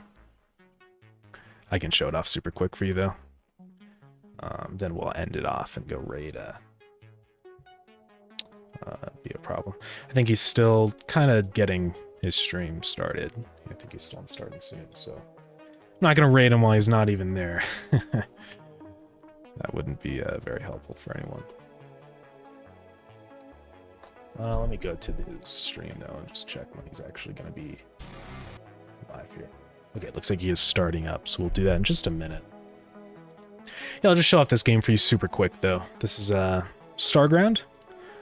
I can show it off super quick for you, though. Then we'll end it off and go raid. Be a problem. I think he's still kind of getting his stream started. I think he's still starting soon, so I'm not gonna raid him while he's not even there. That wouldn't be very helpful for anyone. Let me go to his stream though and just check when he's actually gonna be live here. Okay, it looks like he is starting up, so we'll do that in just a minute. Yeah, I'll just show off this game for you super quick though. This is Starground.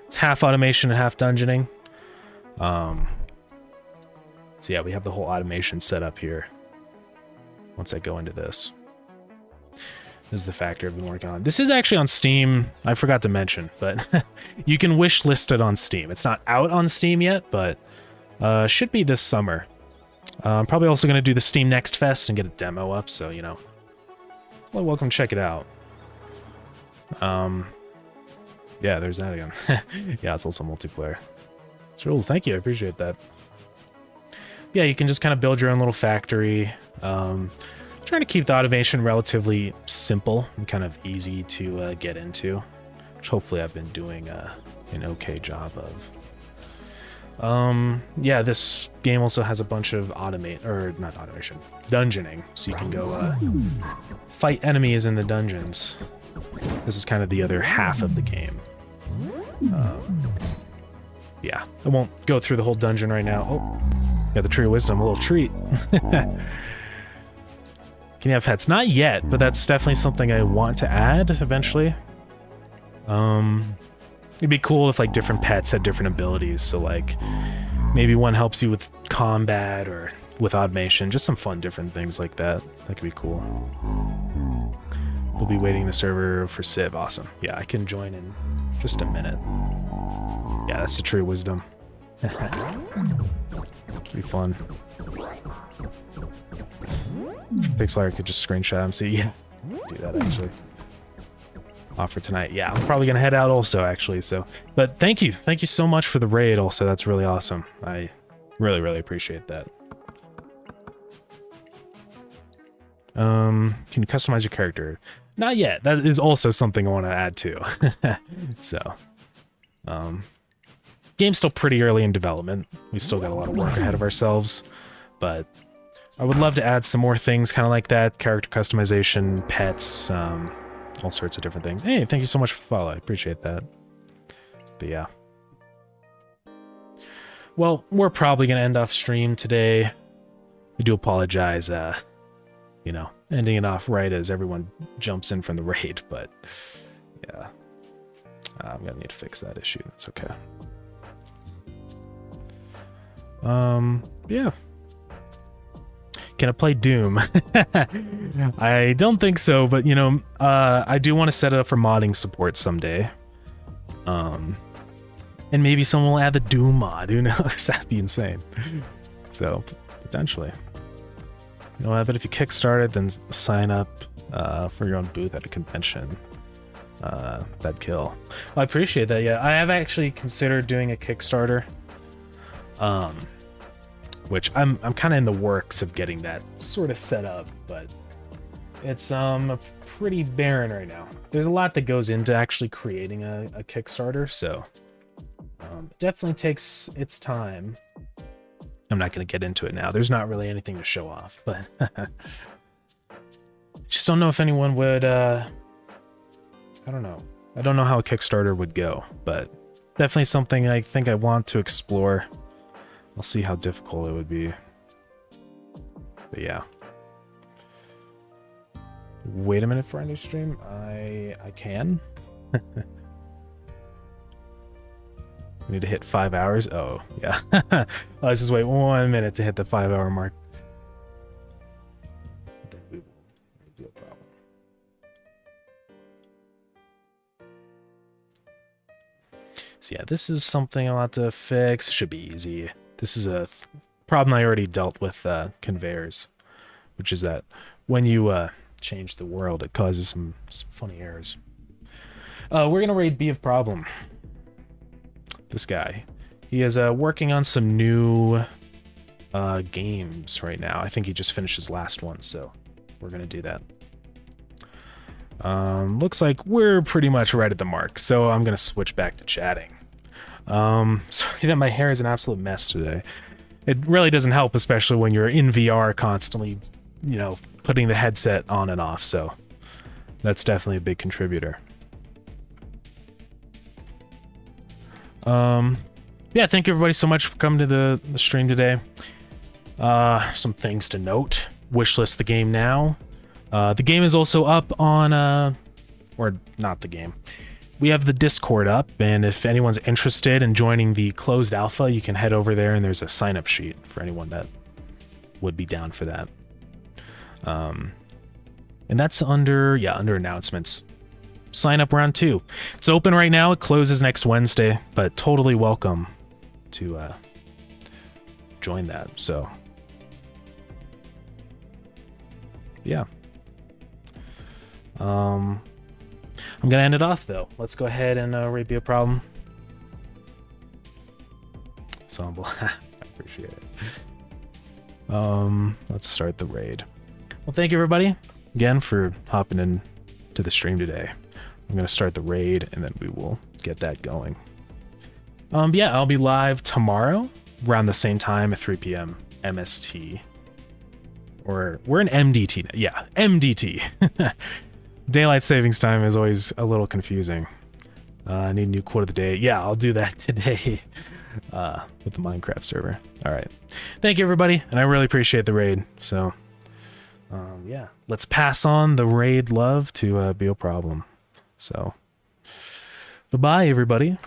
It's half automation and half dungeoning. So yeah, we have the whole automation set up here. Once I go into this. This is the factor I've been working on. This is actually on Steam. I forgot to mention, but you can wish list it on Steam. It's not out on Steam yet, but should be this summer. I'm probably also going to do the Steam Next Fest and get a demo up, so, you know. Well, welcome, check it out. Yeah, there's that again. Yeah, it's also multiplayer. It's rules. Thank you. I appreciate that. Yeah, you can just kind of build your own little factory. Trying to keep the automation relatively simple and kind of easy to get into, which hopefully I've been doing an okay job of. Yeah, this game also has a bunch of dungeoning, so you can go fight enemies in the dungeons. This is kind of the other half of the game. Yeah, I won't go through the whole dungeon right now. Oh, got the Tree of Wisdom, a little treat. Can you have pets? Not yet, but that's definitely something I want to add eventually. It'd be cool if like different pets had different abilities, so like maybe one helps you with combat or with automation, just some fun different things like that. That could be cool. We'll be waiting the server for Civ. Awesome. Yeah, I can join in just a minute. Yeah, that's the Tree of Wisdom. Be fun. Pixlar could just screenshot him. See, yeah, do that actually. Offer tonight. Yeah, I'm probably gonna head out also actually. So, but thank you so much for the raid. Also, that's really awesome. I really appreciate that. Can you customize your character? Not yet. That is also something I want to add to. So, game's still pretty early in development. We still got a lot of work ahead of ourselves, but I would love to add some more things kind of like that. Character customization, pets, all sorts of different things. Hey, thank you so much for the follow. I appreciate that. But yeah. Well, we're probably going to end off stream today. I do apologize, you know, ending it off right as everyone jumps in from the raid, but yeah. I'm going to need to fix that issue. That's okay. Yeah. Can I play Doom? I don't think so, but you know, I do want to set it up for modding support someday. And maybe someone will add the Doom mod. Who knows? That'd be insane. So potentially. You know what? But if you kickstart it, then sign up for your own booth at a convention. That'd kill. Well, I appreciate that. Yeah, I have actually considered doing a Kickstarter. Which I'm kind of in the works of getting that sort of set up, but it's pretty barren right now. There's a lot that goes into actually creating a Kickstarter, so it definitely takes its time. I'm not going to get into it now. There's not really anything to show off, but just don't know if anyone would. I don't know. I don't know how a Kickstarter would go, but definitely something I think I want to explore. I'll see how difficult it would be. But yeah. Wait a minute for a new stream. I can. I need to hit 5 hours. Oh, yeah. Let's just wait 1 minute to hit the 5 hour mark. Then we will be a problem. So yeah, this is something I'll have to fix. It should be easy. This is a problem I already dealt with conveyors, which is that when you change the world, it causes some funny errors. We're going to raid B of Problem. This guy. He is working on some new games right now. I think he just finished his last one, so we're going to do that. Looks like we're pretty much right at the mark, so I'm going to switch back to chatting. Sorry that my hair is an absolute mess today. It really doesn't help, especially when you're in VR constantly, you know, putting the headset on and off, so that's definitely a big contributor. Yeah, thank you everybody so much for coming to the stream today. Some things to note. Wishlist the game now. The game is also up on, or not the game. We have the Discord up, and if anyone's interested in joining the closed alpha, you can head over there, and there's a sign-up sheet for anyone that would be down for that. And that's under announcements. Sign up round 2. It's open right now. It closes next Wednesday, but totally welcome to join that. So, yeah. I'm gonna end it off though. Let's go ahead and raid Be a Problem. Ensemble. I appreciate it. Let's start the raid. Well, thank you everybody again for hopping in to the stream today. I'm gonna start the raid and then we will get that going. Yeah, I'll be live tomorrow around the same time at 3 p.m. MST. Or we're in MDT now. Yeah, MDT. Daylight savings time is always a little confusing. I need a new quote of the day. Yeah, I'll do that today with the Minecraft server. All right. Thank you, everybody. And I really appreciate the raid. So, yeah, let's pass on the raid love to Be a Problem. So, bye-bye, everybody.